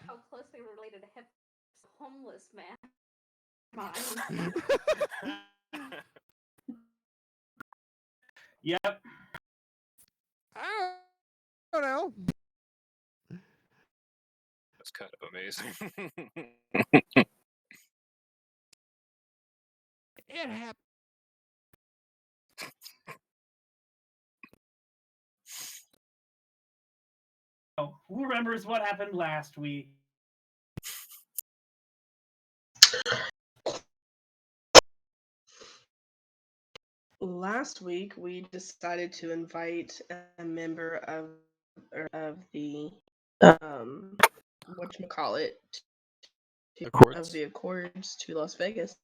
how closely related to hip homeless man. Mine. Yep. I don't know. That's kind of amazing. It happened. Oh, who remembers what happened last week? Last week, we decided to invite a member of the whatchamacallit of the Accords to Las Vegas.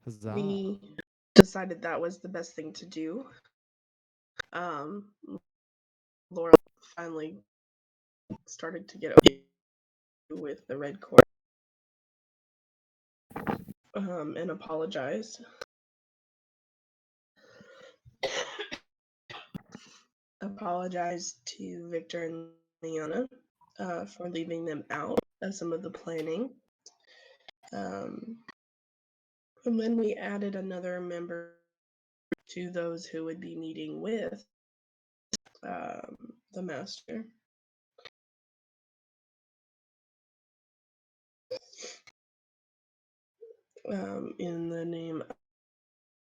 Huzzah. We decided that was the best thing to do. Laura finally started to get okay with the red cord and apologized. Apologized to Victor and Liana for leaving them out of some of the planning. And then we added another member to those who would be meeting with the master. In the name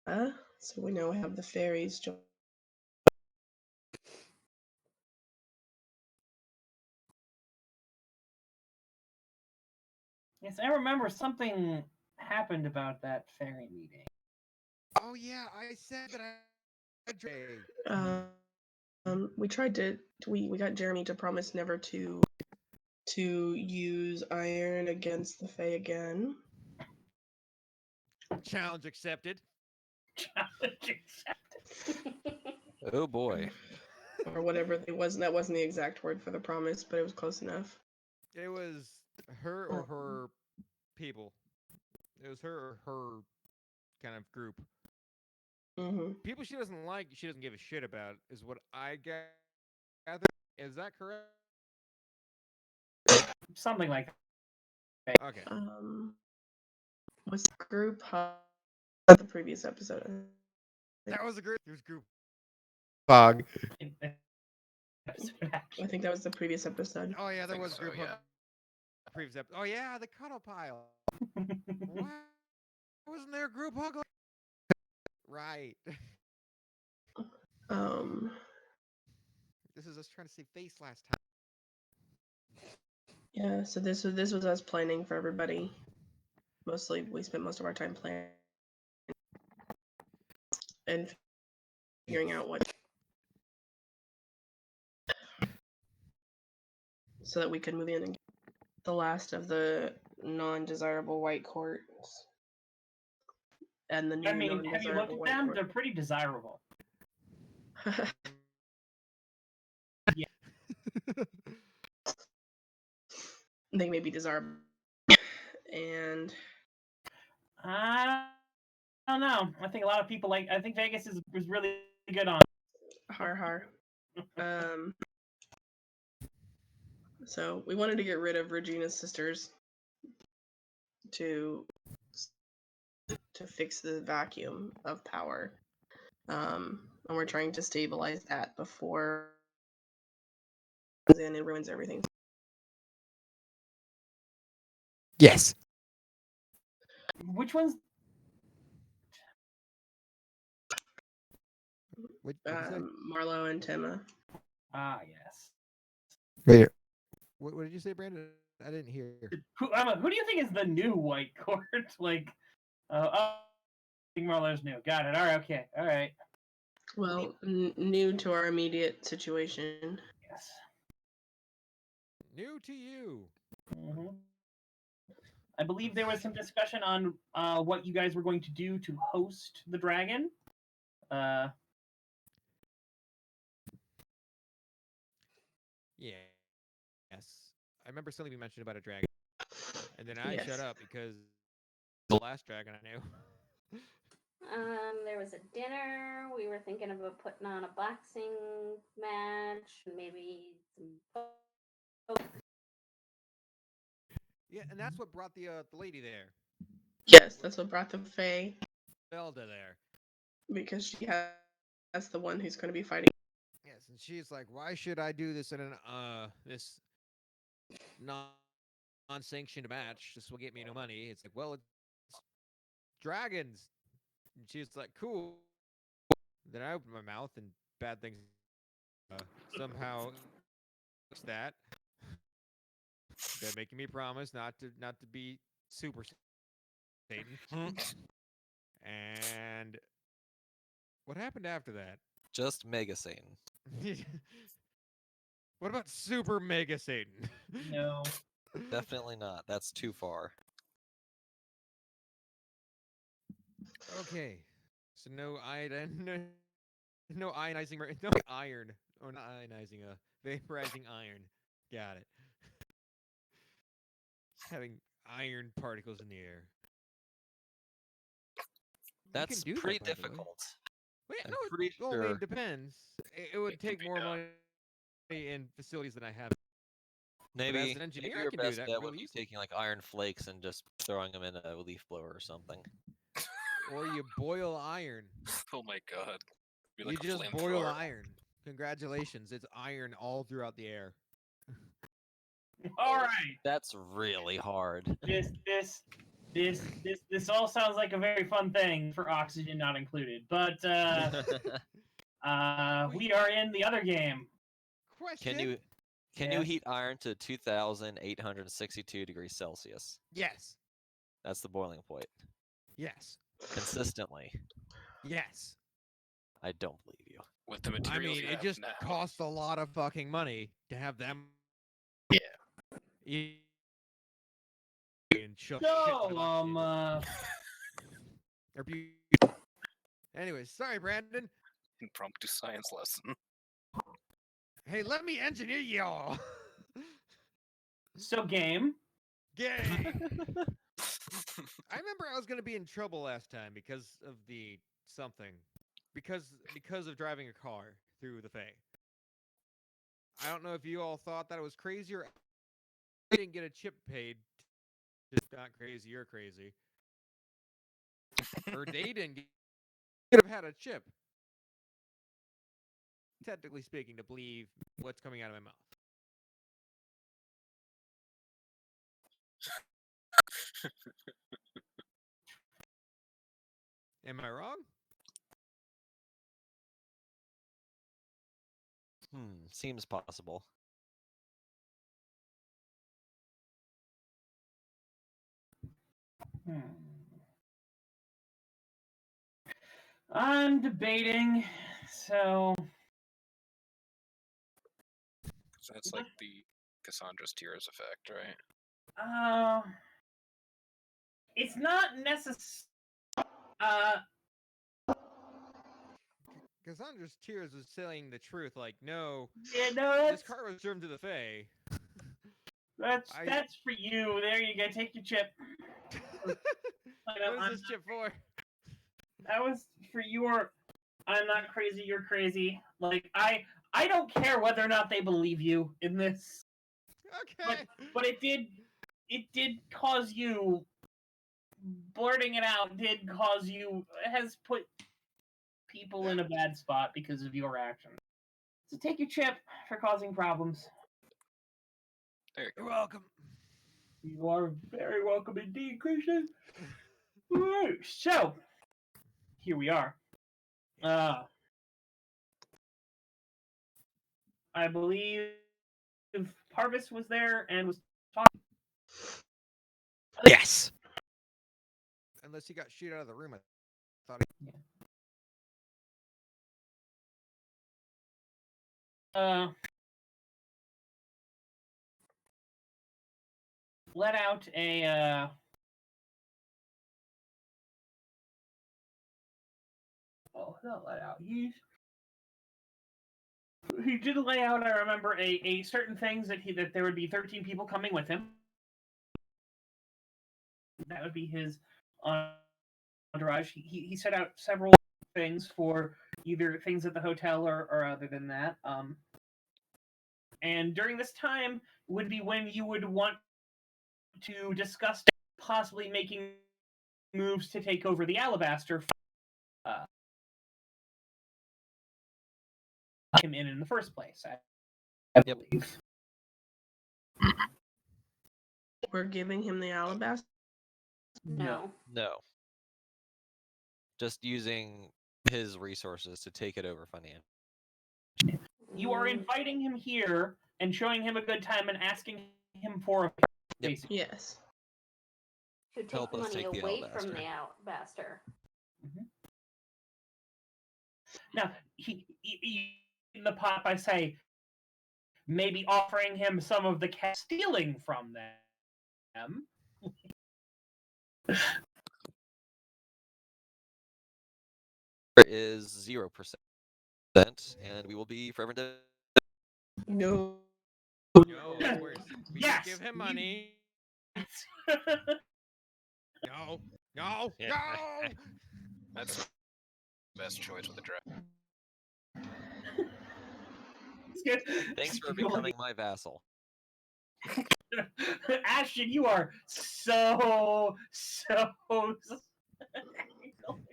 of, so we now have the fairies join. Yes, I remember something happened about that fairy meeting. Oh yeah, I said that We tried to we got Jeremy to promise never to use iron against the Fae again. Challenge accepted. Challenge accepted. Oh boy. Or whatever it was. That wasn't the exact word for the promise, but it was close enough. It was her or her people. It was her or her kind of group. Mm-hmm. People she doesn't like, she doesn't give a shit about, is what I gather. Is that correct? Something like that. Okay. Was the group the previous episode? That was a group. There's group fog. I think that was the previous episode. Oh yeah, there was so, group hug. yeah. Previous episode. Oh yeah, the cuddle pile. Why wasn't there a group hug? Right. This is us trying to save face last time. Yeah, so this was us planning for everybody. Mostly, we spent most of our time planning and figuring out what, so that we could move in and get the last of the non-desirable white courts and the new I mean, have you looked non-desirable at white them? court. They're pretty desirable. Yeah. They may be desirable, and I don't know. I think a lot of people like. I think Vegas is really good on. har. So we wanted to get rid of Regina's sisters to fix the vacuum of power. And we're trying to stabilize that before it comes in and ruins everything. Yes. Which one's What did you say? Marlo and Tema. yes. Wait. What did you say, Brandon? I didn't hear. Who do you think is the new white court? Like, I think Marlowe's new. Got it. All right. Okay. All right. Well, new to our immediate situation. Yes. New to you. Mm-hmm. I believe there was some discussion on what you guys were going to do to host the dragon. Yes. I remember something we mentioned about a dragon. And then I Yes. shut up because the last dragon I knew. There was a dinner. We were thinking about putting on a boxing match, and maybe some. Yeah, and that's what brought the lady there, Yes, that's what brought the Fae, Zelda there. because she has the one who's going to be fighting. Yes, and she's like, "Why should I do this in an this non-sanctioned match? This will get me no money." It's like, well, it's dragons. And she's like, "Cool." Then I open my mouth and bad things somehow fix that. They're making me promise not to be super Satan. And what happened after that? Just Mega Satan. What about Super Mega Satan? No. Definitely not. That's too far. Okay. So no iodine, no ionizing, no iron, or not ionizing, vaporizing iron. Got it. Having iron particles in the air. That's do that, pretty by the way. difficult. Well, yeah, I'm no, pretty well, I mean, sure. it depends. It would It can take be more done. money in facilities than I have. But as Maybe an engineer, I your can do best that bet would really be easily. taking like iron flakes and just throwing them in a leaf blower or something. Or you boil iron. Oh my god. Be You like a just boil flamethrower. iron. Congratulations, it's iron all throughout the air. All right. That's really hard. This all sounds like a very fun thing for oxygen not included. But we are in the other game. Question? Can you Yes. heat iron to 2,862 degrees Celsius? Yes. That's the boiling point. Yes. Consistently. Yes. I don't believe you. With the I materials mean, you it have just now. costs a lot of fucking money to have them. Yeah. And shove So, shit in a box or anyways, sorry, Brandon. Impromptu science lesson. Hey, let me engineer y'all. so game. Game. I remember I was gonna be in trouble last time because of the something, because of driving a car through the Fae. I don't know if you all thought that it was crazy or I didn't get a chip paid. Just not crazy. You're crazy. Or they didn't could have had a chip. Technically speaking, to believe what's coming out of my mouth. Am I wrong? Seems possible. I'm debating. So So that's like the Cassandra's tears effect, right? it's not necessary. Cassandra's tears was saying the truth. Like, no, Yeah, no, this that's car was driven to the Fae. that's for you. There you go. Take your chip. What is this chip for? That was for your. I'm not crazy. You're crazy. Like I don't care whether or not they believe you in this, Okay. but it did cause you blurting it out. Did cause you has put people in a bad spot because of your actions. So take your chip for causing problems. There you You're go. welcome. You are very welcome indeed, Christian. Alright, so here we are. I believe Parvis was there and was talking. Yes. Unless he got shooed out of the room, I thought. Let out a not let out. He did lay out, I remember, a certain things that there would be 13 people coming with him. That would be his entourage. He set out several things for either things at the hotel or other than that. And during this time would be when you would want to discuss possibly making moves to take over the Alabaster. Him in the first place, I believe. We're giving him the alabaster. No. No. Just using his resources to take it over financially. You are Mm, inviting him here and showing him a good time and asking him for a basically. Yes. to take help the us money take the away from alabaster. the Alabaster. Now, he in the pot by say maybe offering him some of the cash stealing from them. Is 0%, and we will be forever dead. No. No, it's worse. We Yes, just give him you- money. No, no, Yeah. no. That's the best choice with the draft. Thanks for becoming my vassal. Ashton, you are so.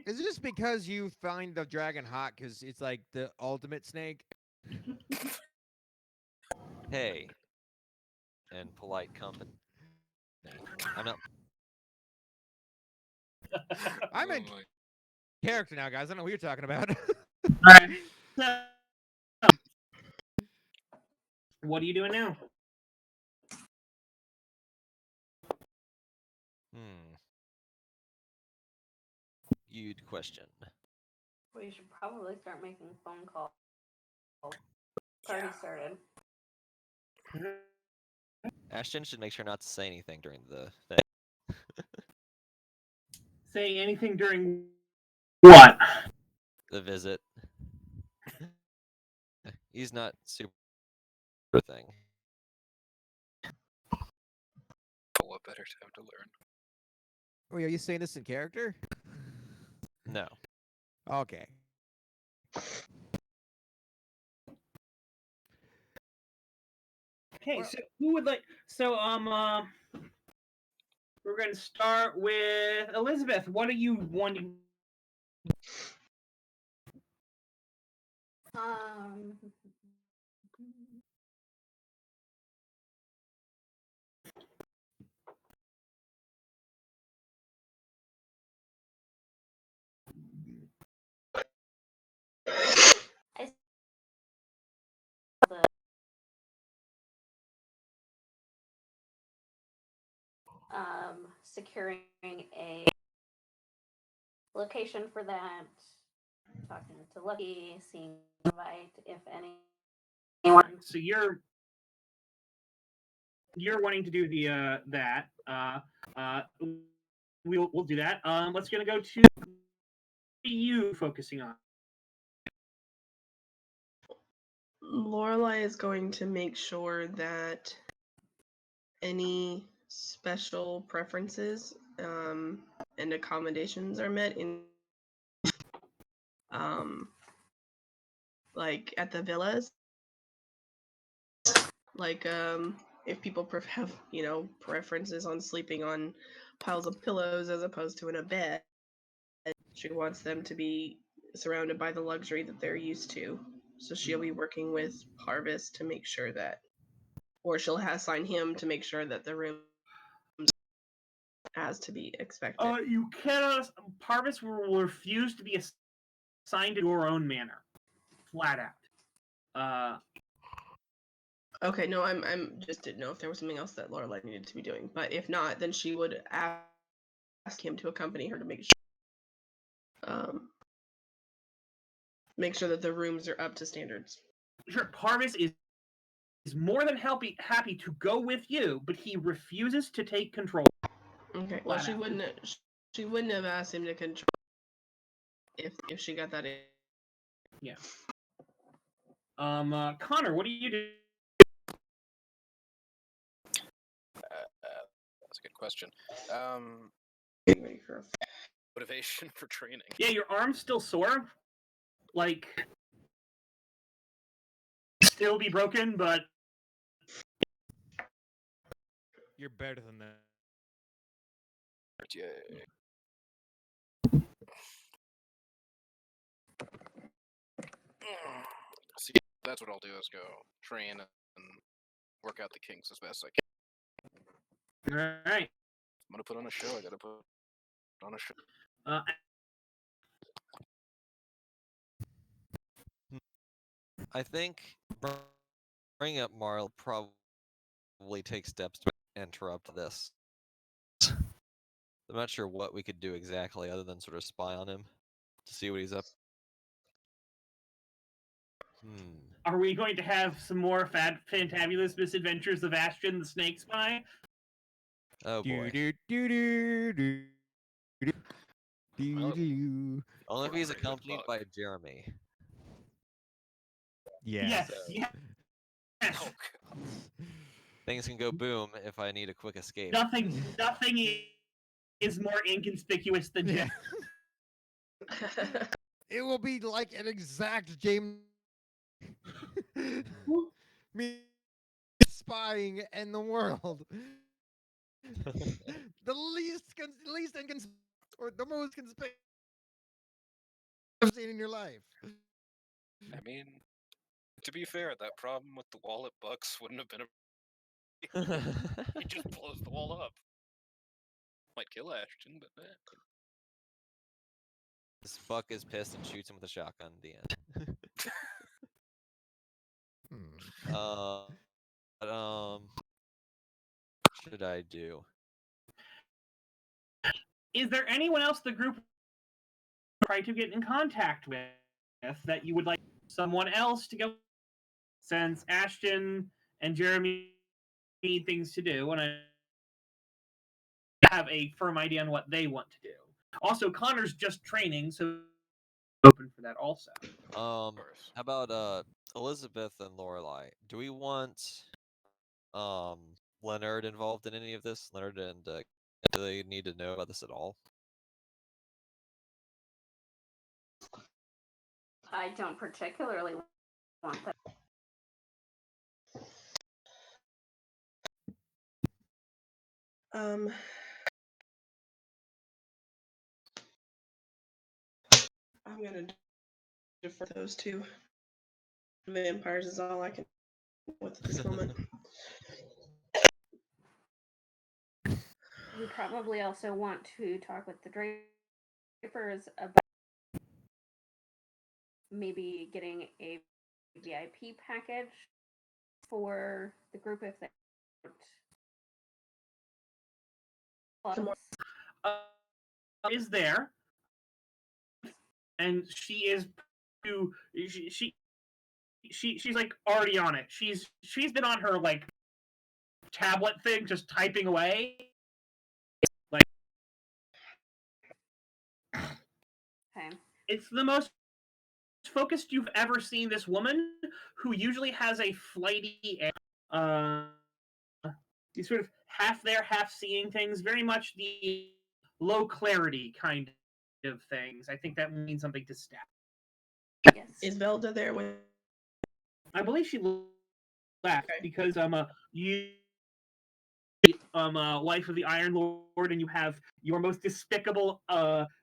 Is it just because you find the dragon hot because it's like the ultimate snake? Hey, and polite company. I'm not. I'm in Oh my- character now, guys. I don't know what you're talking about. Alright. What are you doing now? You'd question. We should probably start making phone calls. It's already started. Ashton should make sure not to say anything during the thing. Say anything during what? The visit. He's not super thing. What better time to learn? Wait, are you saying this in character? No. Okay. Okay, Well- so who would like? So we're going to start with Elizabeth. What are you wanting? Um, I the securing a location for that. Talking to Lucky, seeing invite if anyone. So you're wanting to do the that. We'll do that. Let's gonna go to you focusing on. Lorelai is going to make sure that any special preferences and accommodations are met in like at the villas. Like if people have preferences on sleeping on piles of pillows as opposed to in a bed, she wants them to be surrounded by the luxury that they're used to. So she'll be working with Harvest to make sure that, or she'll assign him to make sure that the room as to be expected. You cannot. Parvis will refuse to be assigned to your own manor, flat out. Okay, no, I'm just didn't know if there was something else that Lorelai needed to be doing. But if not, then she would ask him to accompany her to make sure that the rooms are up to standards. Sure, Parvis is more than happy to go with you, but he refuses to take control. Okay, well Flat out. she wouldn't have asked him to control if she got that in. Yeah. Connor, what do you do? That's a good question. Getting ready for motivation for training. Yeah, your arm's still sore. Like, still be broken, but You're better than that. Yay. See, that's what I'll do is go train and work out the kinks as best I can. all right. I'm gonna put on a show. I gotta put on a show. I think bringing up Marl probably take steps to interrupt this. I'm not sure what we could do exactly other than sort of spy on him to see what he's up. Are we going to have some more fantabulous misadventures of Ashton the Snake Spy? Oh boy. Do-do-do-do-do-do-do. Only if he's Great accompanied bug. by Jeremy. Yes. Yes. Oh, God. Things can go boom if I need a quick escape. Nothing is more inconspicuous than Yeah. Jeff. It will be like an exact James. Me spying in the world. The least inconspicuous or the most conspicuous you've seen in your life. I mean, to be fair, that problem with the wallet bucks wouldn't have been a. He just blows the wall up. Might kill Ashton, but This buck is pissed and shoots him with a shotgun. The end. What should I do? Is there anyone else the group try to get in contact with that you would like someone else to go? Since Ashton and Jeremy need things to do, and I have a firm idea on what they want to do. Also, Connor's just training, so open for that also. of course. How about Elizabeth and Lorelai? Do we want Leonard involved in any of this? Leonard and do they need to know about this at all? I don't particularly want that. Um, I'm gonna defer those two. Vampires is all I can with at this moment. We probably also want to talk with the Drapers about maybe getting a VIP package for the group if they Come on. Is there, and she is to she's like already on it. She's been on her like tablet thing, just typing away. Like, Okay. it's the most focused you've ever seen this woman, who usually has a flighty air. You sort of half there, half seeing things. Very much the low clarity kind of things. I think that means something to staff. Yes. Is Velda there with? I believe she left Okay. because you wife of the Iron Lord, and you have your most despicable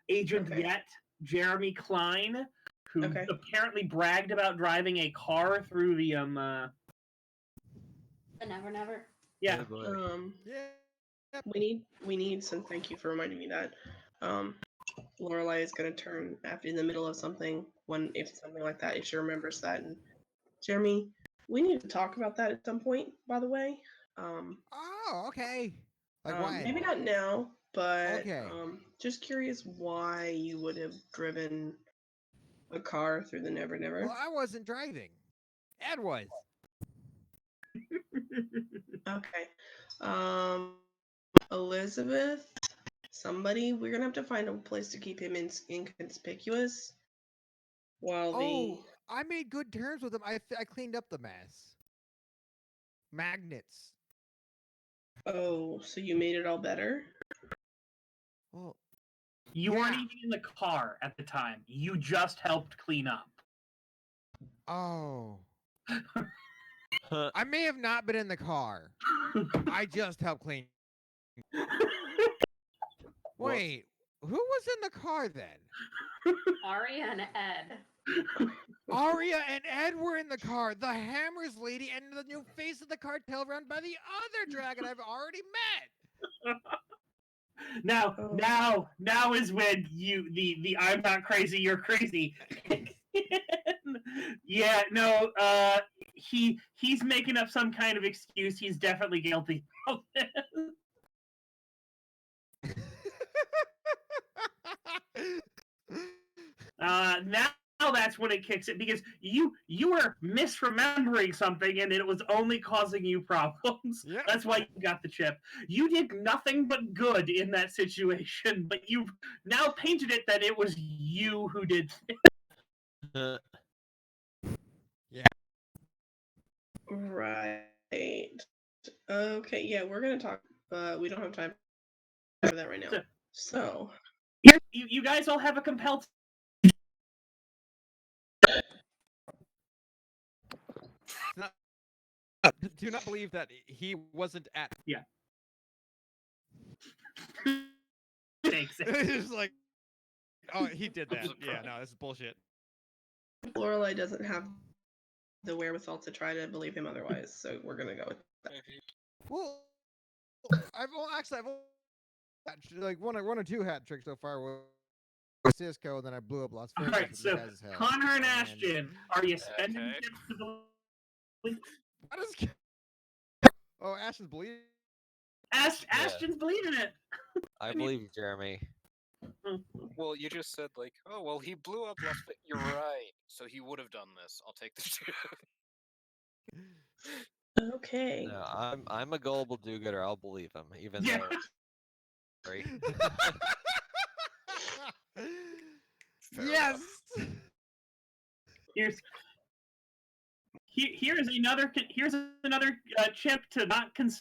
agent Okay. yet, Jeremy Klein, who Okay. apparently bragged about driving a car through the The Never Never. yeah. Yeah. We need some. Thank you for reminding me that. Lorelai is gonna turn after in the middle of something if something like that, if she remembers that. And Jeremy, we need to talk about that at some point. By the way, Oh, okay. Like why? maybe not now, but Okay. just curious why you would have driven a car through the Never Never. Well, I wasn't driving. Ed was. Okay. Elizabeth, somebody, we're gonna have to find a place to keep him inconspicuous. While Oh, I made good terms with him. I cleaned up the mess. Magnets. so you made it all better? Well, You weren't Yeah. even in the car at the time. You just helped clean up. Oh. I may have not been in the car. I just helped clean. Wait, who was in the car then? Aria and Ed. Aria and Ed were in the car. The Hammers lady and the new face of the cartel run by the other dragon I've already met. Now is when the I'm not crazy, you're crazy. Yeah, no, he's making up some kind of excuse. He's definitely guilty of this. Now that's when it kicks it because you were misremembering something and it was only causing you problems. Yeah. That's why you got the chip. You did nothing but good in that situation, but you've now painted it that it was you who did. Right. Okay, yeah, we're gonna talk, but we don't have time for that right now. So, You guys all have a compelled. Do not believe that he wasn't at. Yeah. Takes it. It's like, oh, he did that. Yeah, no, this is bullshit. Lorelai doesn't have the wherewithal to try to believe him otherwise, so we're gonna go with that. Well, I've like one or two hat tricks so far with Cisco, and then I blew up Las All Vegas. right, with so you guys' help. Connor and And- Ashton, are you spending Okay. chips to believe? What is? Oh, Ashton's bleeding. Ashton's believing it. I believe Jeremy. Well, you just said like, oh well, he blew up Las Vegas. You're right. So he would have done this. I'll take the two. Okay. No, I'm a gullible do-gooder. I'll believe him, even Yeah. though. Sorry. Fair Yes. Here's another chip to not the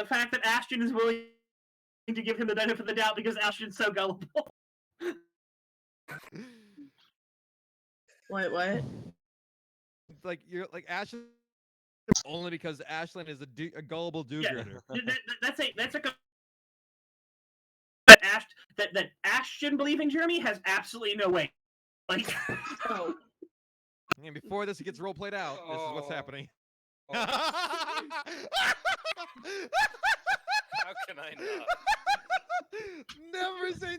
fact that Ashton is willing to give him the benefit of the doubt because Ashton's so gullible. What? Like you're like Ashton only because Ashlyn is a gullible do-gooder. That's a that Ashton believing Jeremy has absolutely no way. Like Oh, And before this gets role played out, this is what's Oh. happening. Oh, how can I not? Never seen.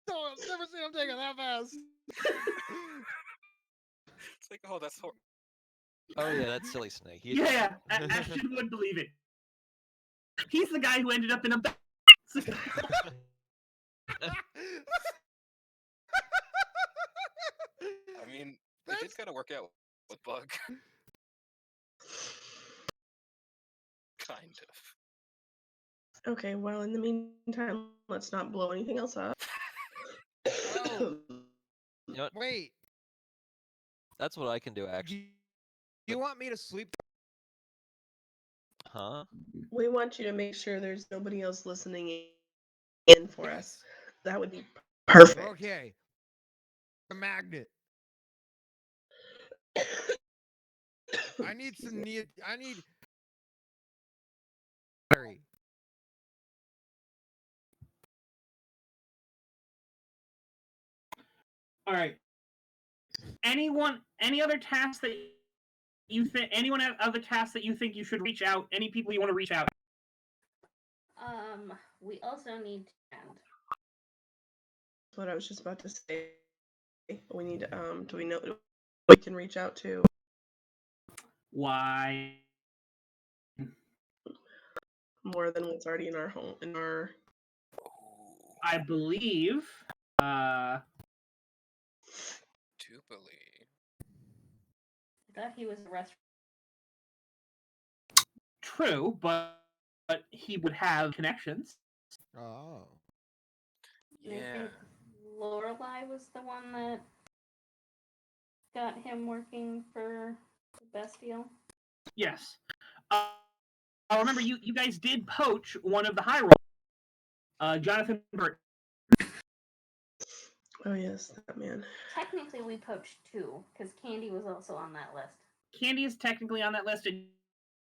Never seen him take it that fast. It's like, oh, that's Oh yeah, that silly snake. He- yeah, Ashton would believe it. He's the guy who ended up in a. I mean, it did kind of work out with Bug. Kind of. okay. Well, in the meantime, let's not blow anything else up. Oh. You know what? Wait, That's what I can do, actually. you want me to sleep? Huh? We want you to make sure there's nobody else listening in for us. That would be perfect. Okay. A magnet. I need some I need. Battery. All right. Any other tasks that you think? Anyone have other tasks that you think you should reach out? Any people you want to reach out? We also need to end. That's what I was just about to say. We need do we know we can reach out to? Why? More than what's already in our home in our I believe. Do believe. I thought he was arrested. True, but he would have connections. Oh. And I Yeah. think Lorelai was the one that got him working for the Bestial. Yes. I remember you guys did poach one of the high roll. Jonathan Burt. Oh yes, that man. Technically, we poached 2 because Candy was also on that list. Candy is technically on that list, and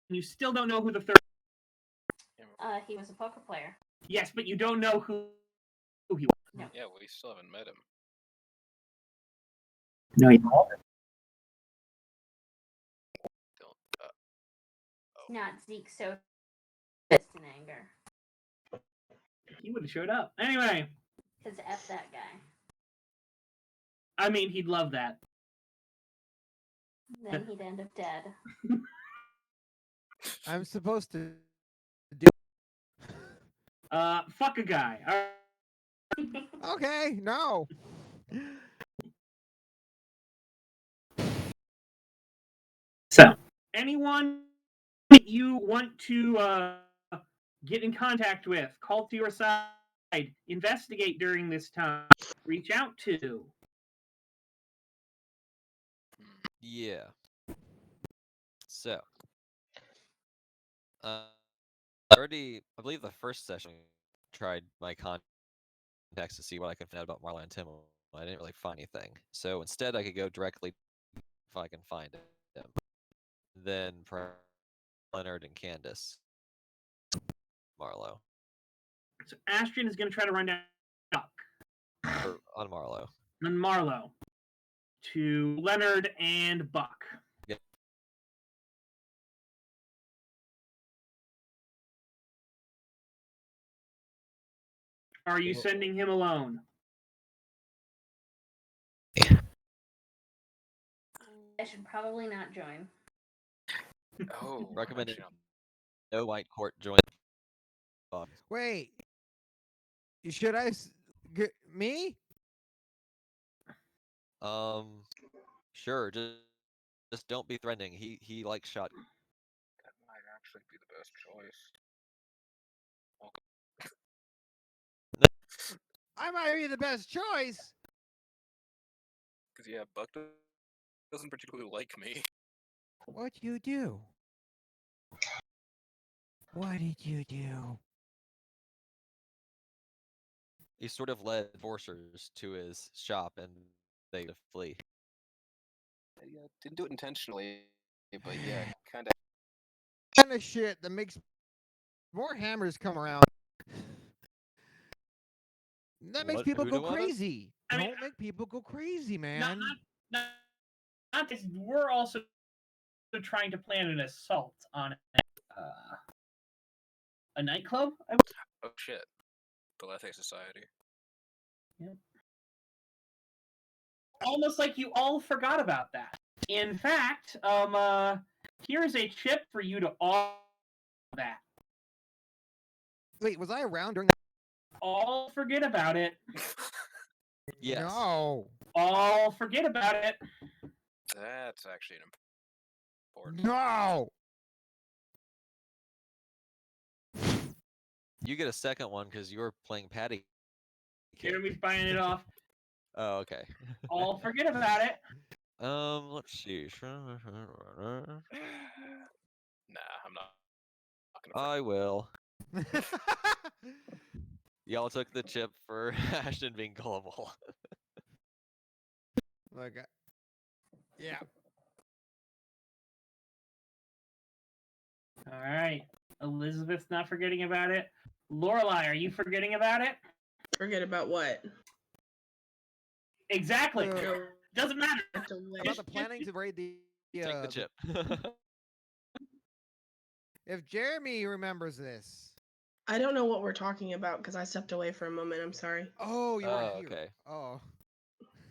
you still don't know who the third. He was a poker player. Yes, but you don't know who he was. No. Yeah, we still haven't met him. No, you don't. Don't. Not Zeke so pissed in anger. He would have showed up anyway. Because F that guy. I mean, he'd love that. Then he'd end up dead. I'm supposed to Fuck a guy. Okay, no. So, anyone that you want to get in contact with, call to your side, investigate during this time, reach out to. Yeah. So, I believe the first session tried my contacts to see what I could find out about Marla and Tim. I didn't really find anything. So instead, I could go directly if I can find them. Then Leonard and Candace. Marlo. So Astrian is going to try to run down Duck Or on Marlo. and Marlowe to Leonard and Buck. Yep. Are you sending him alone? I should probably not join. Oh, Recommended actually, no white court join. Wait. Should I me? Sure. Just don't be threatening. He likes shot. that might actually be the best choice. I might be the best choice. Because yeah, Buck doesn't particularly like me. What'd you do? What did you do? He sort of led forcers to his shop and they to flee. Yeah, didn't do it intentionally, but yeah, kind of. Kind of shit that makes more hammers come around. That makes What- people who go do what? crazy. I mean, Don't make people go crazy, Not, man. not this. We're also trying to plan an assault on a nightclub. Oh shit, the Lethe Society. Almost like you all forgot about that. In fact, here's a chip for you to all that. Wait, was I around during All forget about it. Yes. No. All forget about it. That's actually an important. No. You get a second one because you were playing Patty. Cake. Jeremy's buying it off. Oh, okay. All forget about it. Let's see. Nah, I'm not gonna. I will. Y'all took the chip for Ashton being gullible. Look, yeah. All right. Elizabeth's not forgetting about it. Lorelai, are you forgetting about it? Forget about what? Exactly. Uh, Doesn't matter. About the planning to raid the. Take the chip. If Jeremy remembers this. I don't know what we're talking about because I stepped away for a moment. I'm sorry. Oh, you weren't Oh, here. okay. Oh.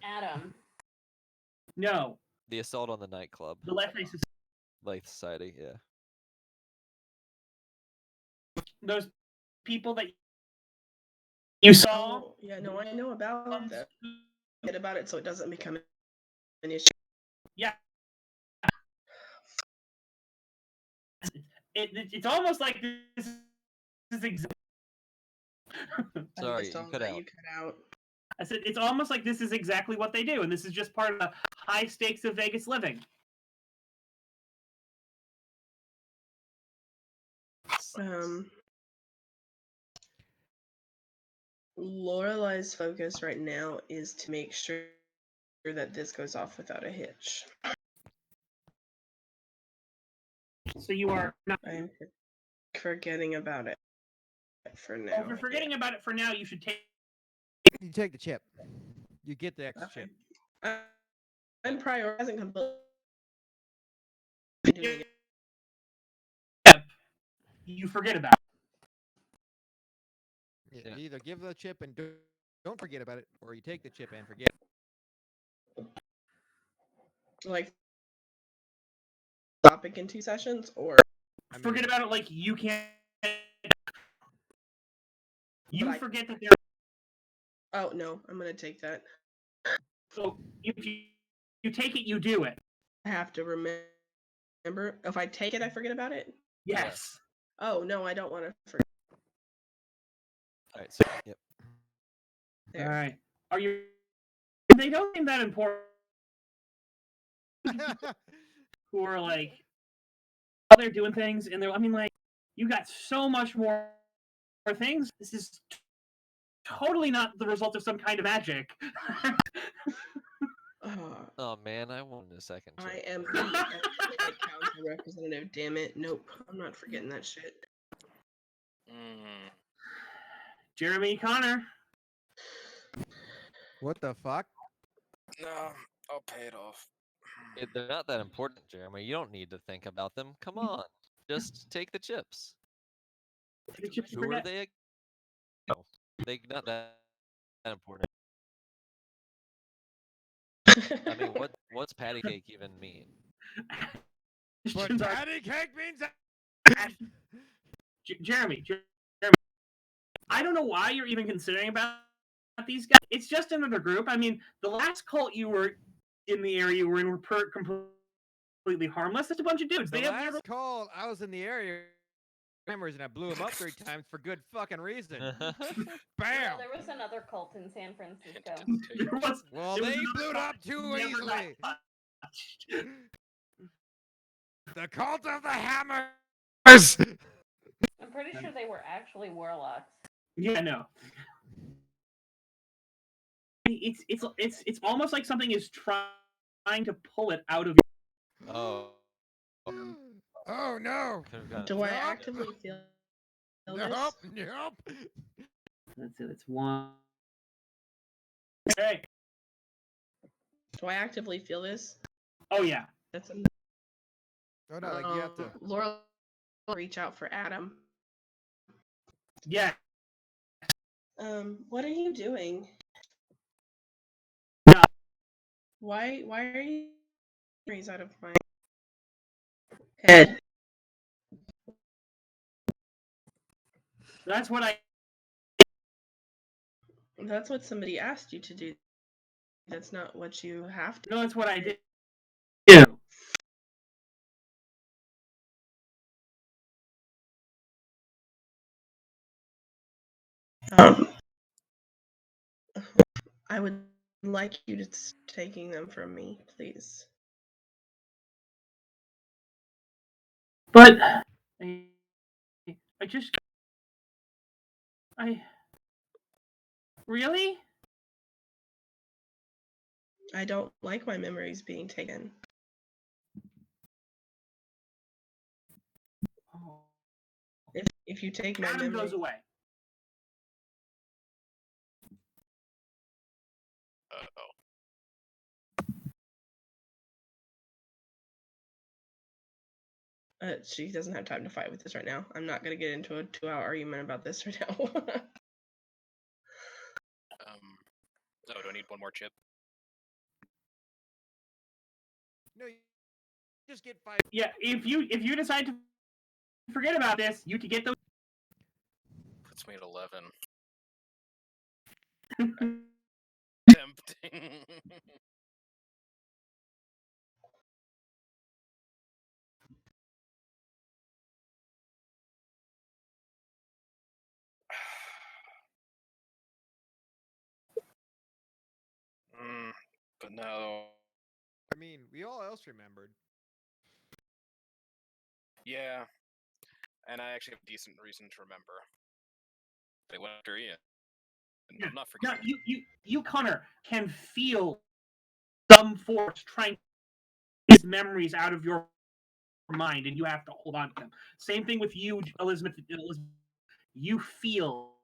Adam. No. The assault on the nightclub. The left face is Life Society, yeah. those people that you saw. Oh, yeah, no, I know about that. Forget about it so it doesn't become an issue. Yeah. It's almost like this is exactly. I Sorry, missed you all cut that. out. You cut out. I said it's almost like this is exactly what they do, and this is just part of the high stakes of Vegas living. Um, Lorelai's focus right now is to make sure that this goes off without a hitch. So you are not. I'm forgetting about it for now. Well, if you're forgetting about it for now, you should take. You take the chip. You get the extra chip. I'm prioritizing completely. Doing Yep. You forget about it. You Yeah. either give the chip and don't forget about it, or you take the chip and forget. like topic in 2 sessions, or Forget about it like you can't. You I- forget that there. oh no, I'm gonna take that. So if you take it, you do it. I have to remember. If I take it, I forget about it. Yes. Oh no, I don't want to forget. All right. So, yep. There. All right. Are you? They don't seem that important. Who are like, while they're doing things, and they're. I mean, like, you got so much more things. This is totally not the result of some kind of magic. Oh man, I won a second. I chip. am the ultimate council representative. Damn it! Nope, I'm not forgetting that shit. Mm. Jeremy Connor. What the fuck? No, I'll pay it off. They're not that important, Jeremy. You don't need to think about them. Come on, just take the chips. The chips you Who are forget. they? No, they not that important. I mean, what's patty cake even mean? But Questions are- patty cake means Jeremy, I don't know why you're even considering about these guys. It's just another group. I mean, the last cult you were in the area you were in were completely harmless. It's a bunch of dudes. the They have last never. call. I was in the area, members, and I blew him up 3 times for good fucking reason. Well, Bam. there was another cult in San Francisco. There was, Well, there was they another blew it cult up too never got easily. touched. The cult of the hammers. I'm pretty sure they were actually warlocks. Yeah, no. It's almost like something is trying to pull it out of you. Oh. Oh no. Could've gotten Do I Nope. actively feel this? Nope. Nope. That's it. That's one. Okay. Do I actively feel this? Oh yeah. That's Oh no, like you have to. Laura will reach out for Adam. Yeah. What are you doing? Yeah. Why are you memories out of my head? That's what I. That's what somebody asked you to do. That's not what you have to. No, that's what I did. Yeah. I would like you to taking them from me, please. But I just really. I don't like my memories being taken. Oh. If you take my Adam memory, goes away. Uh-oh. She doesn't have time to fight with this right now. I'm not gonna get into a 2-hour argument about this right now. Oh, do I need one more chip? No, you just get 5. Yeah, if you decide to forget about this, you can get those. Puts me at 11. Tempting. Tempting. But no. I mean, we all else remembered. Yeah. And I actually have a decent reason to remember. They went after Ian. And I'm not Now, forgetting. you, Connor, can feel some force trying to get these memories out of your mind, and you have to hold on to them. Same thing with you, Elizabeth. You feel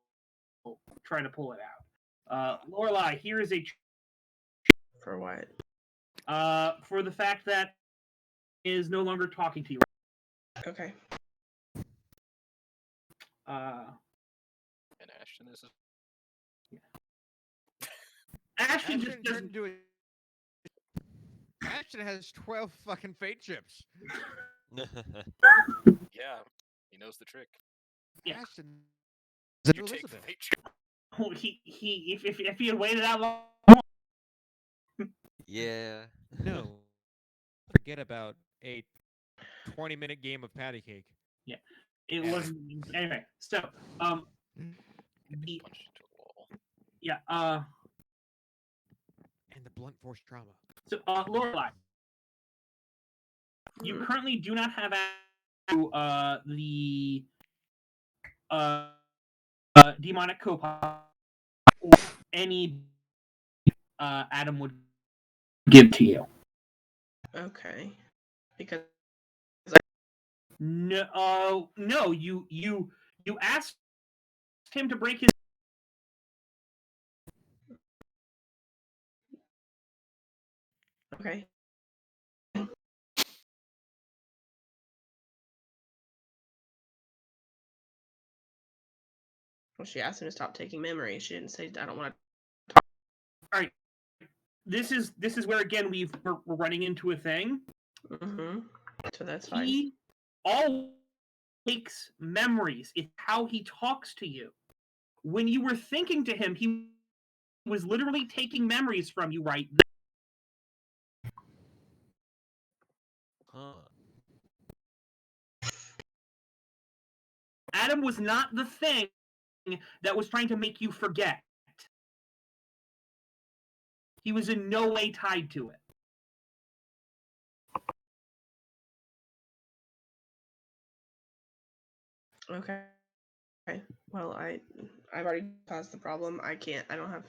trying to pull it out. Lorelai, here is For what? for the fact that is no longer talking to you. Okay. And Ashton is. Ashton just Ashton doesn't. turned into a. Ashton has 12 fucking fate chips. Yeah, he knows the trick. Yeah. Ashton. You Is take Elizabeth. fate chip. If he had waited that long, Yeah. No. Forget about a 20-minute game of patty cake. it Yeah. wasn't anyway. So the Punched into a wall. yeah And the blunt force trauma. so Lorelai, you Mhm. currently do not have access to the demonic copilot or any Adam would give to you. Okay. Because No, you asked him to break his. okay. Well, she asked him to stop taking memory. She didn't say I don't want to. All right, this is where again we're running into a thing. Mm-hmm. So that's fine. He all takes memories. It's how he talks to you. When you were thinking to him, he was literally taking memories from you right then. Huh. Adam was not the thing that was trying to make you forget. He was in no way tied to it. Okay. Okay. Well, I've already caused the problem. I can't. I don't have.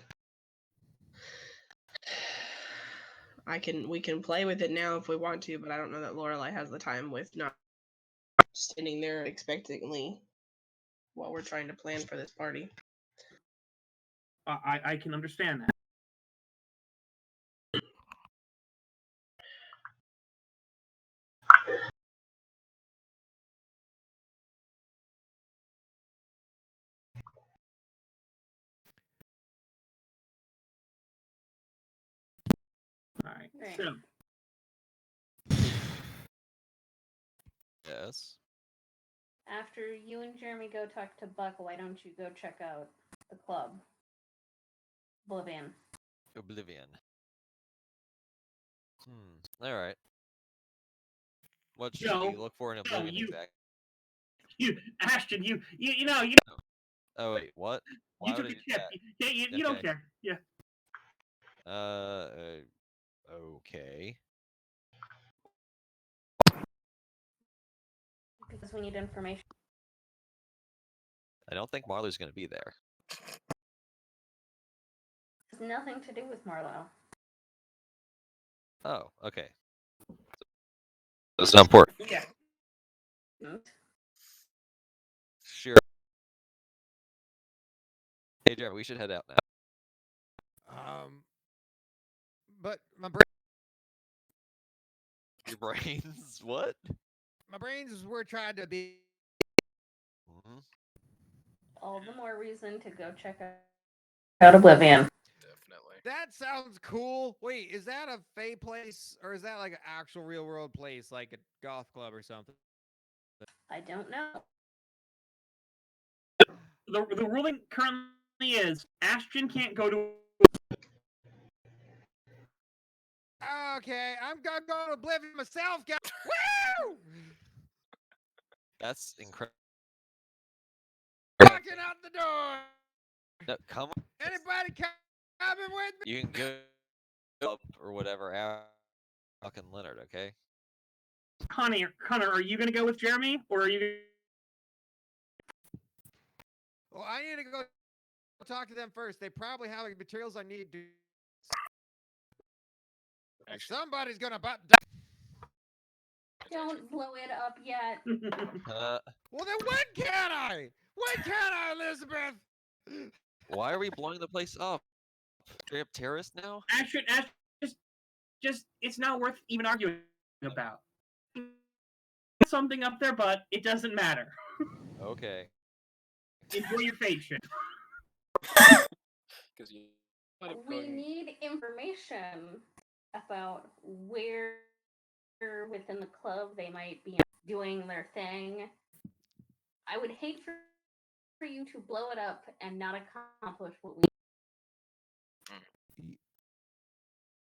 We can play with it now if we want to, but I don't know that Lorelai has the time with not standing there expectantly while we're trying to plan for this party. I can understand that. All right. Right. So Yes. After you and Jeremy go talk to Buck, why don't you go check out the club? Oblivion. Oblivion. All right. What should Joe, you look for in Joe, Oblivion exactly? Ashton, you know, Oh wait, what? you Why took would I a do chip. that? You don't Okay. care. Yeah. Okay. Because we need information. I don't think Marley's gonna be there. It has nothing to do with Marlowe. Oh, okay. That's not important. Yeah. Sure. Hey, Jeremy, we should head out now. But my Your brains, what? brains were trying to be. Mhm. All the more reason to go check out Oblivion. Definitely. That sounds cool. Wait, is that a Fey place or is that like an actual real world place, like a goth club or something? I don't know. The ruling currently is Ashton can't go to. Okay, I'm gonna go to Oblivion myself, guys. Woo! That's incredible. Walking out the door. No, come on. Anybody coming with me? You can go up or whatever. Fucking Leonard, okay? Connor, are you gonna go with Jeremy or are you? Well, I need to go talk to them first. They probably have the materials I need to. Actually, Somebody's gonna buy. it's Don't blow it up yet. Well, then when can I? When can I, Elizabeth? Why are we blowing the place up? Straight up terrorist now? Action, just it's not worth even arguing about. Something up there, but it doesn't matter. Okay. Enjoy your fate, shit. because you might have We gone- need information about where within the club they might be doing their thing. I would hate for you to blow it up and not accomplish what we.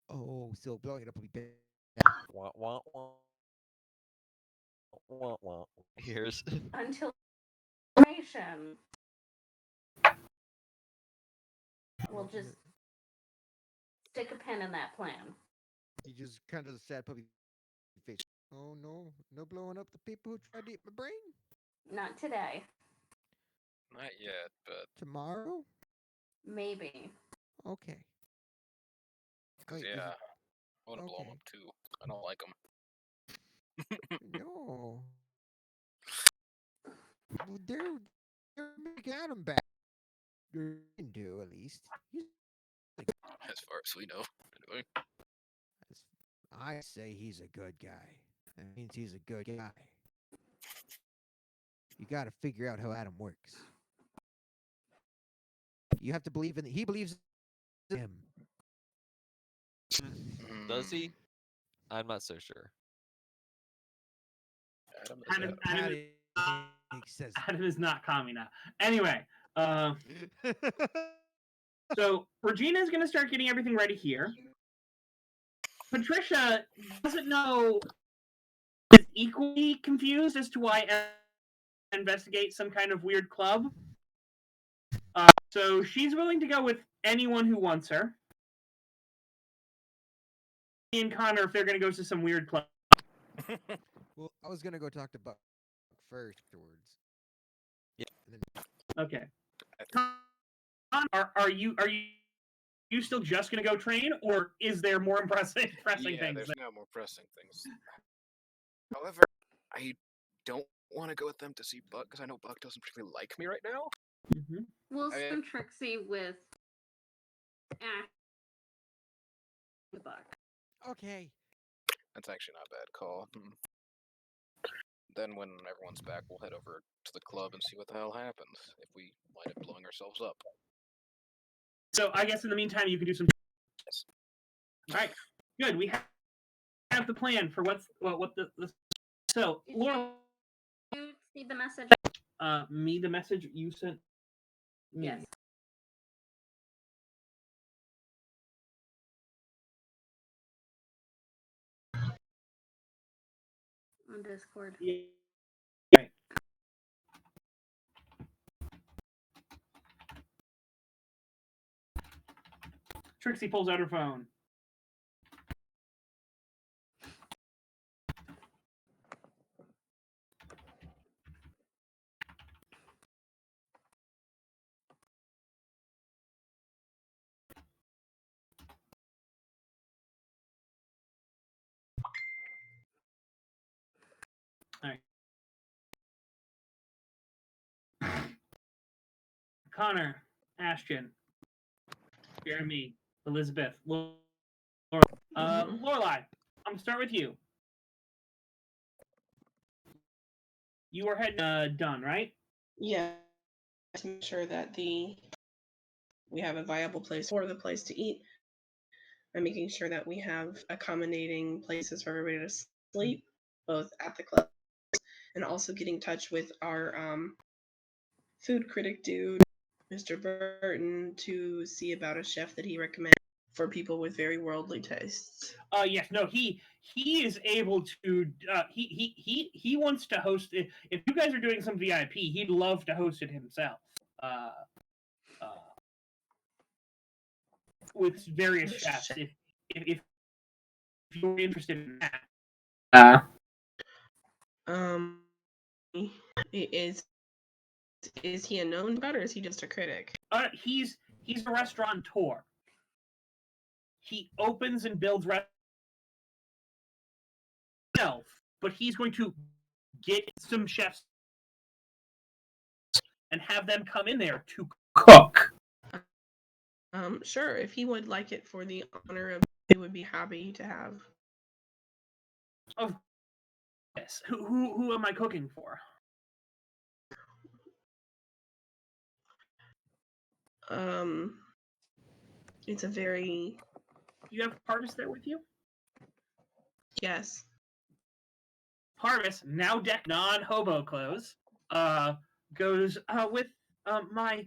Oh, so blowing it up will be bad. Wah, wah, wah. Wah, wah. Here's Until information. We'll just stick a pin in that plan. You just kind of sad puppy face. Oh no, no blowing up the people who tried to eat my brain Not today. Not yet, but tomorrow. Maybe. Okay. because Wait, is yeah, it- I want to blow them okay. up too. I don't like them. No. Well, they're got him back. They can do at least. As far as we know, anyway. I say he's a good guy. That means he's a good guy. You got to figure out how Adam works. You have to believe in. He believes in him. does Mm, he? I'm not so sure. Adam is Adam, Adam. Adam, He says. Adam is not calming now. Anyway, so Regina's going to start getting everything ready here. Patricia doesn't know, is equally confused as to why investigate some kind of weird club. So she's willing to go with anyone who wants her. And Connor, if they're going to go to some weird club. Well, I was gonna go talk to Buck first afterwards. Yeah. And then, Okay. Connor, are you still just going to go train, or is there more pressing Yeah, things? there's now more pressing things. However, I don't want to go with them to see Buck because I know Buck doesn't particularly like me right now. Mm-hmm. We'll I- send Trixie with Ash the Buck. okay. That's actually not a bad call. Then when everyone's back, we'll head over to the club and see what the hell happens if we wind up blowing ourselves up. So I guess in the meantime, you can do some. Yes. All right, good. We have the plan for what the. So Did Laura, you see the message? me the message you sent me. Yes. On Discord. Yeah. Right. Trixie pulls out her phone. All right. Connor, Ashton, Jeremy, Elizabeth, Lorelai. Lorelai, I'm gonna start with you. You are heading done, right? Yeah, to make sure that we have a viable place for the place to eat. And making sure that we have accommodating places for everybody to sleep, both at the club and also getting in touch with our food critic dude, Mr. Burton, to see about a chef that he recommends for people with very worldly tastes. Yes, no, he is able to. He wants to host it. If you guys are doing some VIP, he'd love to host it himself. With various chefs, if you're interested in that. It is Is he a known god or is he just a critic? He's a restaurateur. He opens and builds himself, but he's going to get some chefs and have them come in there to cook. Sure. If he would like it for the honor of, they would be happy to have. Of course. Who am I cooking for? It's a very You have Parvis there with you? yes. Parvis, now decked non-hobo clothes, goes with my.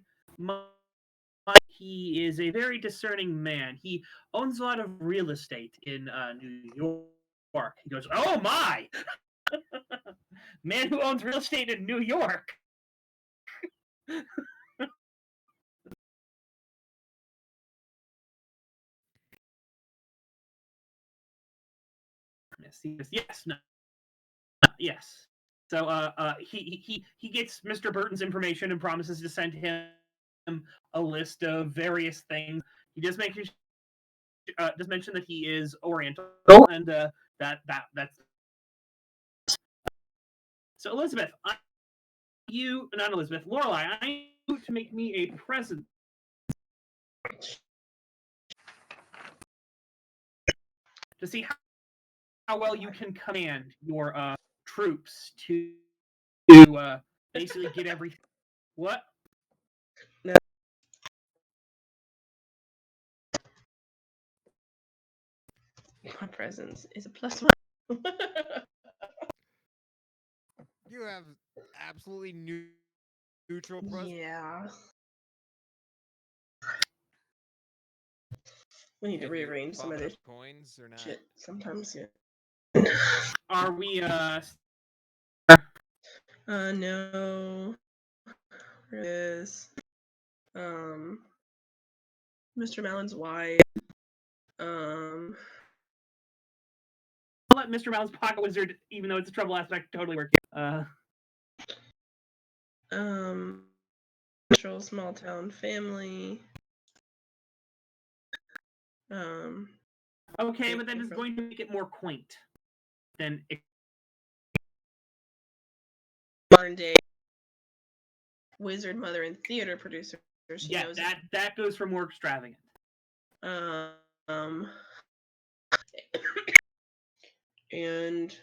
He is a very discerning man. He owns a lot of real estate in New York. He goes, oh my! Man who owns real estate in New York. Yes, no, yes. So he gets Mr. Burton's information and promises to send him a list of various things. He does mention that he is Oriental, and that's. So Elizabeth, not Elizabeth, Lorelai, I need you to make me a present to see how well you can command your troops to basically get everything. What? No. My presence is a +1. You have absolutely neutral presence. Yeah. We need to Can you rearrange some of vomit this up coins or not? shit sometimes. Yeah. Are we No. There is Mr. Mallon's wife. I'll let Mr. Mouse Pocket Wizard, even though it's a trouble aspect, totally work. Natural small town family. Okay, but that is going to make it more quaint than modern day wizard mother and theater producer. She yeah. knows That goes for more extravagant. And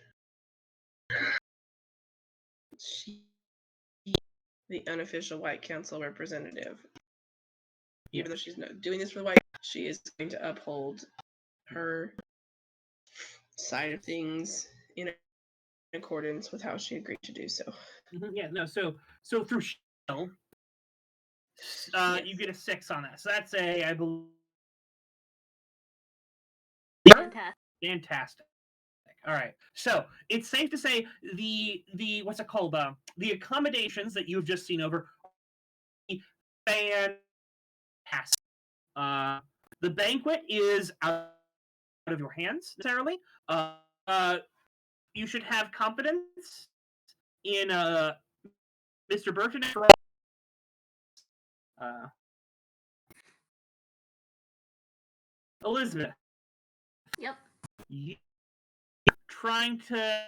she, the unofficial White Council representative. Even though she's not doing this for the White, she is going to uphold her side of things in accordance with how she agreed to do so. Yeah, no. So through Shell, Yes. you get a 6 on that. So that's I believe. Fantastic. All right. So it's safe to say the what's it called? The accommodations that you've just seen over fantastic. The banquet is out of your hands necessarily. You should have confidence in Mr. Burton. Elizabeth. Yep. You trying to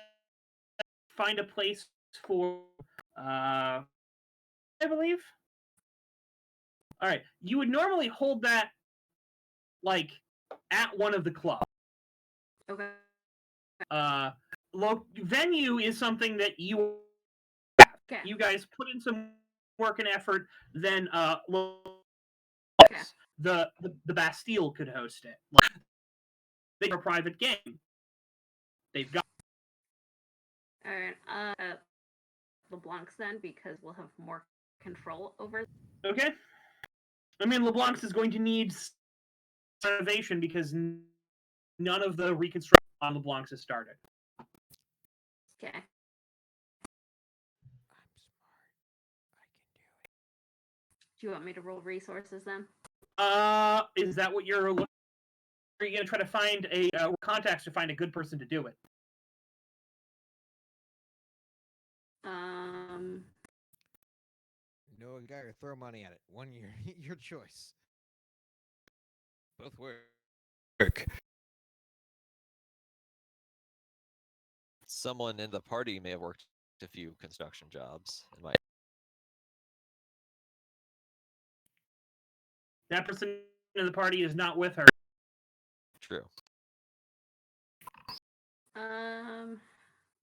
find a place for I believe. All right. You would normally hold that like at one of the clubs. Okay. Venue is something that you Okay. you guys put in some work and effort, then Okay. the Bastille could host it. Like, they have a private game. They've got All right. LeBlanc's then, because we'll have more control over. okay. I mean, LeBlanc's is going to need renovation because none of the reconstruction on LeBlanc's has started. Okay. I'm smart. I can do it. Do you want me to roll resources then? Is that what you're looking? Are you going to try to find a contacts to find a good person to do it? So you gotta throw money at it. One year, your choice. Both work. Someone in the party may have worked a few construction jobs. That person in the party is not with her. True.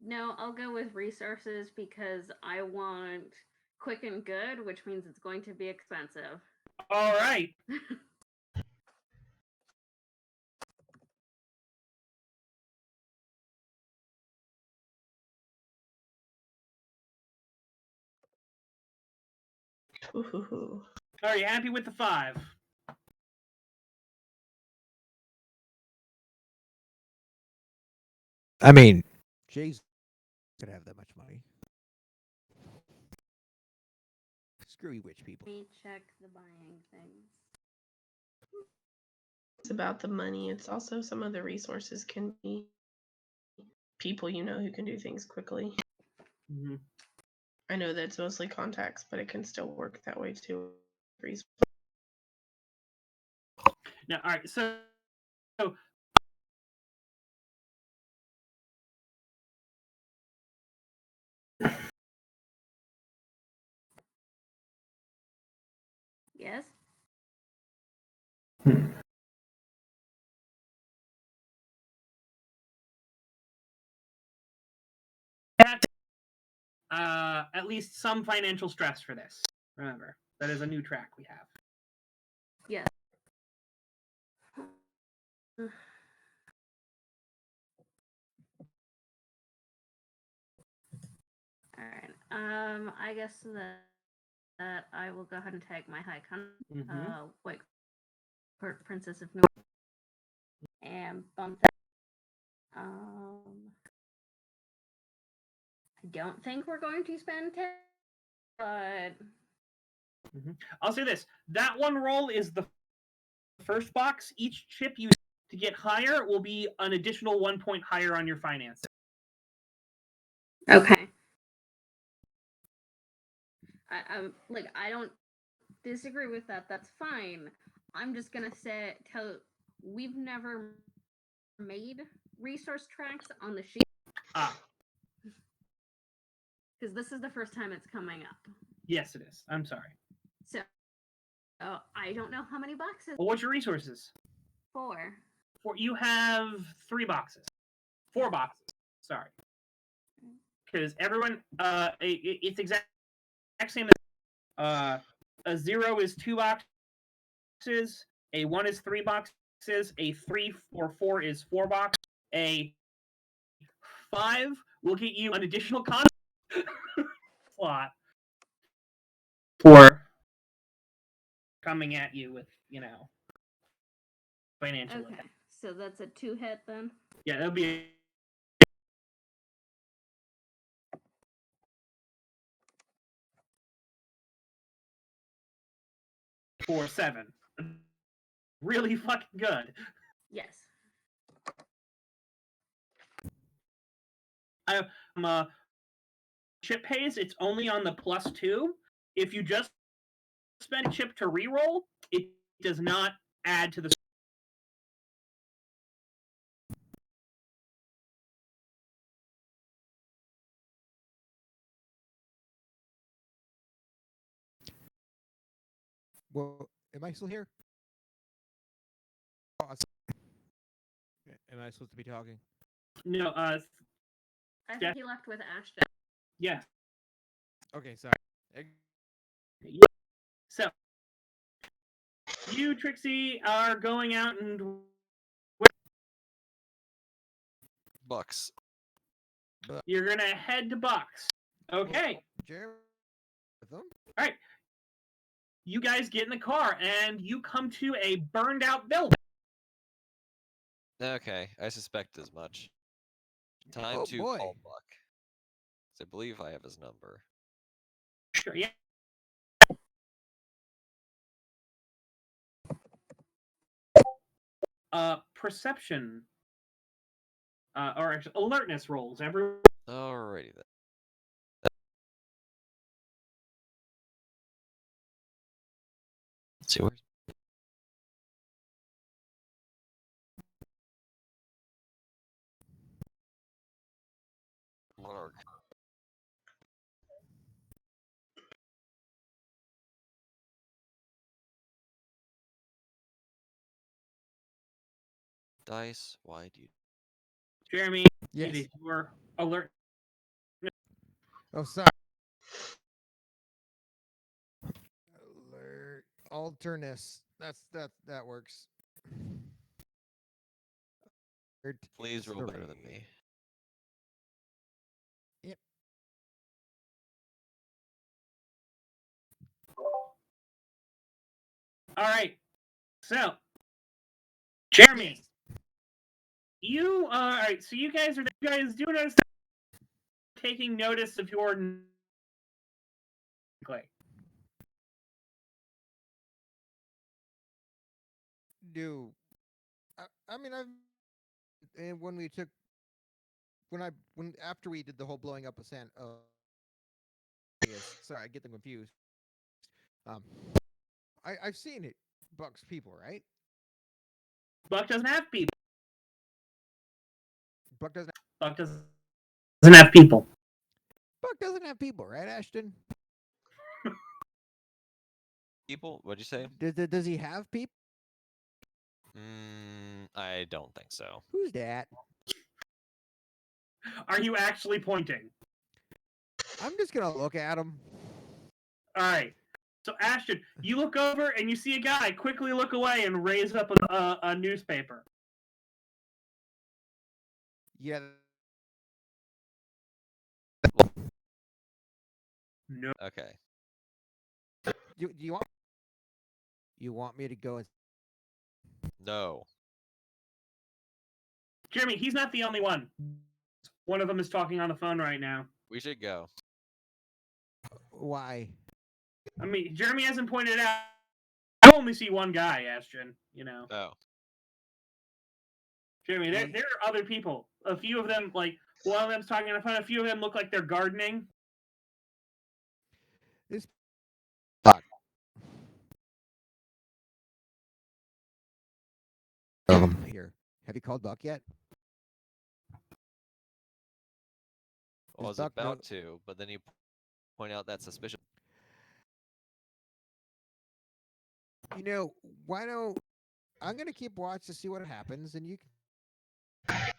No, I'll go with resources because I want quick and good, which means it's going to be expensive. All right. Ooh. Are you happy with the 5? I mean, Jay's could have that much money. Screw you, rich people. Let me check the buying things. It's about the money. It's also some of the resources can be people you know who can do things quickly. Mm-hmm. I know that's mostly contacts, but it can still work that way too. Now, all right. So Yes? at least some financial stress for this. Remember, that is a new track we have. Yes. Alright. I guess that I will go ahead and tag my high White Court Princess of North and bump that. I don't think we're going to spend 10, but I'll say this: that one roll is the first box. Each chip you to get higher will be an additional 1 point higher on your finance. okay. I don't disagree with that. That's fine. I'm just gonna tell we've never made resource tracks on the sheet. Because this is the first time it's coming up. Yes, it is. I'm sorry. So I don't know how many boxes. Well, what's your resources? 4. You have 3 boxes. 4 boxes. Sorry. Because everyone, it's exact same as a 0 is 2 boxes, a 1 is 3 boxes, a 3 or 4 is 4 boxes, a 5 will get you an additional slot for coming at you with, financial. Okay, so that's a 2 hit then? Yeah, that'll be for 7. Really fucking good. Yes. Chip pays, it's only on the +2. If you just spend a chip to reroll, it does not add to the. Well, am I still here? Oh, am I supposed to be talking? No, I think he left with Ashton. yeah. Okay, sorry. So, you, Trixie, are going out and Bucks. you're gonna head to Bucks. Okay. Jeremy with them? All right. You guys get in the car and you come to a burned out building. Okay, I suspect as much. Time Oh, to boy. call Buck. 'Cause I believe I have his number. Sure, yeah. Perception. Or actually, alertness rolls. Everyone. Alrighty then. see where. Monarch. Dice, why do you? Jeremy, Yes. it is your alert. Oh, sorry. Alert. Alternus. That works. Alert Please is roll better than 3. me. Yep. All right. So, Jeremy, Yes. you all right? So you guys do notice taking notice of your clay. Do I mean I've and when we took when after we did the whole blowing up of San yes, sorry, I get them confused. Um I've seen it bucks people, right? Buck doesn't have people. Buck doesn't Buck doesn't have people. have people, right, Ashton? People, what'd you say? Does he have people? I don't think so. Who's that? Are you actually pointing? I'm just gonna look at him. All right. So Ashton, you look over and you see a guy quickly look away and raise up a newspaper. Yeah. No. Okay. Do you want me to go and No. Jeremy, he's not the only one. One of them is talking on the phone right now. We should go. why? I mean, Jeremy hasn't pointed out. I only see one guy, Ashton. You know, Oh. Jeremy, there are other people. A few of them, like one of them's talking on the phone. A few of them look like they're gardening. This Fuck. here. Have you called Buck yet? I was Buck about to, but then you point out that suspicion. You know, why don't I'm gonna keep watch to see what happens, and you can.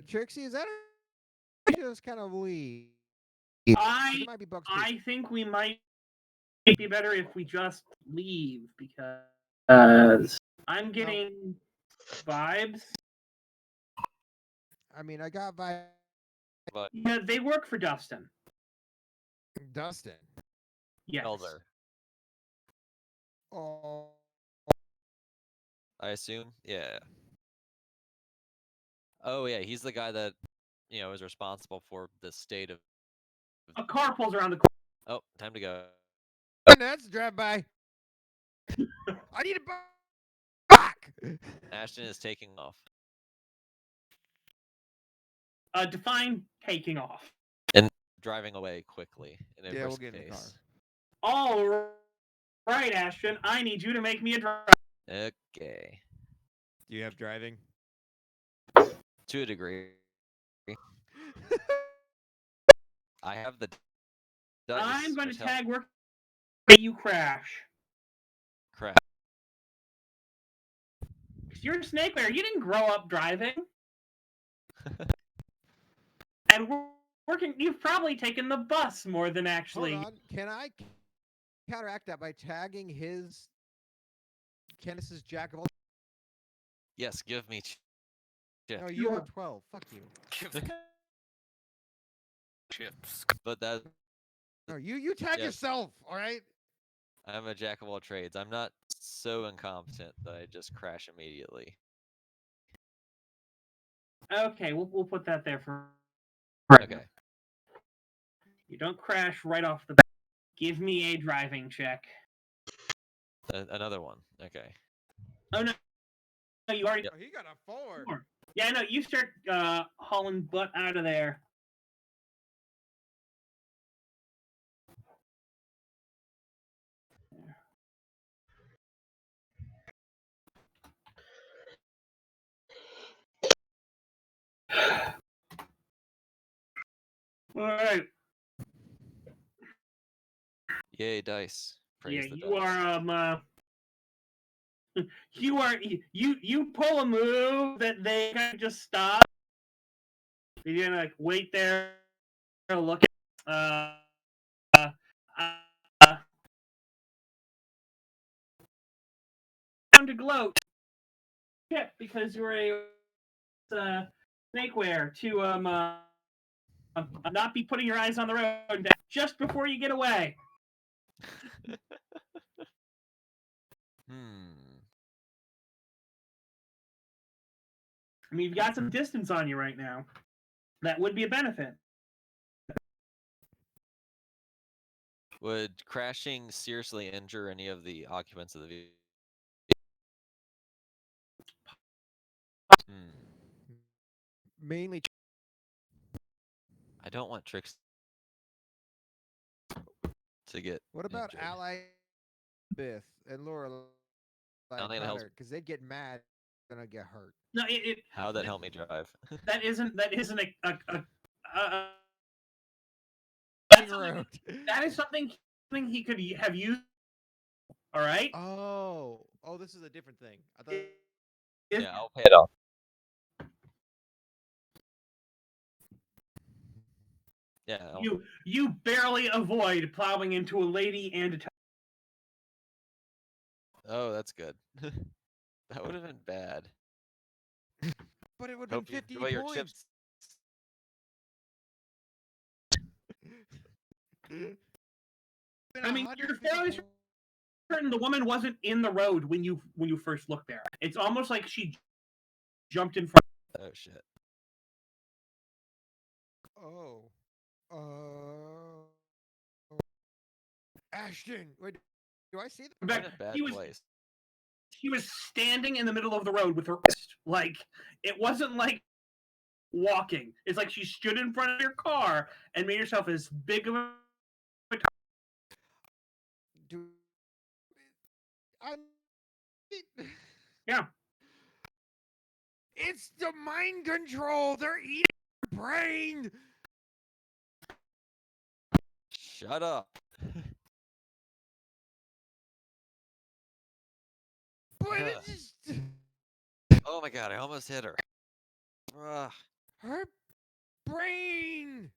Trixie, is that just kind of leave? It might be Buck's people. I think we might be better if we just leave because I'm getting vibes. I mean, I got by But Yeah, they work for Dustin. Dustin. Yes. Elder, Oh, I assume. Yeah. Oh yeah, he's the guy that is responsible for the state of. A car pulls around the corner. Oh, time to go. that's a drive by. I need a back. Ashton is taking off. Define taking off. And driving away quickly in a Yeah, we'll brisk get in the car. pace. All right, Ashton. I need you to make me a drive. Okay. Do you have driving? To a degree. I have the dice. I'm going to which help- tag work. You crash. Crap. You're a snake bear. You didn't grow up driving. And working. You've probably taken the bus more than actually. Hold on. Can I counteract that by tagging his Kenneth's jack of all? Yes, give me. No, you have 12. Fuck you. Give me chips. But that No, you tag Yes. yourself. All right. I'm a jack of all trades. I'm not so incompetent that I just crash immediately. Okay, we'll put that there for. Okay. You don't crash right off the bat. Give me a driving check. Another one. Okay. Oh no, no, you already. Yep. Oh, he got a 4. Yeah, no, you start hauling butt out of there. All right. Yay, dice. Praise Yeah, the you dice. are you pull a move that they kind of just stop. You're gonna like wait there, look at uh, uh time to gloat. Yeah, because you're a snakeware to not be putting your eyes on the road just before you get away. I mean, you've got some distance on you right now. That would be a benefit. Would crashing seriously injure any of the occupants of the vehicle? Mainly. I don't want Trix to get What about injured. Ally Bith and Laura How the hell's- Connor? Because they'd get mad and I'd get hurt. No, How'd that help me drive? that isn't a Road. that is something he could have used. All right. Oh, this is a different thing. I thought. Yeah, I'll pay it off. Yeah. You barely avoid plowing into a lady and a. Oh, that's good. That would have been bad. But it would have Hope been you 50 enjoy your chips. points. I mean, you're fairly certain the woman wasn't in the road when you first looked there. It's almost like she jumped in front. Oh shit. Oh. Ashton. Wait, do I see In that? I'm in fact, a bad he was place. she was standing in the middle of the road with her wrist. Like it wasn't like walking. It's like she stood in front of your car and made herself as big of a. Do I? Yeah. It's the mind control. They're eating your brain. Shut up. But it's just Oh my god, I almost hit her. Ugh. her brain.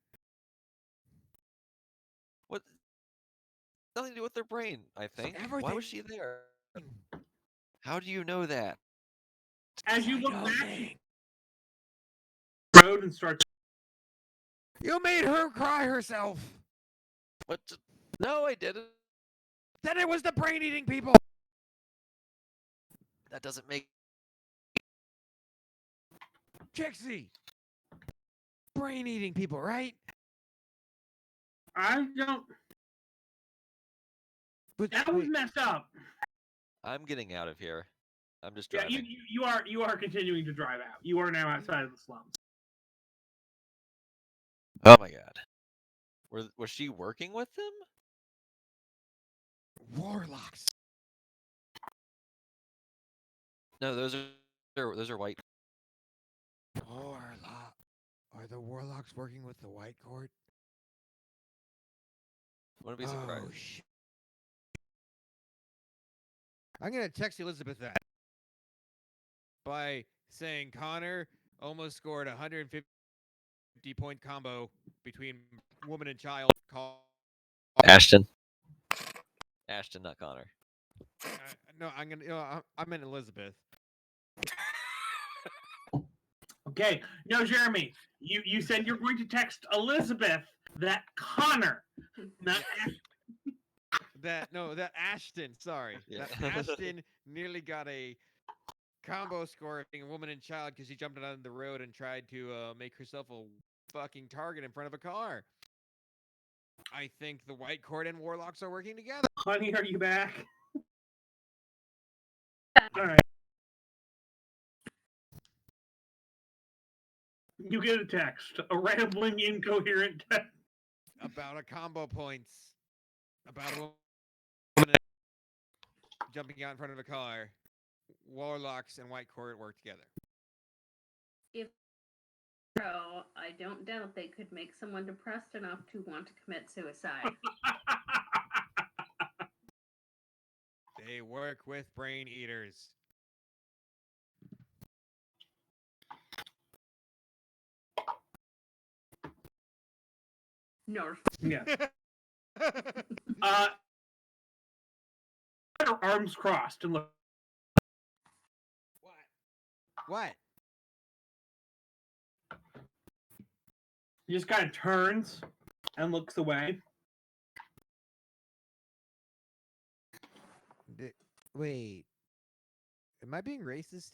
What? Nothing to do with their brain, I think. Why was she there? How do you know that? As you I look know back things. the road and start. You made her cry herself. What? No, I didn't. Then it was the brain eating people. That doesn't make. Trixie. Brain eating people, right? I don't. But That was messed up. I'm getting out of here. I'm just Yeah, driving. you are continuing to drive out. You are now outside of the slums. Oh my god. Was she working with them? warlocks. No, those are white. Warlock. Are the warlocks working with the White Court? Wouldn't be surprised. Oh shit. I'm gonna text Elizabeth that by saying Connor almost scored a 150-point combo between woman and child. Ashton. Ashton, not Connor. No, I'm gonna. I'm in Elizabeth. Okay. No, Jeremy, you said you're going to text Elizabeth that Connor, not That Ashton. Sorry, Yeah. that Ashton nearly got a combo score of being a woman and child because she jumped on the road and tried to make herself a fucking target in front of a car. I think the White Court and warlocks are working together. Honey, are you back? All right. You get a text, a rambling, incoherent text. About a combo points. About a woman jumping out in front of a car. Warlocks and White Court work together. If So I don't doubt they could make someone depressed enough to want to commit suicide. They work with brain eaters. Nerf. Yeah. Her arms crossed and look. What? He just kind of turns and looks away. Wait. Am I being racist?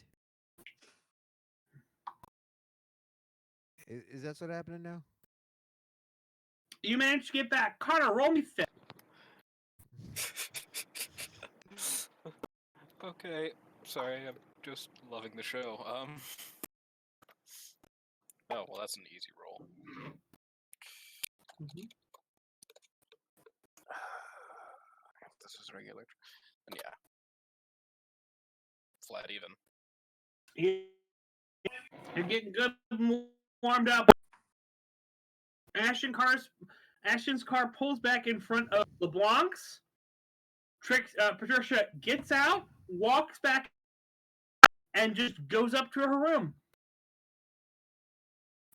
Is that what's happening now? You managed to get back. Carter, roll me fit. Okay, sorry, I'm just loving the show. Oh, well, that's an easy roll. This is regular. And yeah. Flat even. You're getting good and warmed up. Ashton's car pulls back in front of LeBlanc's. Patricia gets out, walks back, and just goes up to her room.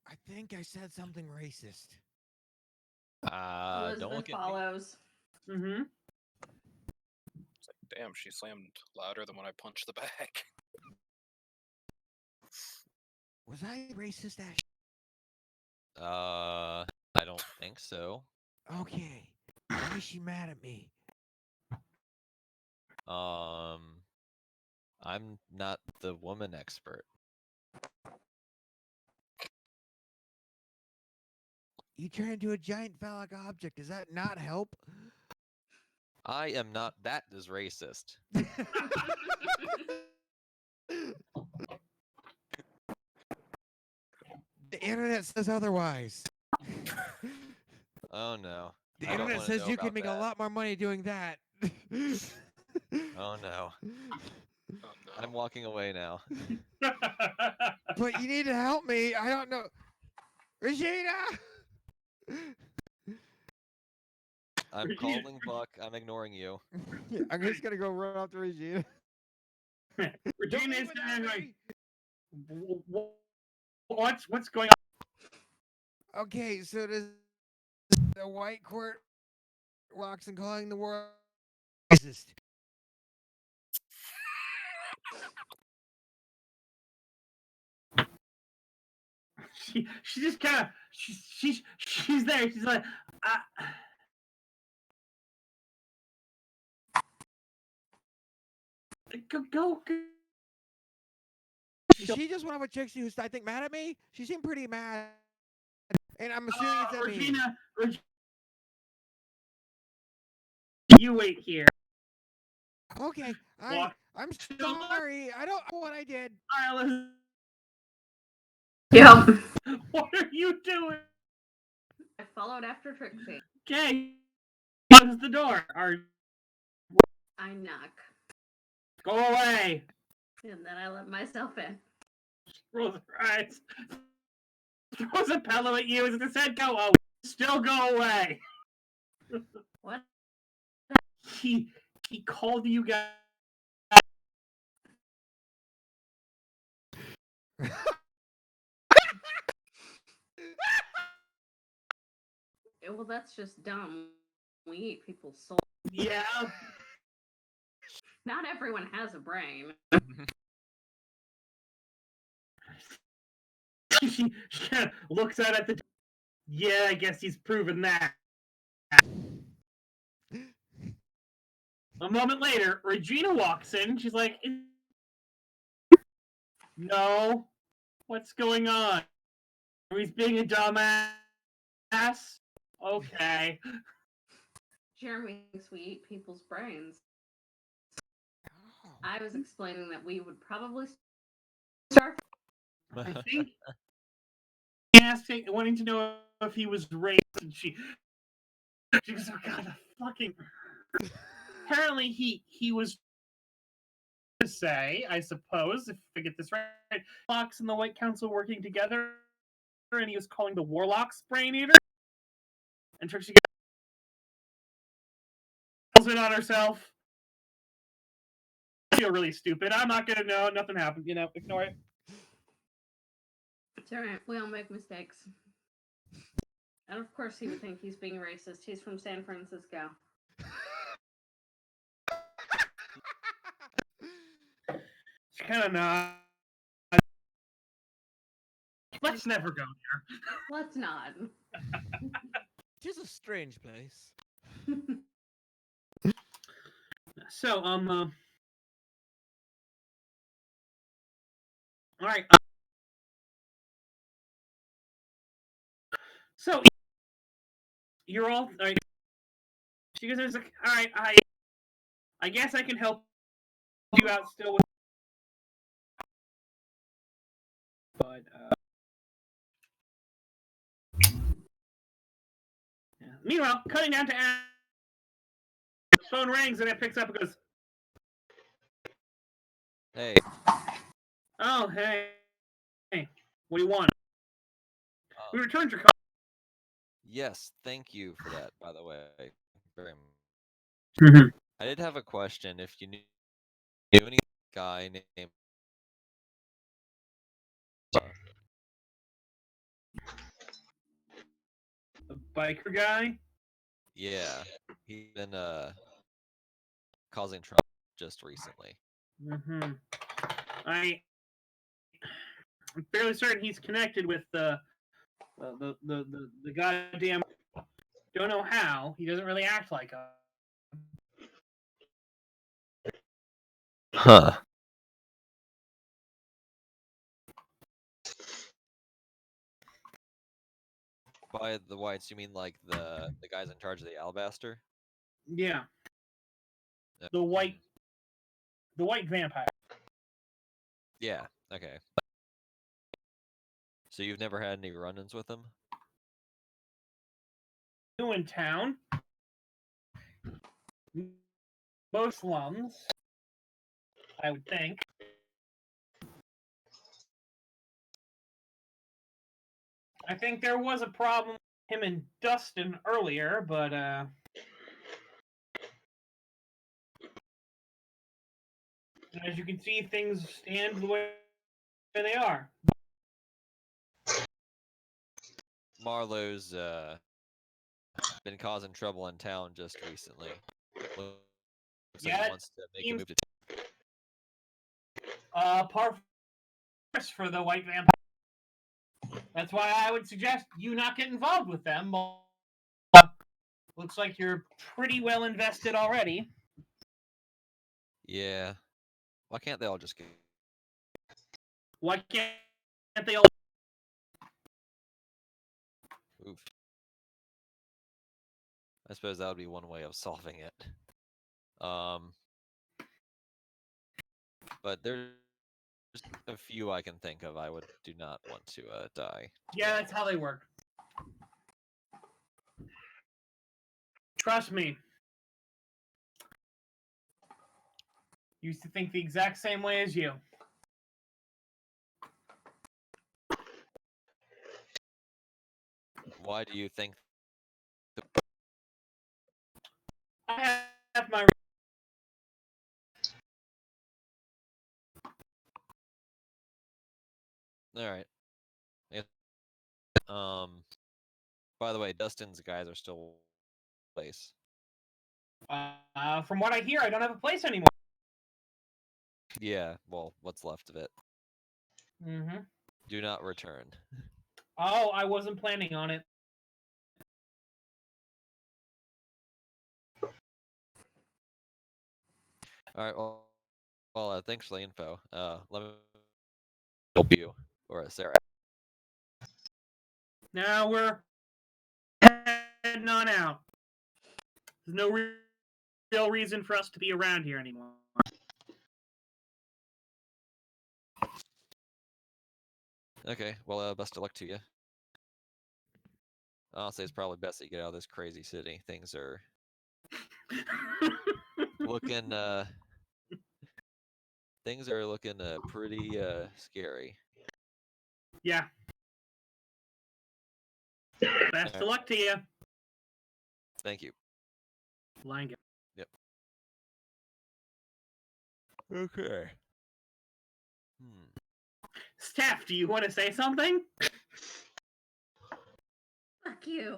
I think I said something racist. Don't Elizabeth look at me. follows. Mm-hmm. It's like, damn, she slammed louder than when I punched the bag. Was I racist, Ash? I don't think so. Okay. Why is she mad at me? I'm not the woman expert. You turn into a giant phallic object. Does that not help? I am not. That is racist. The internet says otherwise. Oh no. The I don't internet wanna says know you can about make a that. lot more money doing that. Oh no. Oh no. I'm walking away now. But you need to help me. I don't know. Regina! I'm Regina- calling Buck. I'm ignoring you. Yeah, I'm just gonna go run off to Regina. Regina Don't is leave without like, me! what's going on? Okay, so does the white court walks and calling the world racist? She just kind of she's there. She's like, go. Is she just one of a chicks who's I think mad at me? She seemed pretty mad, and I'm assuming it's at me. Regina, you wait here. Okay, Walk. I'm sorry. I don't know what I did. Island. Yep. What are you doing? I followed after Trixie. Okay, close the door. I knock. Go away. And then I let myself in. Rolls her eyes. Throws a pillow at you as it said, "Go away." Still go away. What? He called you guys. Well, that's just dumb. We eat people's souls. Yeah. Not everyone has a brain. she kind of looks out at the. Yeah, I guess he's proven that. A moment later, Regina walks in. She's like, "No, what's going on? He's being a dumbass." Okay. Jeremy thinks we eat people's brains. I was explaining that we would probably start. I think asking, wanting to know if he was raped, and she goes, "Oh God, fucking." Apparently, he was to say, I suppose, if I get this right, Fox and the White Council working together and he was calling the Warlock's brain eater. And Trixie goes in on herself. I feel really stupid. I'm not gonna know. Nothing happened. Ignore it. It's alright. We all make mistakes. And of course he would think he's being racist. He's from San Francisco. It's kind of not. Let's never go there. Let's not. It is a strange place. So, all right. So, you're all right. She goes, like, all right, I guess I can help you out still with, but yeah. Meanwhile, cutting down to Ash, the phone rings and it picks up and goes, Hey, "Oh, hey, what do you want? We um, returned your call." yes, thank you for that, by the way. Very much. Mhm. I did have a question. If you knew any guy named The biker guy. yeah, he's been causing trouble just recently. Mm-hmm. I'm fairly certain he's connected with the goddamn. Don't know how. He doesn't really act like him. Huh. By the whites, you mean like the guys in charge of the alabaster? Yeah, Uh, the white vampire. Yeah. Okay. So you've never had any run-ins with him? New in town. Most slums, I would think. I think there was a problem with him and Dustin earlier, but as you can see, things stand the way they are. Marlowe's been causing trouble in town just recently. Looks like Yeah, he it wants to make a seems move to par for the white vampire. That's why I would suggest you not get involved with them. Looks like you're pretty well invested already. Yeah. Why can't they all just get Why can't they all? oof? I suppose that would be one way of solving it. But there's a few I can think of I would do not want to die. Yeah, that's how they work. Trust me. Used to think the exact same way as you. Why do you think I have my. alright. By the way, Dustin's guys are still in place. From what I hear, I don't have a place anymore. Yeah, well, what's left of it. Mm-hmm. Do not return. Oh, I wasn't planning on it. Alright, well, thanks for the info. Let me help you or Sarah. Now we're heading on out. There's no real reason for us to be around here anymore. Okay, well, best of luck to you. I'll say it's probably best that you get out of this crazy city. Things are looking pretty scary. Yeah. Best of luck to you. Thank you. Line. Yep. Okay. Steph, do you want to say something? Fuck you.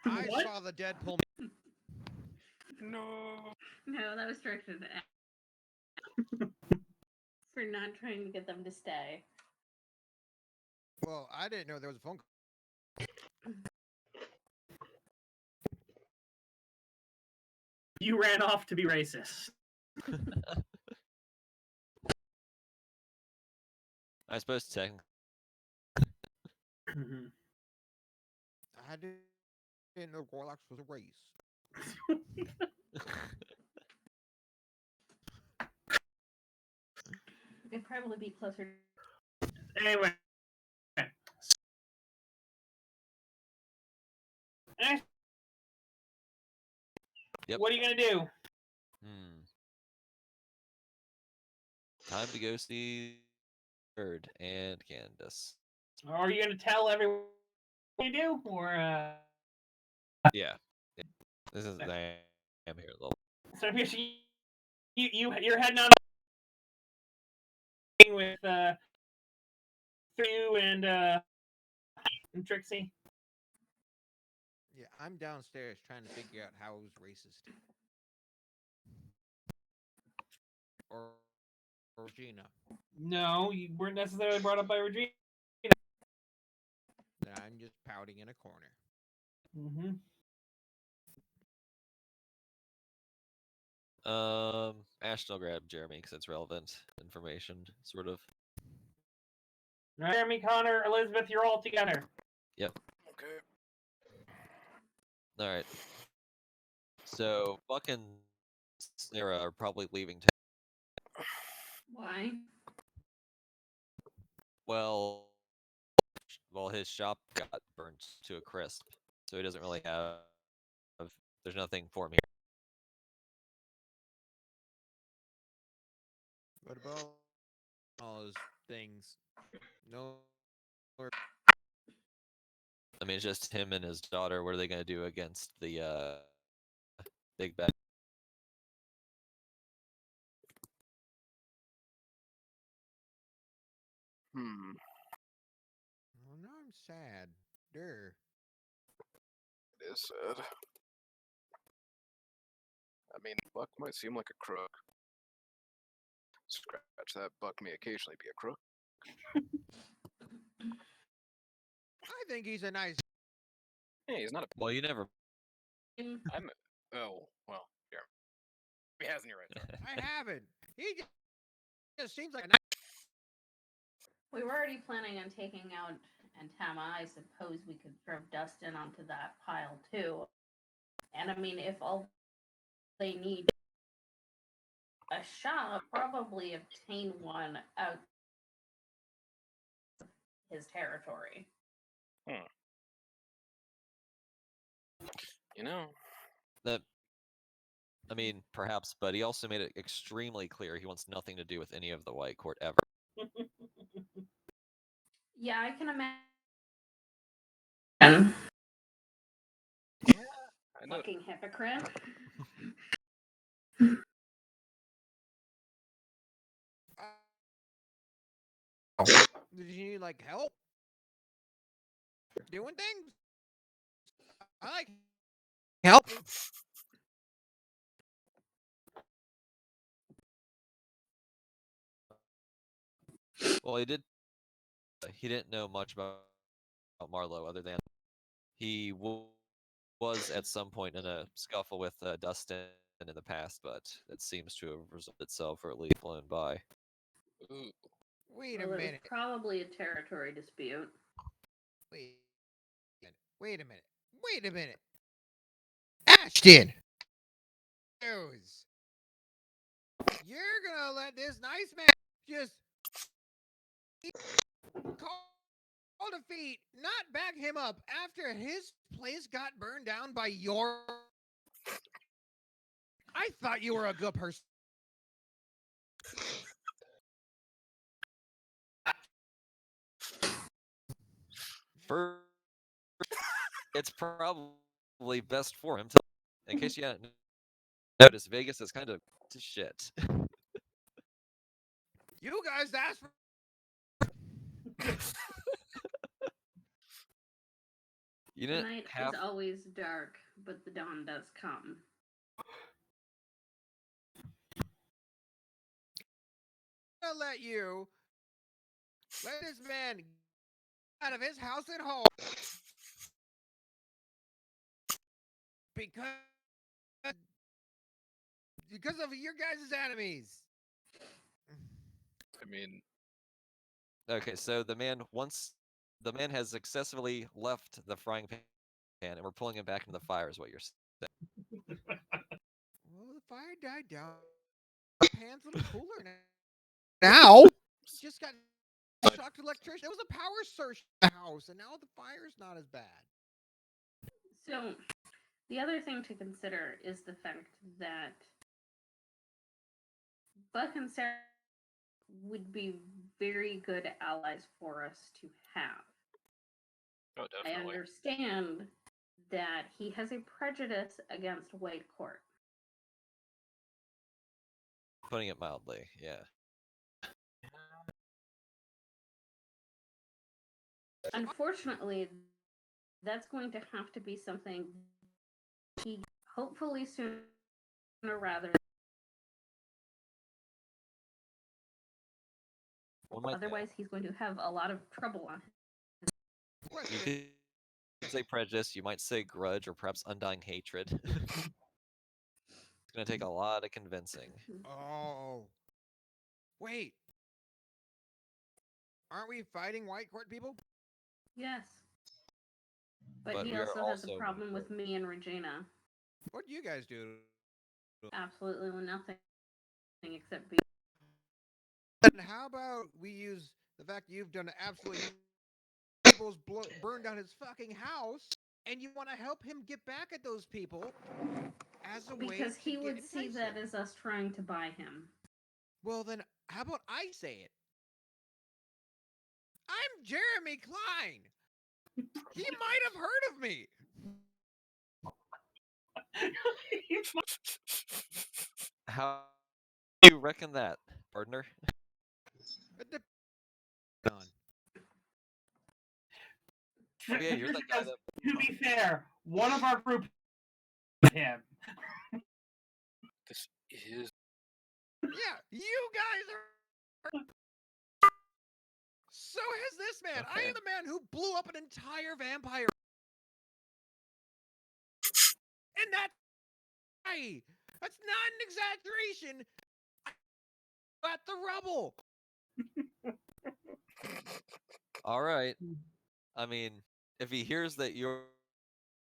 I What? saw the Deadpool. No. No, that was directed at for not trying to get them to stay. Well, I didn't know there was a phone call. You ran off to be racist. I suppose technically. Mhm. I didn't know Gorlox was a race. It'd probably be closer. Anyway. Yep. What are you going to do? Time to go see Bird and Candace. Are you going to tell everyone what you do? Or, Yeah. This is I am here a little. so you're heading on with you and Trixie. Yeah, I'm downstairs trying to figure out how it was racist. Or Regina. No, you weren't necessarily brought up by Regina. Then I'm just pouting in a corner. Mm-hmm. Ashton will grab Jeremy because it's relevant information, sort of. Jeremy, Connor, Elizabeth, you're all together. Yep. Okay. All right. So Buck and Sarah are probably leaving town. Why? Well, his shop got burnt to a crisp, so he doesn't really have. There's nothing for him here. What about all those things? No. I mean, it's just him and his daughter. What are they going to do against the big bad? Oh, no, I'm sad. Durr. It is sad. I mean, Buck might seem like a crook. Scratch that, Buck may occasionally be a crook. I think he's a nice. Hey, he's not a. Well, you never. I'm. Oh, well, here. He has in your right. I haven't. He just seems like a We were already planning on taking out Antama. I suppose we could throw Dustin onto that pile too. And I mean, if all they need a shop, probably obtain one out his territory. You know, That. I mean, perhaps, but he also made it extremely clear he wants nothing to do with any of the White Court ever. Yeah, I can imagine. I know. Fucking hypocrite. Did you need like help doing things? I like help. Well, he did. He didn't know much about Marlowe other than he was at some point in a scuffle with Dustin in the past, but it seems to have resolved itself or at least flown by. Ooh. Wait Well, a it was minute. probably a territory dispute. Wait a minute. Wait a minute. Ashton! You're gonna let this nice man just call defeat, not back him up after his place got burned down by your. I thought you were a good person. First, it's probably best for him to, in case you hadn't noticed, Vegas is kind of to shit. You guys asked for. You The didn't night have. is always dark, but the dawn does come. I'm gonna let this man out of his house and home because of your guys' enemies. I mean, Okay, so the man has successfully left the frying pan, and we're pulling him back into the fire. Is what you're saying? Well, the fire died down. The pan's a little cooler now. Just got shocked electrician. It was a power surge in the house, and now the fire's not as bad. So, the other thing to consider is the fact that Buck and Sarah would be very good allies for us to have. oh, I definitely. understand that he has a prejudice against White Court. Putting it mildly, yeah. Unfortunately, that's going to have to be something he hopefully sooner rather. One might Otherwise, he's going to have a lot of trouble on his. you could say prejudice. You might say grudge, or perhaps undying hatred. It's gonna take a lot of convincing. Oh, wait. Aren't we fighting White Court people? Yes. But But he we are also has a also problem with me and Regina. What do you guys do? Absolutely nothing except be. And how about we use the fact that you've done absolutely people's burned down his fucking house, and you want to help him get back at those people as a way Because to he get would see entice that him. as us trying to buy him. Well, then, how about I say it? I'm Jeremy Klein. He might have heard of me. How do you reckon that, partner? It depends on. Oh yeah, you're the guy that. To be fair, one of our group him. This is Yeah, you guys are. So has this man. I Okay. am the man who blew up an entire vampire. And that's not an exaggeration. At the rubble. All right. I mean, if he hears that you're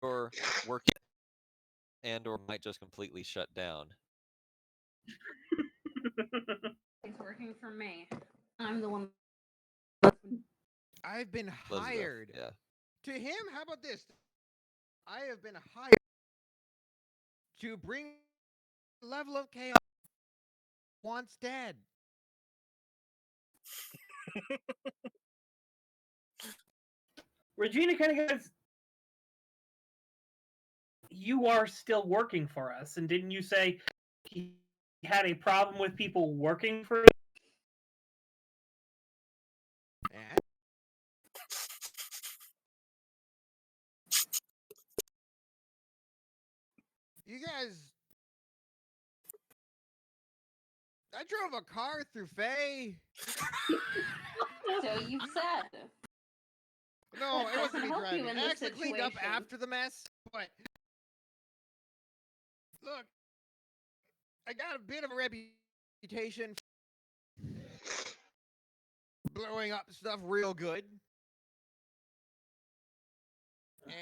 working and or might just completely shut down. He's working for me. I'm the one. I've been Elizabeth, hired. yeah. To him, how about this? I have been hired to bring level of chaos once dead. Regina kind of goes, you are still working for us, and didn't you say he had a problem with people working for us? And you guys, I drove a car through Faye. So you said. No, That it wasn't doesn't me help you driving. in I this actually cleaned up situation. after the mess, but look, I got a bit of a reputation for blowing up stuff real good. And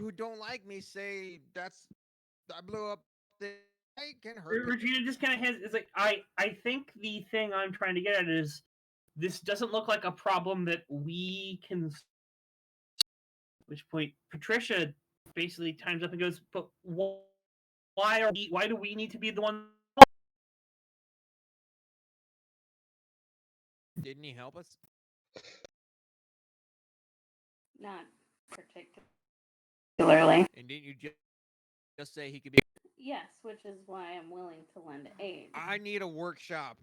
who don't like me say I blew up the I can hurt people. Regina just kind of has is like, I think the thing I'm trying to get at is this doesn't look like a problem that we can. At which point Patricia basically times up and goes, but why do we need to be the one? Didn't he help us? Not particularly. And didn't you just say he could be? Yes, which is why I'm willing to lend aid. I need a workshop.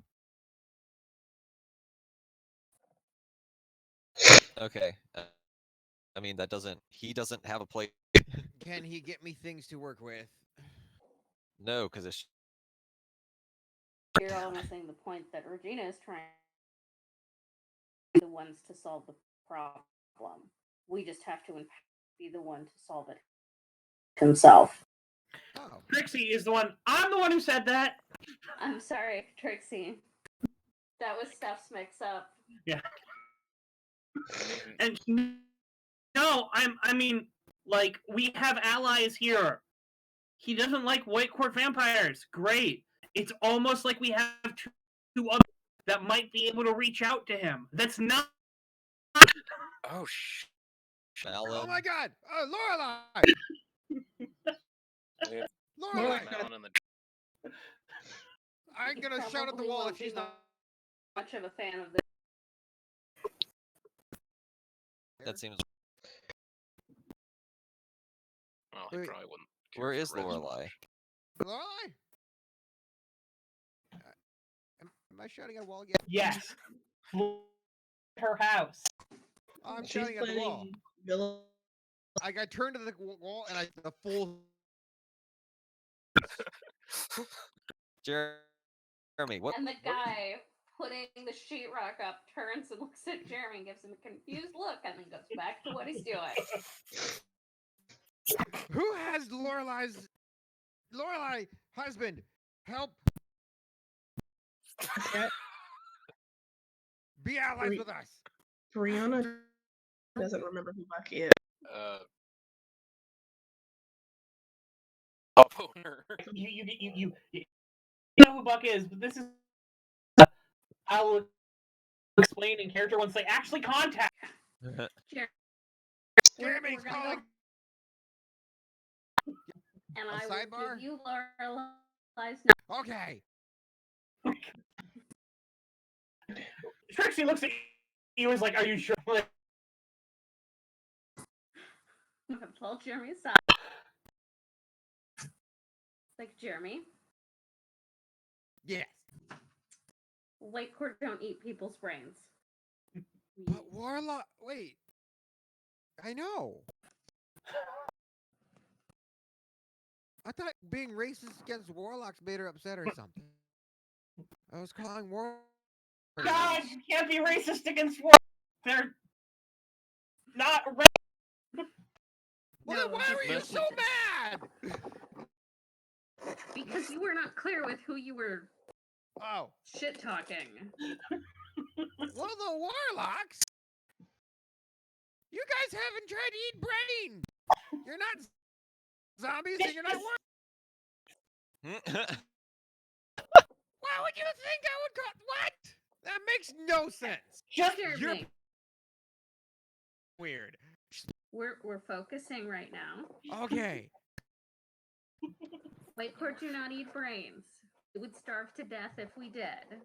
Okay. I mean, that doesn't. He doesn't have a place. Can he get me things to work with? No, because it's. You're all missing the point that Regina is trying to be the ones to solve the problem. We just have to be the one to solve it himself. Oh, Trixie is the one. I'm the one who said that. I'm sorry, Trixie. That was Steph's mix up. Yeah. I mean, And no, I mean, like, we have allies here. He doesn't like white court vampires. Great. It's almost like we have two others that might be able to reach out to him. That's not. oh oh Alan. my God! Lorelai! shit. Lorelai! Down in the I'm gonna shout at the Probably wall won't if she's be not. much of a fan of this. That seems. well, he Wait. probably wouldn't. care Where for is Red so Lorelai? much. Lorelai? Am I shouting at a wall again? Yes. Her house. Oh, I'm She's shouting at the wall. planning Villa. I turned to the wall and I the full. Jeremy, what? And the what- guy putting the sheetrock up turns and looks at Jeremy and gives him a confused look and then goes back to what he's doing. Who has Lorelai husband? Help! That Be allies Re- with us. Brianna doesn't remember who Buck is. Uh, owner. You know who Buck is, but this is. I'll explain in character once they actually contact. Jeremy's gonna calling. And A I will sidebar? give you Lorelai's Okay. Trixie looks at you. Is like, "Are you sure?" Like, I've told Jeremy's side. Like, Jeremy, Yes. white court don't eat people's brains. But Warlock. Wait. I know. I thought being racist against warlocks made her upset or something. I was calling war. God, you can't be racist against war. They're not. Well, No, then why were you because- so mad? Because you were not clear with who you were Oh. shit talking. Well, the warlocks. You guys haven't tried to eat brains. You're not zombies and you're not war. Why would you think I would call what? That makes no sense. Just You're Jeremy, weird. we're focusing right now. Okay. White court do not eat brains. We would starve to death if we did.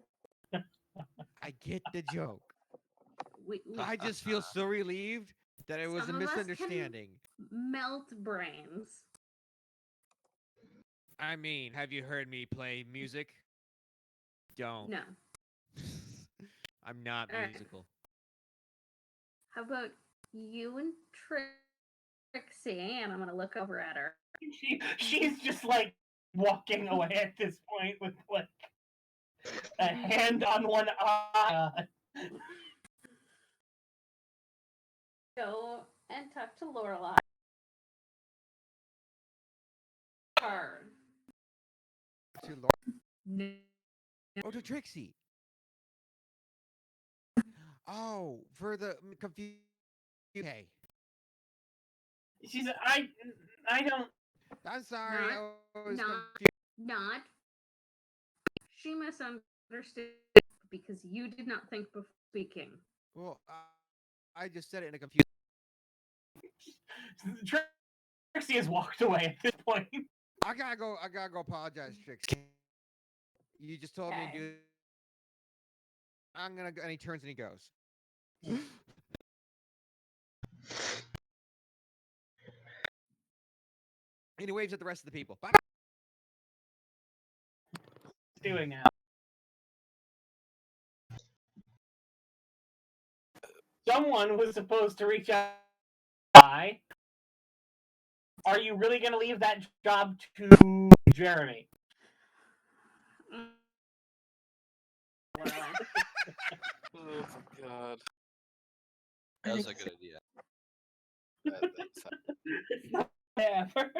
I get the joke. We I just feel so relieved that it was a Some of us can- misunderstanding. melt brains. I mean, have you heard me play music? Don't. No. I'm not Alright. musical. How about you and Trixie? And I'm gonna look over at her. she's just like walking away at this point with like a hand on one eye. Go and talk to Lorelai. Her. To Laura. No. Oh, to Trixie. Oh, for the confused. Okay. She's I don't. I'm sorry. Not- I was not- confused. Not. She misunderstood because you did not think before speaking. Well, I just said it in a confused. Trixie has walked away at this point. I gotta go apologize, Trixie. You just told me to Okay. do. I'm gonna go, and he turns and he goes. And he waves at the rest of the people. Bye. Doing now. Someone was supposed to reach out. Why? Are you really going to leave that job to Jeremy? Oh god. That was think a good idea. That's It's not ever.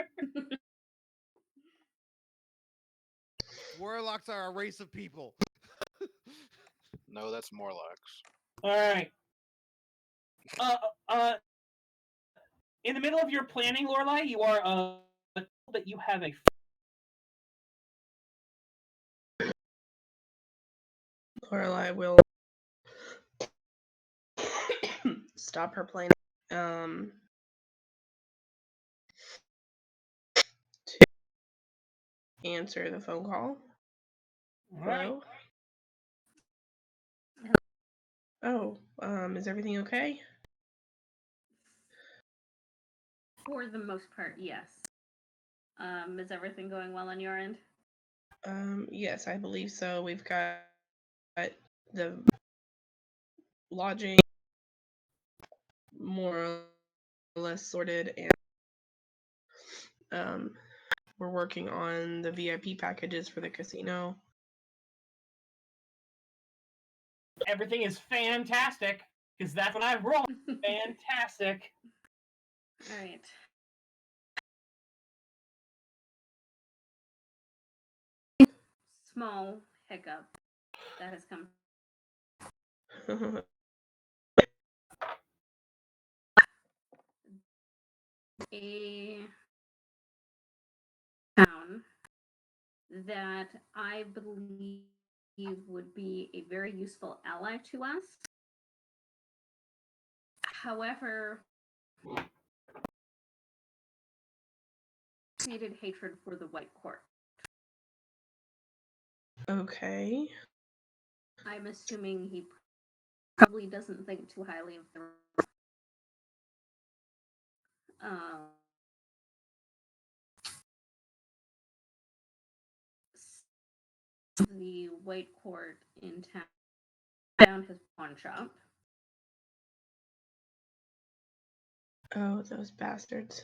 Warlocks are a race of people. no, that's Morlocks. All right. In the middle of your planning, Lorelai, you are that you have a Lorelai will stop her planning. To answer the phone call. right. Hello? Oh, is everything okay? For the most part, yes. Is everything going well on your end? Yes, I believe so. We've got the lodging more or less sorted, and we're working on the VIP packages for the casino. Everything is fantastic because that's what I've rolled. Fantastic. All right. Small hiccup that has come. A town that I believe would be a very useful ally to us. However, created hatred for the White Court. Okay. I'm assuming he probably doesn't think too highly of the White Court in town found his pawn shop. Oh, those bastards.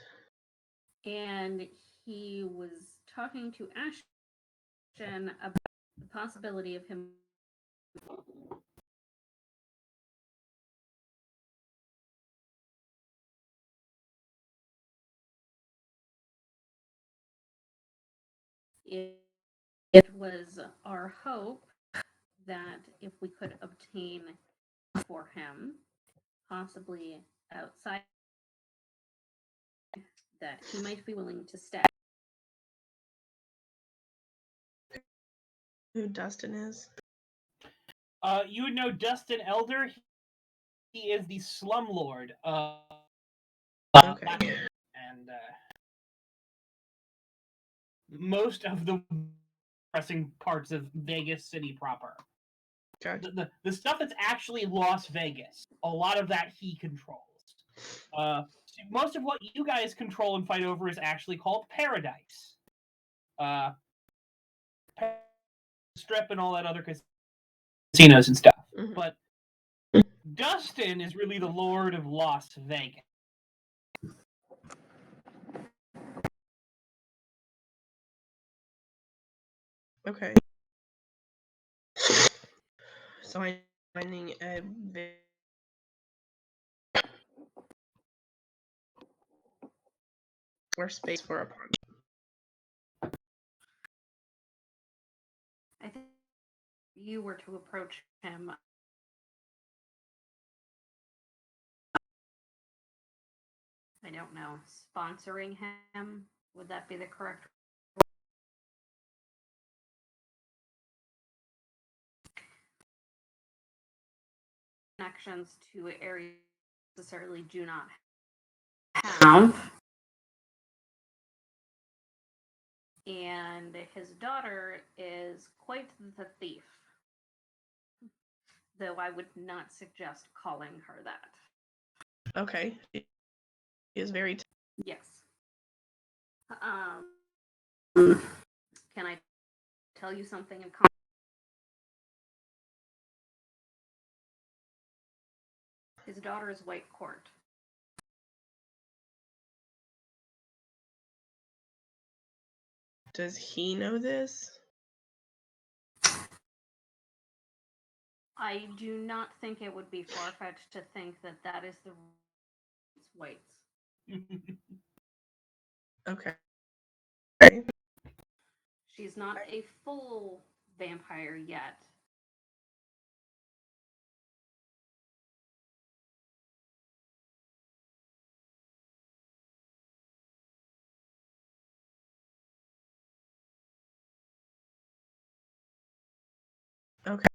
And he was talking to Ashton about the possibility of him it was our hope that if we could obtain for him, possibly outside, that he might be willing to stay. Who Dustin is? You would know Dustin Elder. He is the slumlord. Okay. And most of the pressing parts of Vegas City proper. Gotcha. The stuff that's actually Las Vegas, a lot of that he controls. Most of what you guys control and fight over is actually called Paradise. Strip and all that other casinos and stuff. Mhm. But Dustin is really the Lord of Las Vegas. Okay. So I'm finding a or space for a pawn. I think if you were to approach him, I don't know, sponsoring him, would that be the correct connections to areas necessarily do not have? And his daughter is quite the thief. Though I would not suggest calling her that. Okay. She is very Yes. Can I tell you something in his daughter is White Court. Does he know this? I do not think it would be far-fetched to think that that is the Whites. Okay. She's not a full vampire yet. Okay.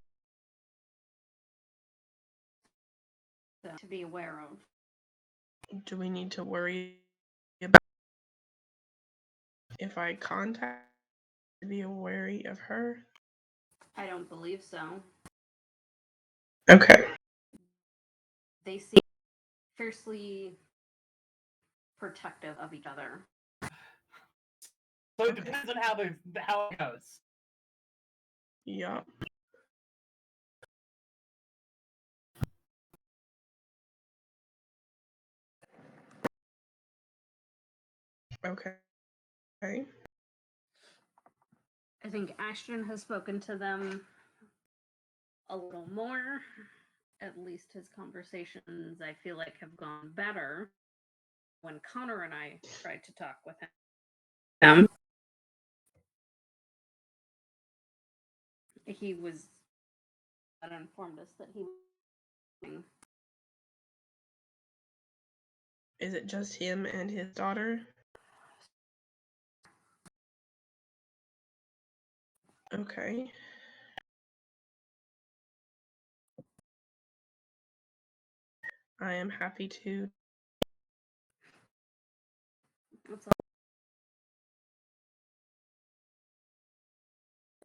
To be aware of. Do we need to worry about if I contact to be wary of her? I don't believe so. Okay. They seem fiercely protective of each other. So it depends on how it goes. Yup. Okay. Okay. I think Ashton has spoken to them a little more. At least his conversations, I feel like, have gone better. When Connor and I tried to talk with him, he was informed us that he was. Is it just him and his daughter? Okay. I am happy to.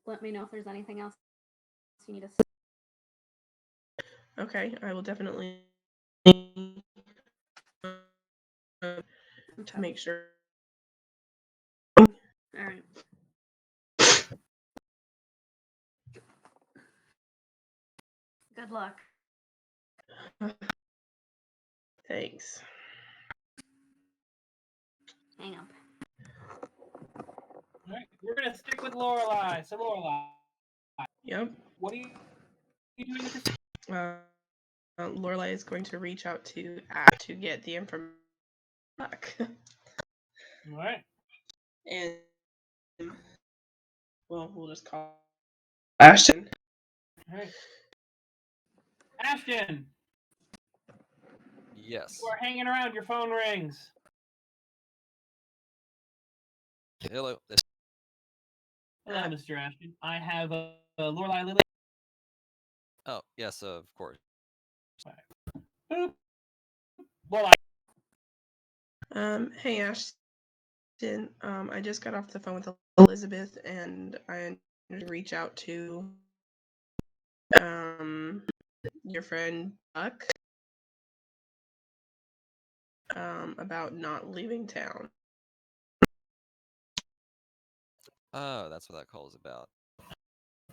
Let me know if there's anything else you need us. Okay, I will definitely to make sure. All right. Good luck. Thanks. Hang up. All right, we're gonna stick with Lorelai. So Lorelai, Yep. what are you doing with this? Lorelai is going to reach out to get the information back. All right. And well, we'll just call Ashton. All right. Ashton, Yes. you are hanging around. Your phone rings. Hello. Hello, Mr. Ashton. I have Lorelai Lily. Oh, yes, of course. Boop. Lorelai. Hey Ashton. I just got off the phone with Elizabeth, and I reach out to your friend Buck about not leaving town. Oh, that's what that call is about.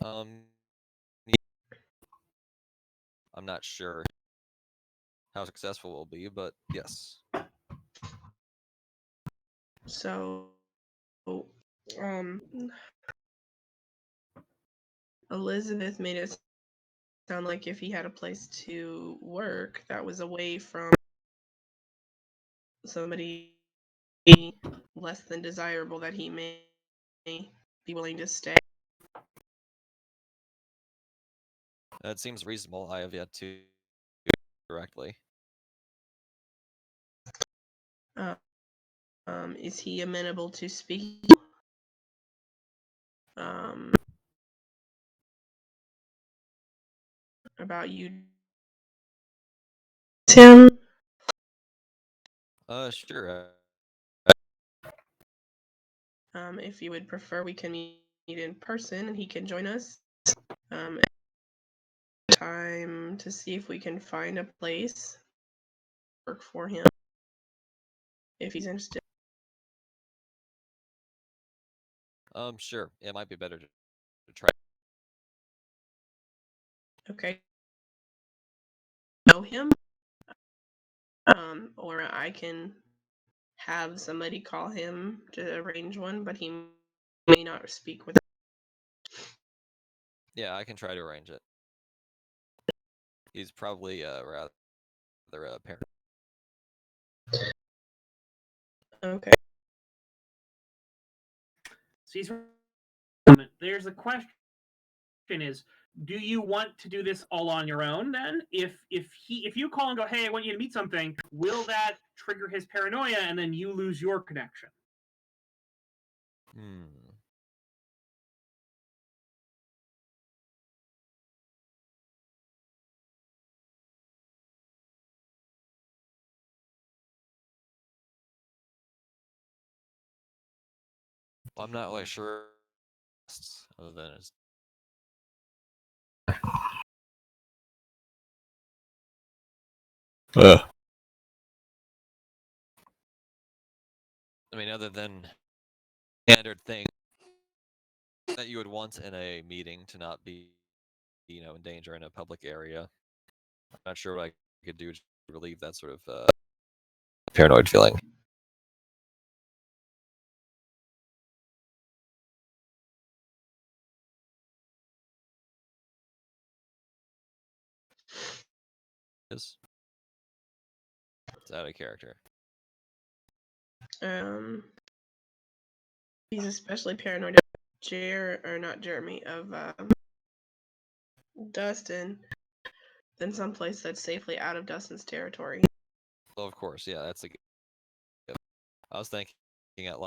I'm not sure how successful we'll be, but yes. So, Elizabeth made it sound like if he had a place to work that was away from somebody less than desirable, that he may be willing to stay. That seems reasonable. I have yet to directly. Is he amenable to speaking about you, Tim? Sure. If you would prefer, we can meet in person and he can join us. Time to see if we can find a place work for him if he's interested. Sure. It might be better to try. Okay. Know him? Or I can have somebody call him to arrange one, but he may not speak with. Yeah, I can try to arrange it. He's probably rather paranoid. Okay. So there's a question: is do you want to do this all on your own? Then, if you call and go, hey, I want you to meet something, will that trigger his paranoia, and then you lose your connection? Hmm. Well, I'm not really sure. Other than his. I mean, other than standard thing that you would want in a meeting to not be, in danger in a public area. I'm not sure what I could do to relieve that sort of paranoid feeling. Is it's out of character. He's especially paranoid of not Jeremy, of Dustin, than someplace that's safely out of Dustin's territory. Well, of course, yeah, that's a good. I was thinking at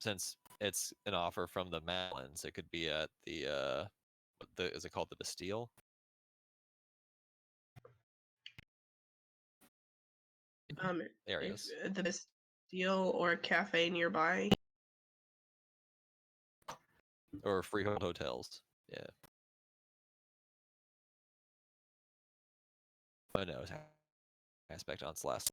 since it's an offer from the Mountains, it could be at is it called the Bastille? Areas. If the Bastille or a cafe nearby. Or freehold hotels. Yeah. Oh no, it's aspect on last.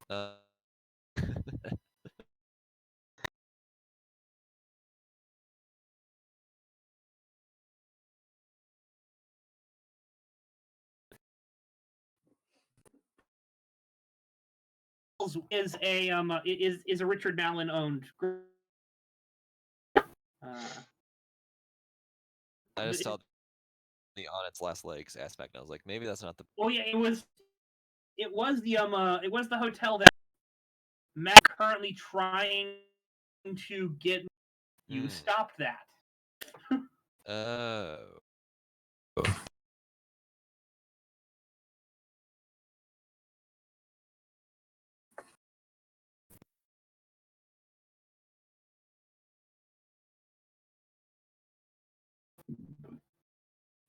Is a Richard Mallon owned group. I just saw the on its last legs aspect. And I was like, maybe that's not the. Oh yeah, it was the hotel that Matt currently trying to get. You stopped that. Oh.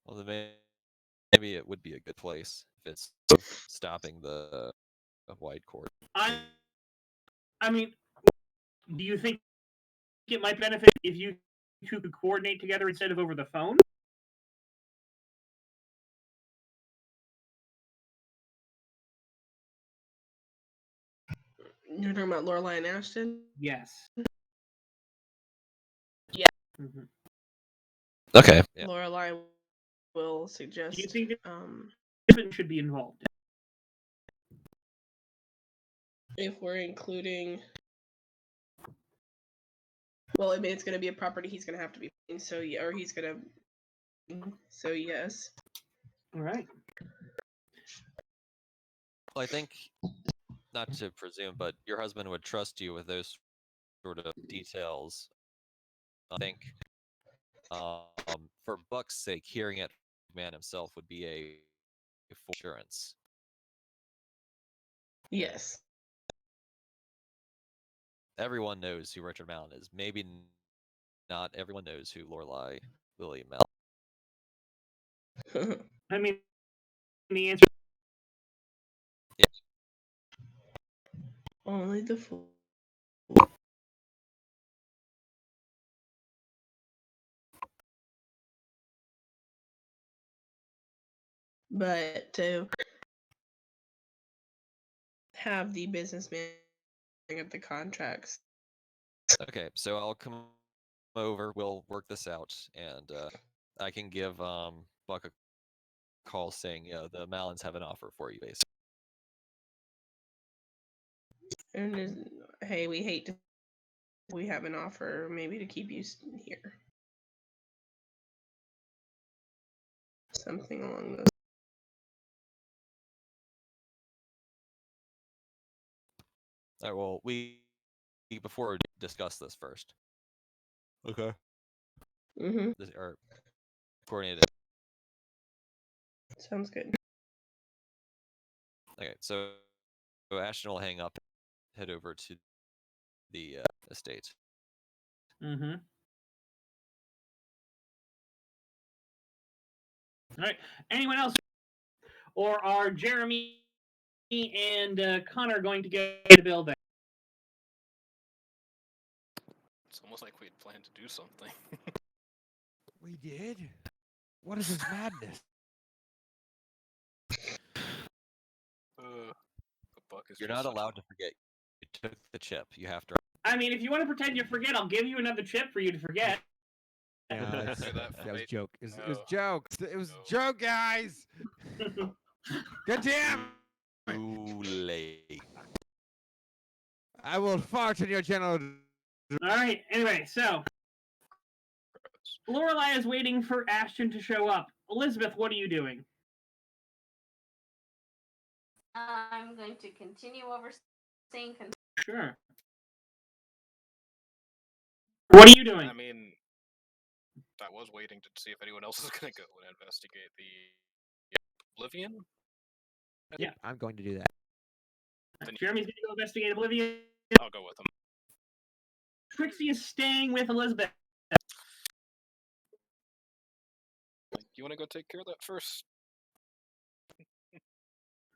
Well, then maybe it would be a good place if it's stopping the White Court. I mean, do you think it might benefit if you two could coordinate together instead of over the phone? You're talking about Lorelai and Ashton? Yes. Yeah. Mm-hmm. Okay. Yeah. Lorelai will suggest. Do you think um, should be involved? If we're including. Well, I mean, it's going to be a property he's going to have to be paying, so yeah, or he's going to. So yes. All right. Well, I think, not to presume, but your husband would trust you with those sort of details. I think, for Buck's sake, hearing it from the man himself would be a full assurance. Yes. Everyone knows who Richard Mallon is. Maybe not everyone knows who Lorelai Lily Mallon. I mean, the answer. Yeah. Only the fool. But to have the businessman at the contracts. Okay, so I'll come over. We'll work this out, and I can give Buck a call saying, the Malins have an offer for you, basically. And hey, we hate to. We have an offer, maybe to keep you here. Something along those. All right, well, before we discuss this first. Okay. Mm-hmm. Or coordinated. Sounds good. Okay, so Ashton will hang up, head over to the estate. Mm-hmm. All right. Anyone else? Or are Jeremy and Connor going to go to the building? It's almost like we'd planned to do something. We did? What is this madness? The Buck is You're just not such a- allowed to forget. You took the chip. You have to. I mean, if you want to pretend you forget, I'll give you another chip for you to forget. Yeah, it's, Do that that was fight. joke. It was No. joke. It was No. joke, guys. God damn. Too late. I will fart in your channel. All right. Anyway, so Lorelai is waiting for Ashton to show up. Elizabeth, what are you doing? I'm going to continue overseeing. Sure. What are you doing? I mean, I was waiting to see if anyone else is going to go and investigate the Oblivion. I'm going to do that. Jeremy's going to go investigate Oblivion. I'll go with him. Trixie is staying with Elizabeth. You want to go take care of that first?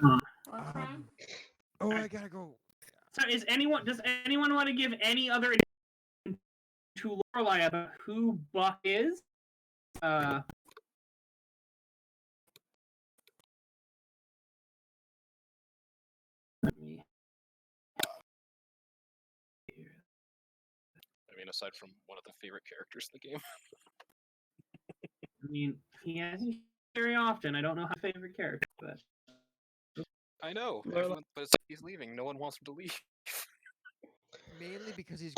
What's wrong? Oh, I gotta go. So, does anyone want to give any other to Lorelai about who Buck is? Let me. I mean, aside from one of the favorite characters in the game. I mean, he hasn't very often. I don't know how favorite character, but I know, Lorelai- everyone, but he's leaving. No one wants him to leave. Mainly because he's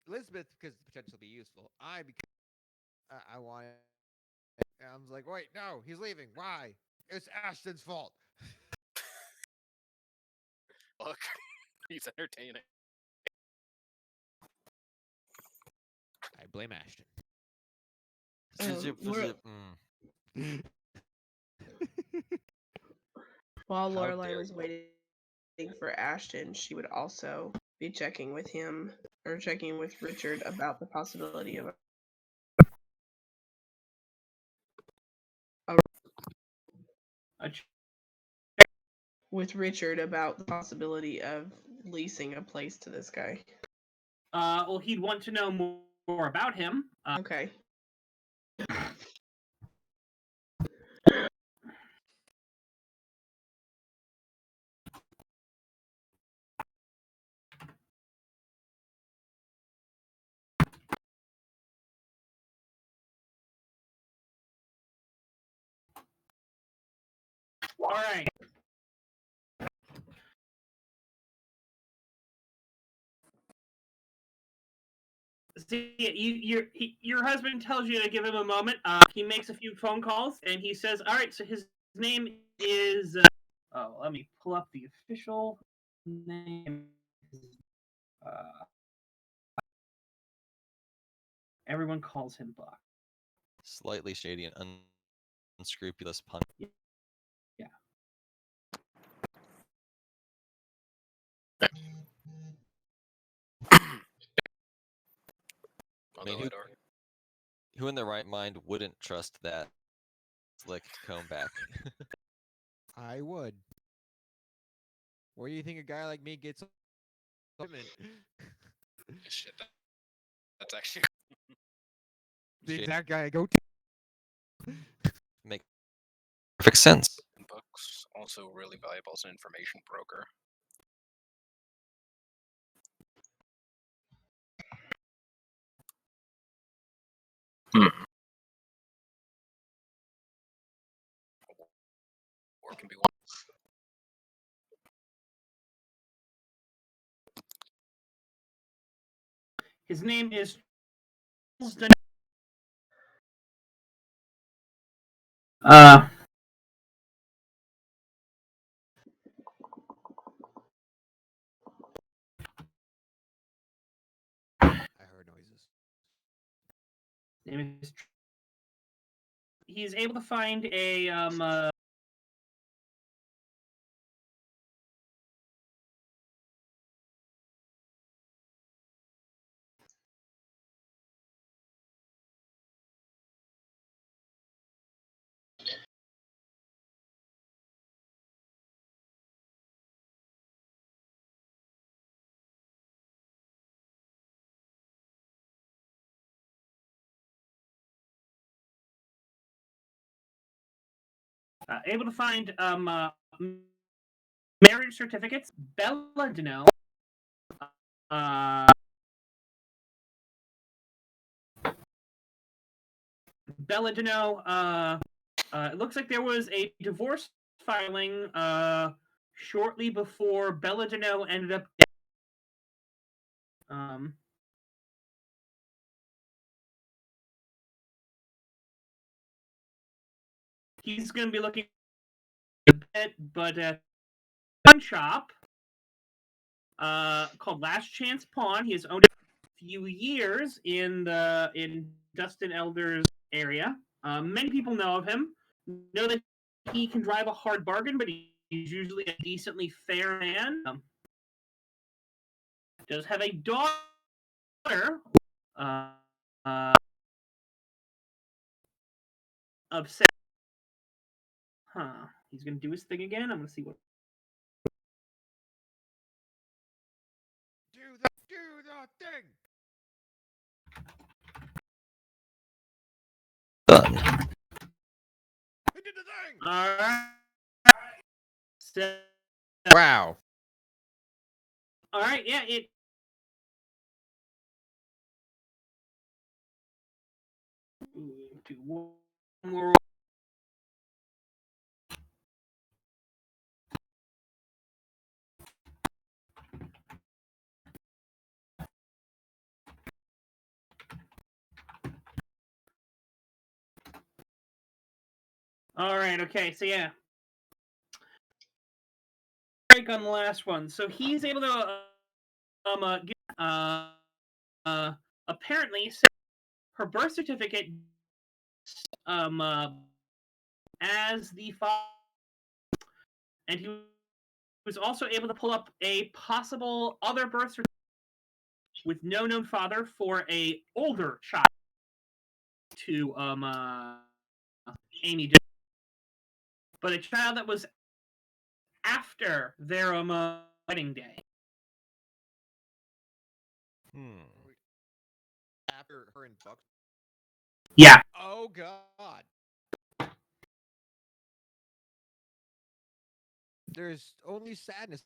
Elizabeth, because the potential to be useful. Because I want. I was like, wait, no, he's leaving. Why? It's Ashton's fault. Look, he's entertaining. I blame Ashton. While How Lorelai dare was you. waiting for Ashton, she would also be checking with him or checking with Richard about the possibility of with Richard about the possibility of leasing a place to this guy. well, he'd want to know more about him. Okay. All right. See, your husband tells you to give him a moment. He makes a few phone calls and he says, "All right, so his name is." Oh, let me pull up the official name. Everyone calls him Buck. Slightly shady and unscrupulous pun. Yeah. Although Who in their right mind wouldn't trust that slick comb back? I would. Where do you think a guy like me gets equipment? shit, that's actually The Shit. exact guy I go to. Make perfect sense. Buck's also really valuable as an information broker. Or it can be one. His name is I heard noises. name is he's able to find a able to find marriage certificates, Belladino, uh, Belladino. It looks like there was a divorce filing shortly before Belladino ended up dead. He's going to be looking a bit, but pawn shop called Last Chance Pawn. He has owned it for a few years in Dustin Elder's area. Many people know of him. Know that he can drive a hard bargain, but he's usually a decently fair man. Does have a daughter of 6. Huh. He's going to do his thing again. I'm going to see what. Do the thing. Done. I did the thing. All right. So, Wow. all right. Yeah. It. Do one more. All right. Okay. So yeah. Break on the last one. So he's able to apparently her birth certificate as the father, and he was also able to pull up a possible other birth certificate with no known father for a older child to Amy, but a child that was after their wedding day. After her and Buck. Yeah. Oh God. There's only sadness.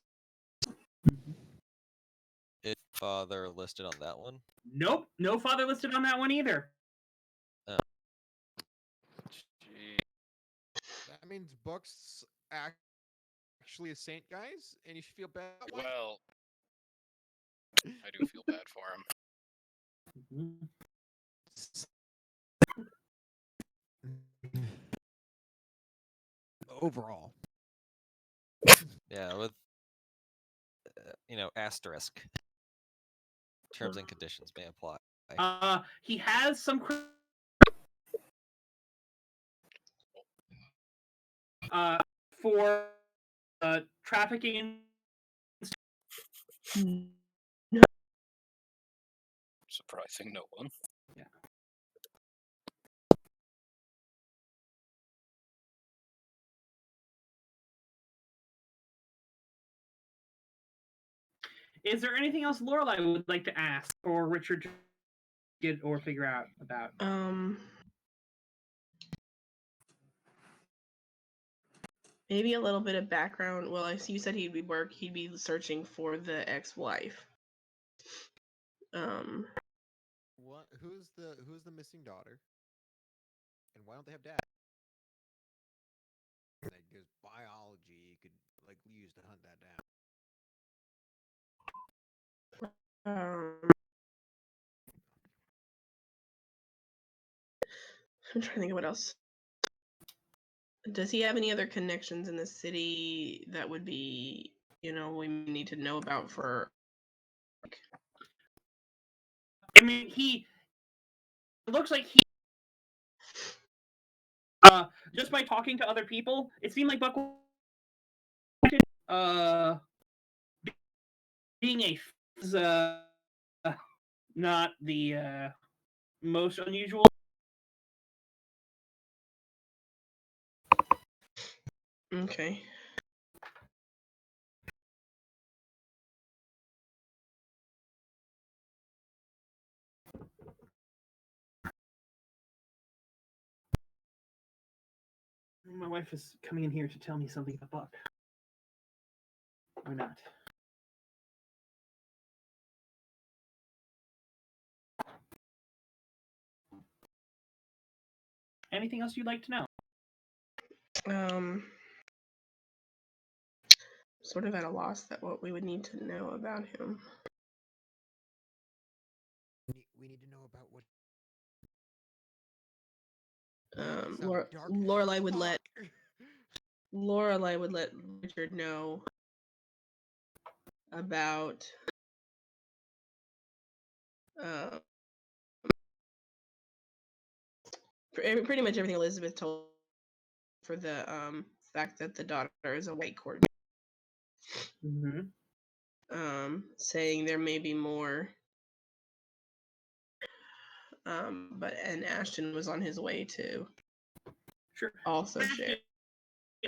Is father listed on that one? Nope. No father listed on that one either. Oh. Gee. That means Buck's actually a saint, guys, and you should feel bad. Well, I do feel bad for him. Overall. Yeah, with asterisk. Terms and conditions may apply. He has some for trafficking. Surprising no one. Yeah. Is there anything else Lorelai would like to ask or Richard to get or figure out about? Maybe a little bit of background. Well, I see you said he'd be searching for the ex-wife. What? Who's the missing daughter? And why don't they have dads? Like, there's biology you could like use to hunt that down. I'm trying to think of what else. Does he have any other connections in the city that would be, we need to know about for? I mean, it looks like he. Just by talking to other people, it seemed like Buck being a not the most unusual. Okay. My wife is coming in here to tell me something about Buck. Or not. Anything else you'd like to know? Sort of at a loss that what we would need to know about him. We need to know about what. Lorelai would let Richard know about pretty much everything Elizabeth told for the fact that the daughter is a white court. Saying there may be more. And Ashton was on his way to also share.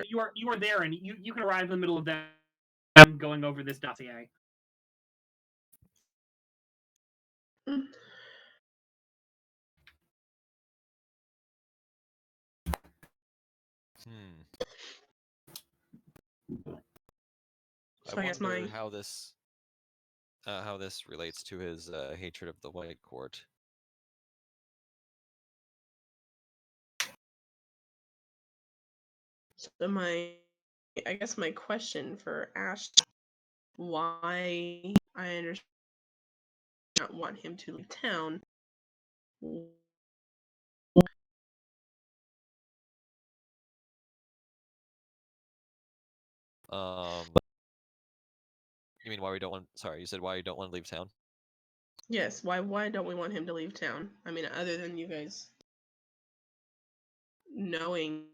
You are there, and you can arrive in the middle of them going over this dossier. So I guess wonder how this relates to his hatred of the White Court. So I guess my question for Ash, why I understand not want him to leave town. You mean why we don't want? Sorry, you said why you don't want to leave town? Yes. Why don't we want him to leave town? I mean, other than you guys knowing.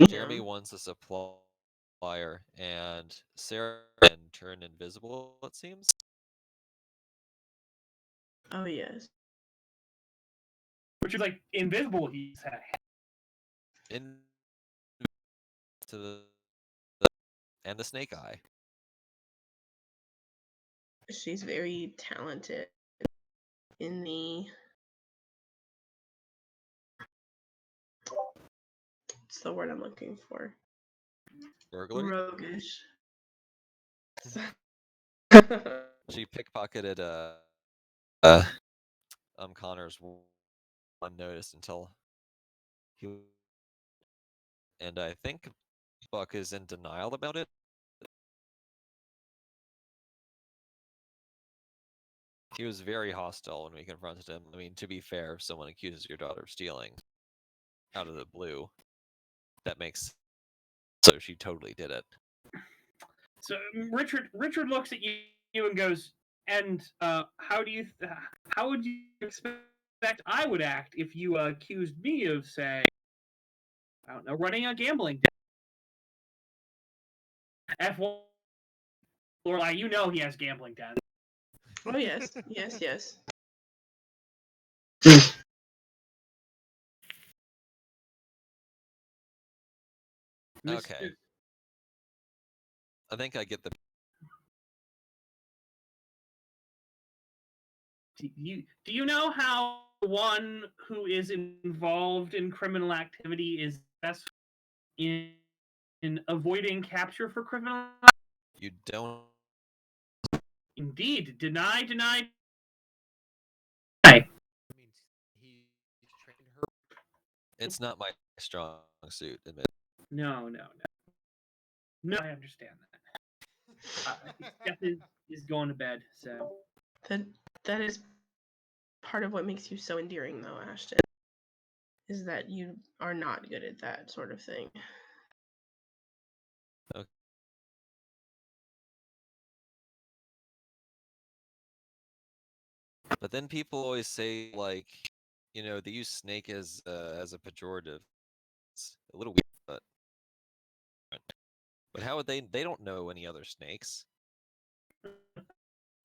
Jeremy wants a supplier, and Sarah can turn invisible. It seems. Oh yes. Which is like invisible. He said. In to and the snake eye. She's very talented in the. What's the word I'm looking for? Burglary. Roguish. She pickpocketed Connor's unnoticed until he, and I think Buck is in denial about it. He was very hostile when we confronted him. I mean, to be fair, if someone accuses your daughter of stealing out of the blue, that makes so she totally did it. So Richard looks at you and goes, "And how would you expect I would act if you accused me of, say, I don't know, running a gambling den?" F1, Lorelai, you know he has gambling dens. Oh yes, yes. Okay. I think I get the. Do you know how one who is involved in criminal activity is best in avoiding capture for criminal? You don't. Indeed. Deny. I mean, he's trained her It's not my strong suit, admit. No, I understand that. Steph is going to bed, so That is part of what makes you so endearing, though, Ashton. Is that you are not good at that sort of thing. Okay. But then people always say, like, they use snake as a pejorative. It's a little weird, but how would they? They don't know any other snakes.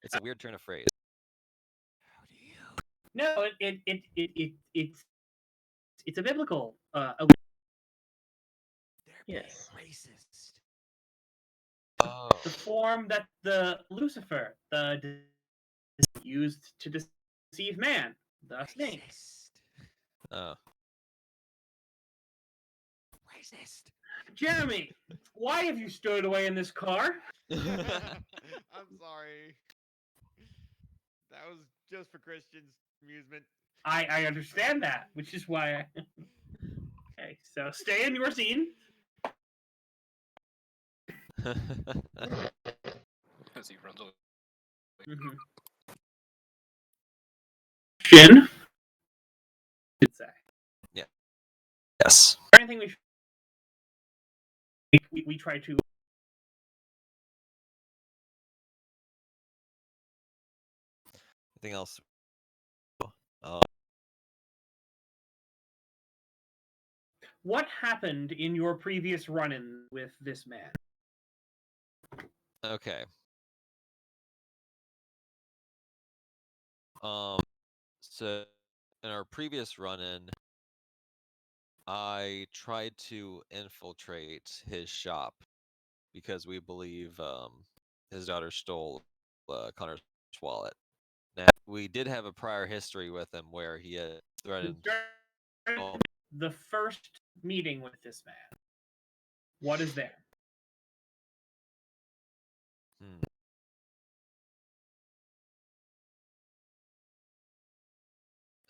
It's a weird turn of phrase. How do you? no, it's a biblical. They're being Yes. racist. Oh. The form that the Lucifer, used to deceive man, the snake. Racist. Oh. Racist. Jeremy, why have you stowed away in this car? I'm sorry. That was just for Christians' amusement. I understand that, which is why I. Okay, so stay in your scene. As he runs away. Mm-hmm. Shin. Should say. Yes. Anything we try to. Anything else? What happened in your previous run-in with this man? Okay. So in our previous run-in, I tried to infiltrate his shop because we believe his daughter stole Connor's wallet. Now, we did have a prior history with him where he had threatened. The first meeting with this man. What is there? Hmm.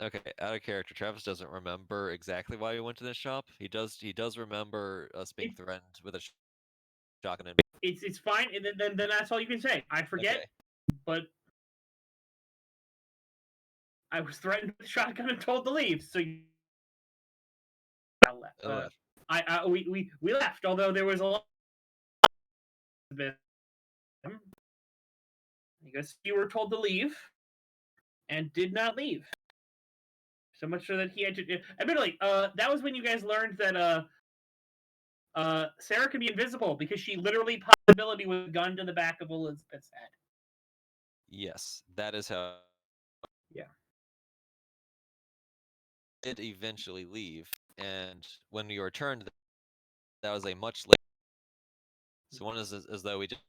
Okay, out of character. Travis doesn't remember exactly why we went to this shop. He does remember us being threatened with a shotgun. And It's fine. And then that's all you can say. I forget, okay. but I was threatened with a shotgun and told to leave. So we left. Although there was a lot of it. I guess you were told to leave and did not leave. So much so that he had to. Admittedly, that was when you guys learned that Sarah could be invisible because she literally popped the ability with a gun to the back of Elizabeth's head. Yes, that is how. Yeah. Did eventually leave, and when we returned, that was a much later. So one is as though we just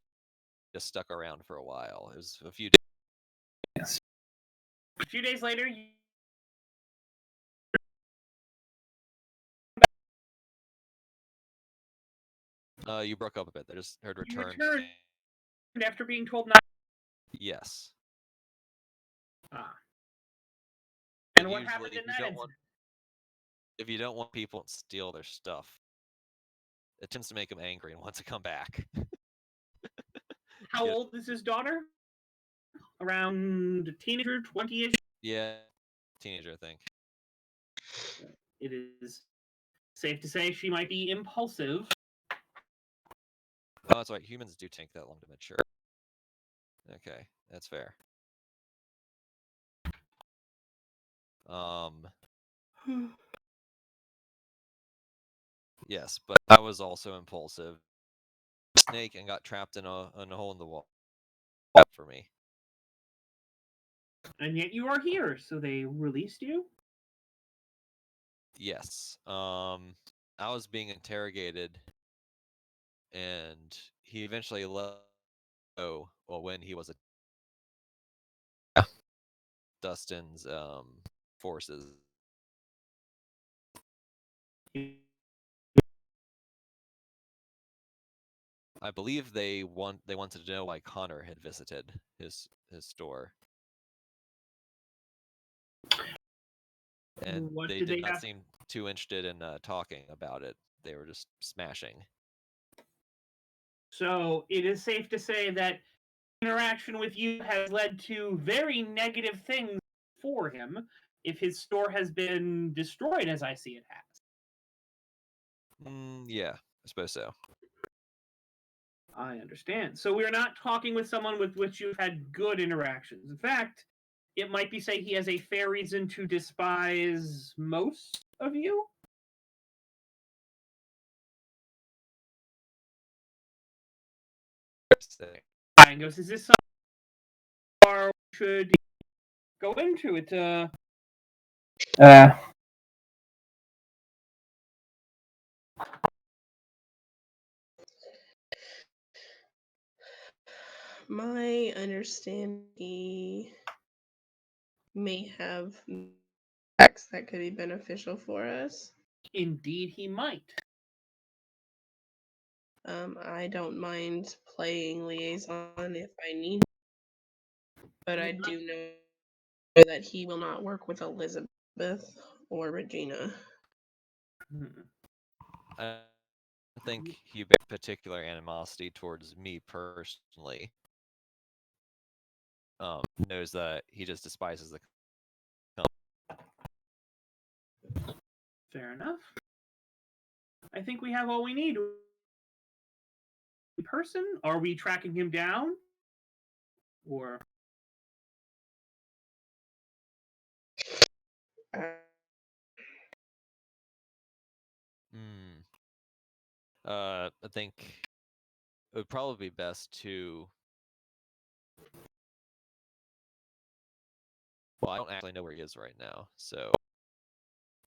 stuck around for a while. It was a few days. Yes. A few days later, You broke up a bit. I just heard you return. returned after being told not. Yes. Ah. But And what usually, happened in that incident? if you don't want people to steal their stuff, it tends to make them angry and want to come back. How old is his daughter? Around teenager, 20-ish? Yeah, teenager, I think. It is safe to say she might be impulsive. Oh, that's right. Humans do take that long to mature. Okay, that's fair. Yes, but I was also impulsive. Snake and got trapped in a hole in the wall for me. And yet you are here, so they released you? Yes. I was being interrogated, and he eventually let go. Well, when he was a Dustin's forces. I believe they wanted to know why Connor had visited his store. And What they did did they not have? seem too interested in talking about it. They were just smashing. So it is safe to say that interaction with you has led to very negative things for him if his store has been destroyed, as I see it has. Yeah, I suppose so. I understand. So we're not talking with someone with which you've had good interactions. In fact, it might be say he has a fair reason to despise most of you. And goes, is this something we should go into it? My understanding, he may have facts that could be beneficial for us. Indeed, he might. I don't mind playing liaison if I need, but I do know that he will not work with Elizabeth or Regina. I think he bears particular animosity towards me personally. Knows that he just despises the Fair enough. I think we have all we need. In person? Are we tracking him down? Or Uh, I think it would probably be best to. Well, I don't actually know where he is right now, so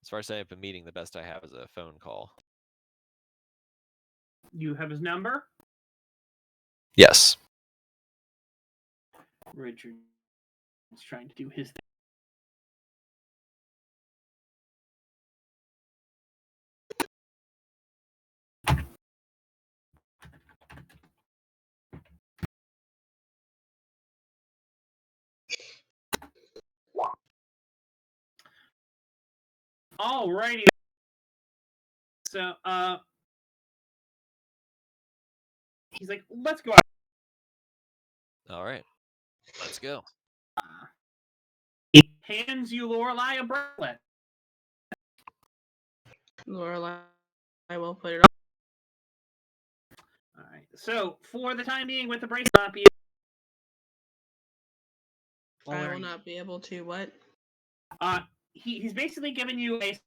as far as setting up a meeting, the best I have is a phone call. you have his number? Yes. Richard is trying to do his thing. Alrighty. So, he's like, let's go out. All right. Let's go. He hands you Lorelai a bracelet. Lorelai, I will put it All right. So, for the time being, with the bracelet not be on. I will not be able to what? He's basically given you a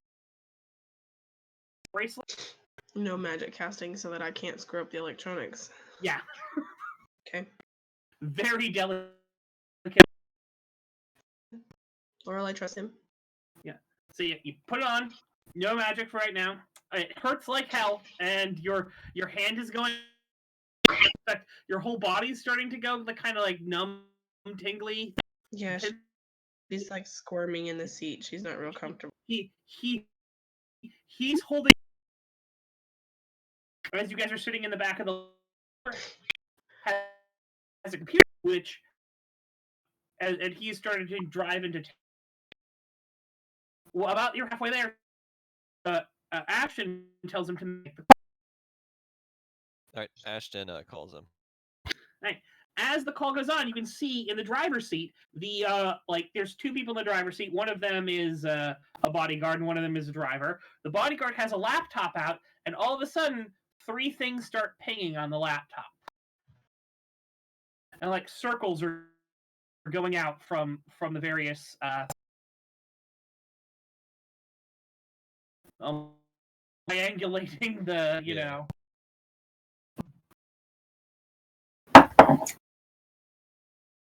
bracelet. No magic casting so that I can't screw up the electronics. Yeah. Okay. Very delicate. Lorelai, trust him. Yeah. So you put it on. No magic for right now. It hurts like hell, and your hand is going. In fact, your whole body's starting to go the kind of like numb, tingly. Yeah, she's like squirming in the seat. She's not real comfortable. He's holding. As you guys are sitting in the back of the has a computer, which and he's starting to drive into. Well, about you're halfway there. Ashton tells him to make the. All right. Ashton calls him. Right. As the call goes on, you can see in the driver's seat the there's two people in the driver's seat. One of them is a bodyguard, and one of them is a driver. The bodyguard has a laptop out, and all of a sudden, three things start pinging on the laptop, and like circles are going out from the various triangulating the know.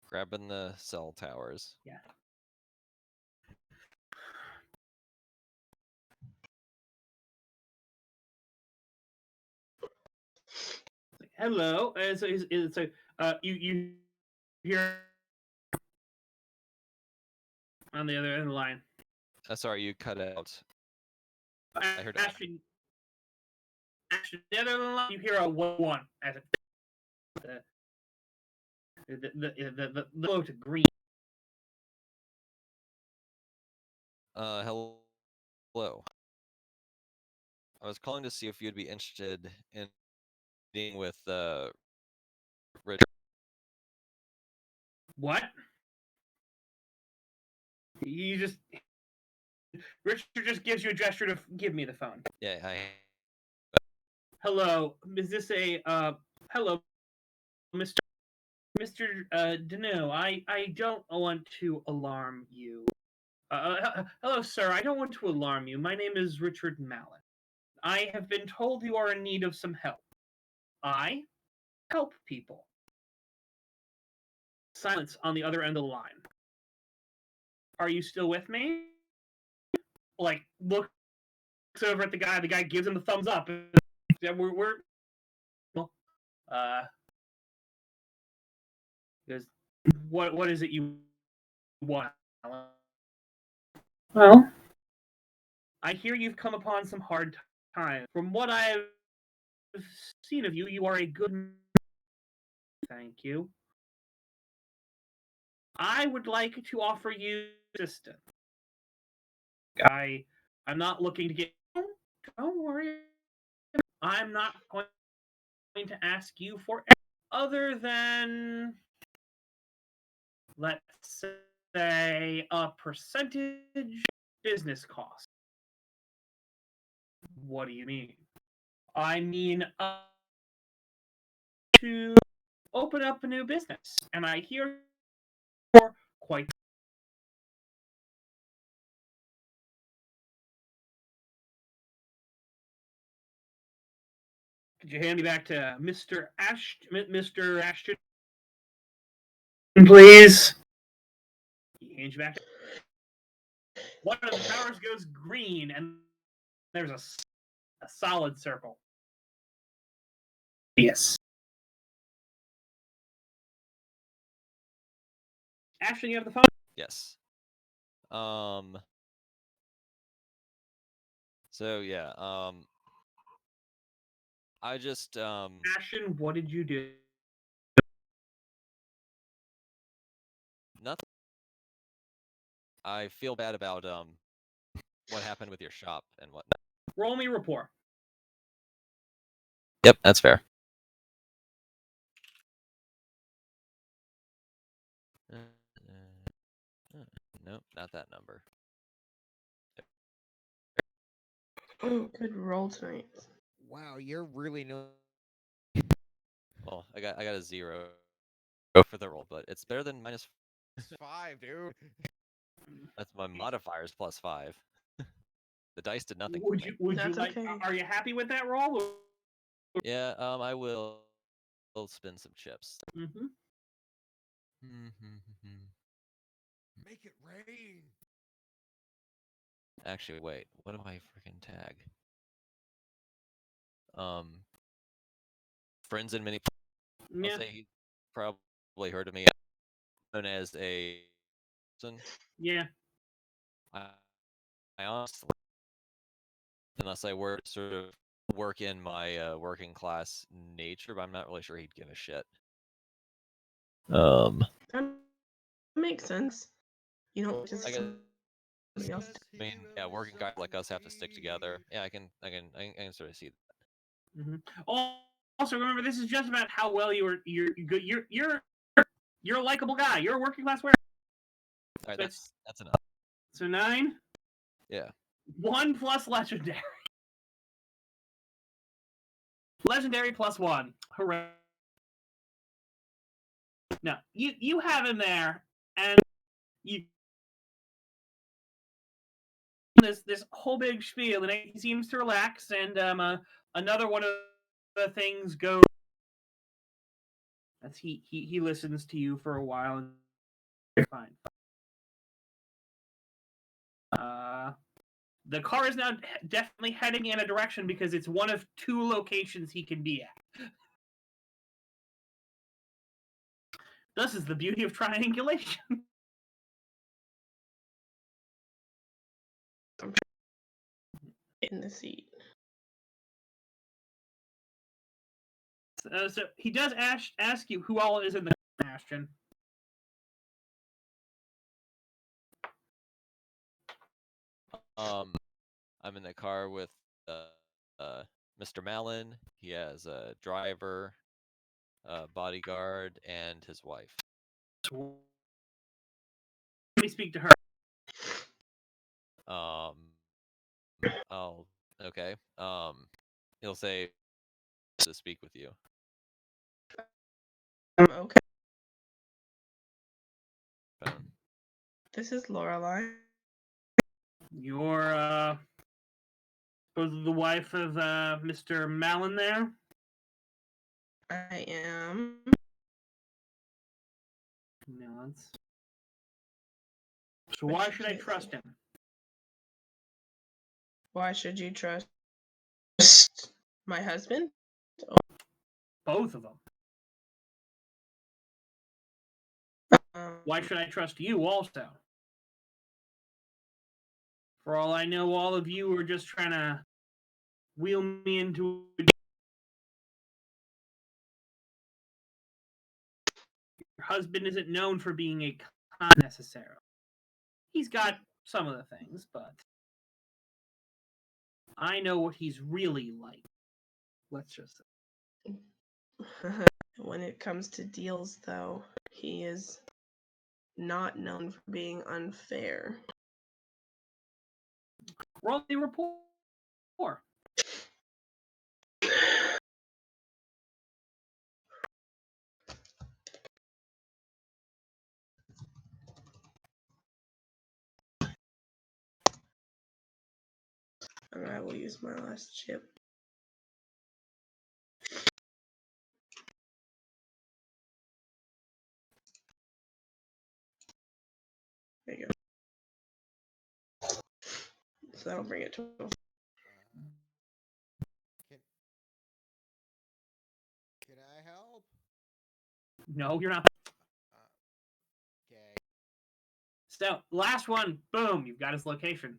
Grabbing the cell towers. Yeah. Hello. So you hear on the other end of the line. Sorry, you cut out. I heard Ashton, the other end of the line, you hear a 1-1 as it the low to green. Hello. hello. I was calling to see if you'd be interested in meeting with Richard. What? Richard just gives you a gesture to give me the phone. Yeah, Hello, is this a hello, Mr. Deneau? I don't want to alarm you. Hello, sir. I don't want to alarm you. My name is Richard Mallon. I have been told you are in need of some help. I help people. Silence on the other end of the line. Are you still with me? Like, looks over at the guy. The guy gives him the thumbs up. Yeah, we're Goes, what is it you want? Well, I hear you've come upon some hard times. From what I've seen of you, you are a good man. Thank you. I would like to offer you assistance. I'm not looking to get. Don't worry. I'm not going to ask you for other than, let's say, a percentage business cost. What do you mean? I mean, to open up a new business, and I hear quite. Could you hand me back to Mr. Ashton, please? He hands you back. One of the towers goes green, and there's a solid circle. Yes. Ashton, you have the phone? yes. So yeah, I just Ashton, what did you do? nothing. I feel bad about what happened with your shop and whatnot. Roll me report. Yep, that's fair. Nope, not that number. Oh, good roll tonight. Wow, you're really no. Well, I got a 0 for the roll, but it's better than minus. 5, dude. That's my modifiers plus 5. The dice did nothing. Would for me. you? Would you That's like? okay. Are you happy with that roll? Yeah, I will spin some chips. Mm-hmm. Make it rain. Actually, wait. What do I freaking tag? Friends and mini. I'll Yeah. say he probably heard of me. Known as a person. Yeah. I honestly, unless I were to sort of work in my working class nature, but I'm not really sure he'd give a shit. That makes sense. You don't just I guess. somebody else. I mean, yeah, working guys like us have to stick together. Yeah, I can sort of see that. Mm-hmm. Also, remember, this is just about how well you're a likable guy. You're a working class wearer. All right, So that's enough. So 9. Yeah. 1 plus legendary. Legendary plus 1. Hooray! No, you have him there, and you this whole big spiel, and he seems to relax. And another one of the things goes as he listens to you for a while, and fine. The car is now definitely heading in a direction because it's one of 2 locations he can be at. This is the beauty of triangulation. In the seat. So he does ask you who all is in the Ashton. I'm in the car with Mr. Malin. He has a driver, a bodyguard, and his wife. Let me speak to her. Oh, okay. He'll say to speak with you. Okay. Phone. This is Lorelai. You're supposedly the wife of Mr. Malin there. I am. No, that's... So why should I can't trust see. him? Why should you trust my husband? Both of them. Why should I trust you also? For all I know, all of you are just trying to wheel me into a... Your husband isn't known for being a con necessarily. He's got some of the things, but I know what he's really like. Let's just say. When it comes to deals, though, he is not known for being unfair. Roll the report. And I will use my last chip. There you go. So that'll bring it to Can I help? No, you're not. Okay. So, last one. Boom. You've got his location.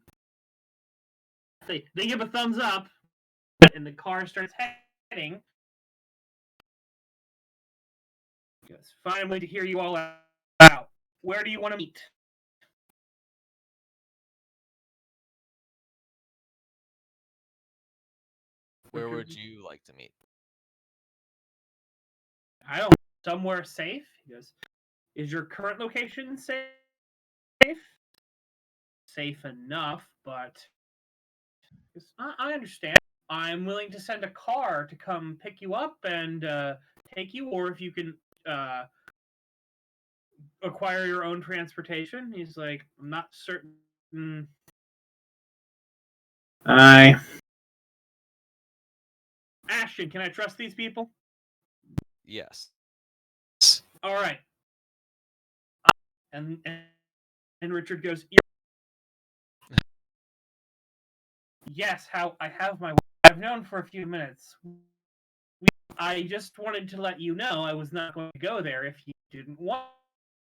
They give a thumbs up, and the car starts heading. Yes, finally to hear you all out. Where do you want to meet? Where would you like to meet? I don't know. Somewhere safe? He goes, is your current location safe? Safe enough, but I understand. I'm willing to send a car to come pick you up and take you, or if you can acquire your own transportation. He's like, I'm not certain. Ashton, can I trust these people? Yes. All right. And Richard goes, yes, how I have my... I've known for a few minutes. I just wanted to let you know I was not going to go there if you didn't want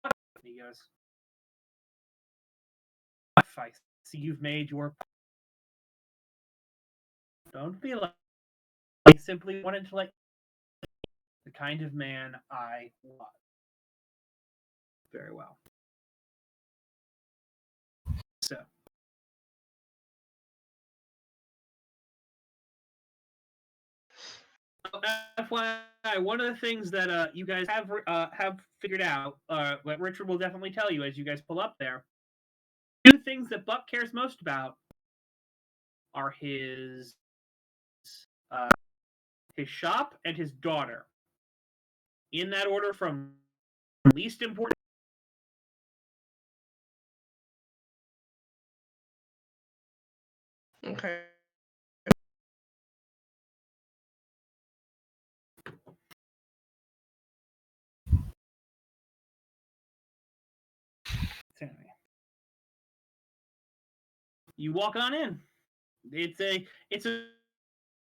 to. He goes, if I see you've made your... Don't be like... I simply wanted to let you know the kind of man I was. Very well. So... FYI, one of the things that you guys have figured out, what Richard will definitely tell you as you guys pull up there, two things that Buck cares most about are his shop and his daughter. In that order, from least important. Okay. Anyway. You walk on in. It's a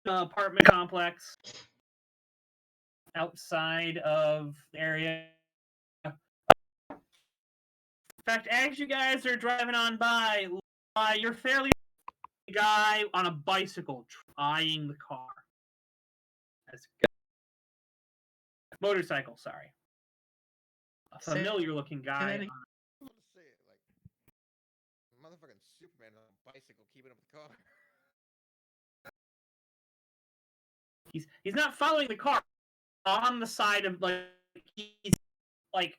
apartment complex outside of the area. In fact, as you guys are driving on by, you're fairly guy on a bicycle eyeing the car. Motorcycle, sorry. A familiar-looking guy. I want to say it like motherfucking Superman on a bicycle keeping up with the car. He's not following the car on the side of he's like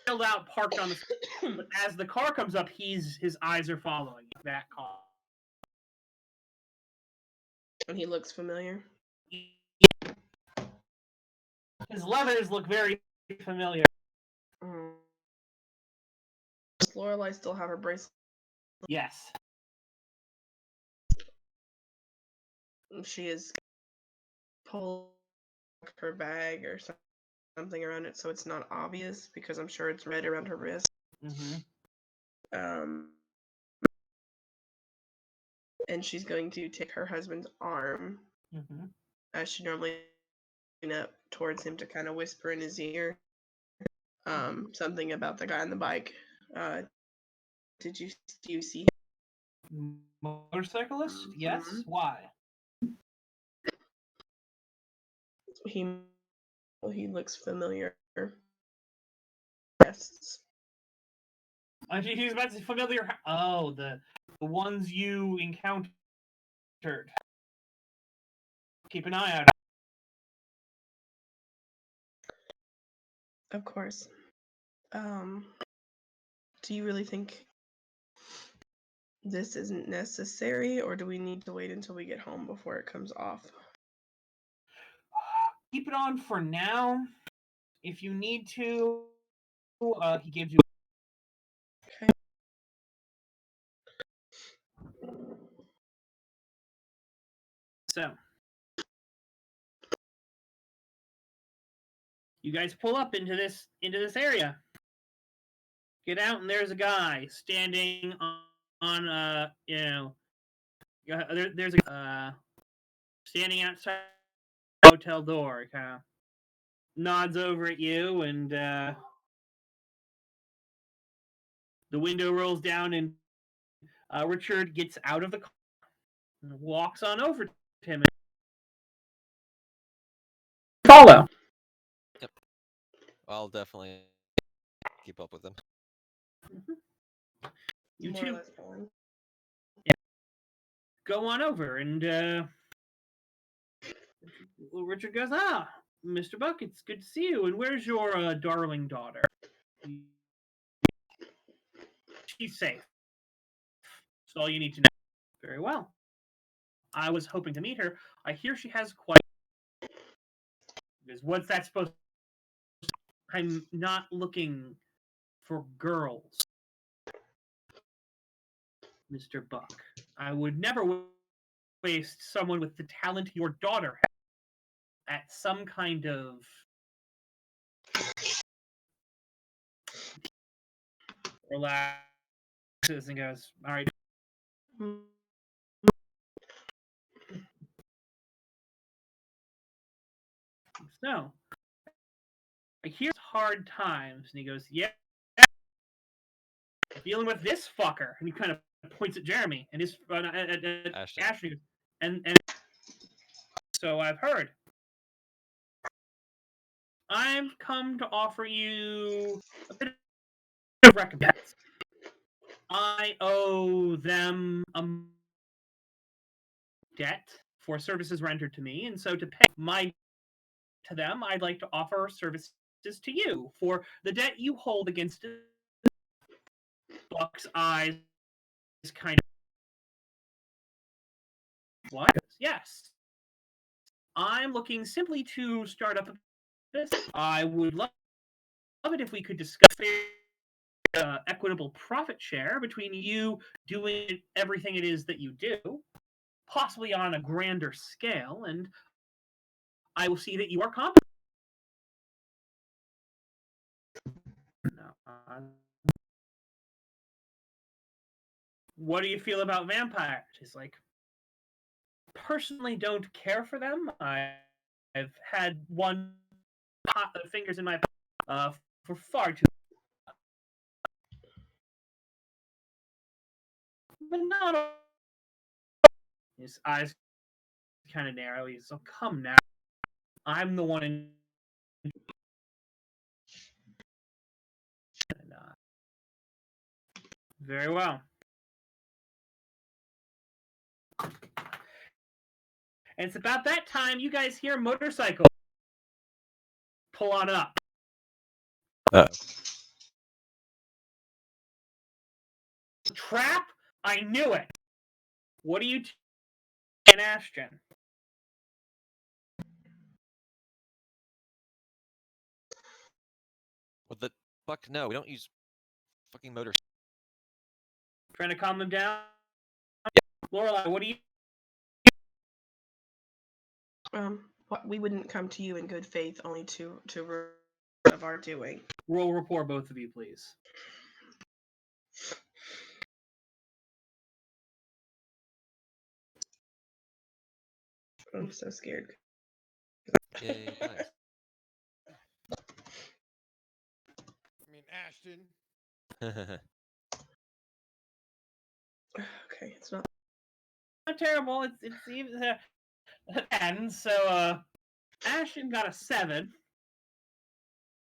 chilled out, parked on the. But as the car comes up, his eyes are following that car. And he looks familiar. His leathers look very familiar. Does Lorelai still have her bracelet? Yes. She is pulled her bag or something around it so it's not obvious because I'm sure it's red around her wrist. Mm-hmm. And she's going to take her husband's arm as she normally up towards him to kind of whisper in his ear something about the guy on the bike. Do you see him? Motorcyclist? Yes. Why? He looks familiar. Yes. He's about to familiar. Oh, the ones you encountered. Keep an eye out. Of course. Do you really think this isn't necessary, or do we need to wait until we get home before it comes off? Keep it on for now. If you need to, he gives you. Okay. So, you guys pull up into this area. Get out, and there's a guy standing on there's a standing outside the hotel door. Kind of nods over at you, and the window rolls down, and Richard gets out of the car and walks on over to him. Follow. Yep. I'll definitely keep up with them. You More or two less fine. go on over, and Richard goes, Mr. Buck, it's good to see you. And where's your darling daughter? She's safe. That's all you need to know. Very well. I was hoping to meet her. I hear she has quite. Because what's that supposed to? I'm not looking for girls, Mr. Buck. I would never waste someone with the talent your daughter has at some kind of relaxes and goes, all right. So, I hear hard times. And he goes, yeah, dealing with this fucker. And he kind of points at Jeremy and his at Ashley. And so I've heard. I've come to offer you a bit of recompense. I owe them a debt for services rendered to me, and so to pay to them, I'd like to offer services to you for the debt you hold against Buck's eyes. Kind of what? Yes, I'm looking simply to start up a business. I would love it if we could discuss equitable profit share between you doing everything it is that you do, possibly on a grander scale, and I will see that you are competent. What do you feel about vampires? He's like, personally don't care for them. I've had one fingers in my for far too but not all. His eyes kind of narrow. He's so come now. I'm the one in. Very well. And it's about that time you guys hear a motorcycle pull on up. Trap? I knew it. What are you and Ashton? What the fuck? No, we don't use fucking motors. Trying to calm them down? Lorelai, what do you... We wouldn't come to you in good faith, only to of our doing. Roll rapport, both of you, please. I'm so scared. Yay, dice. I mean, Ashton. Okay, it's not. Not terrible. It's even and so Ashton got a 7.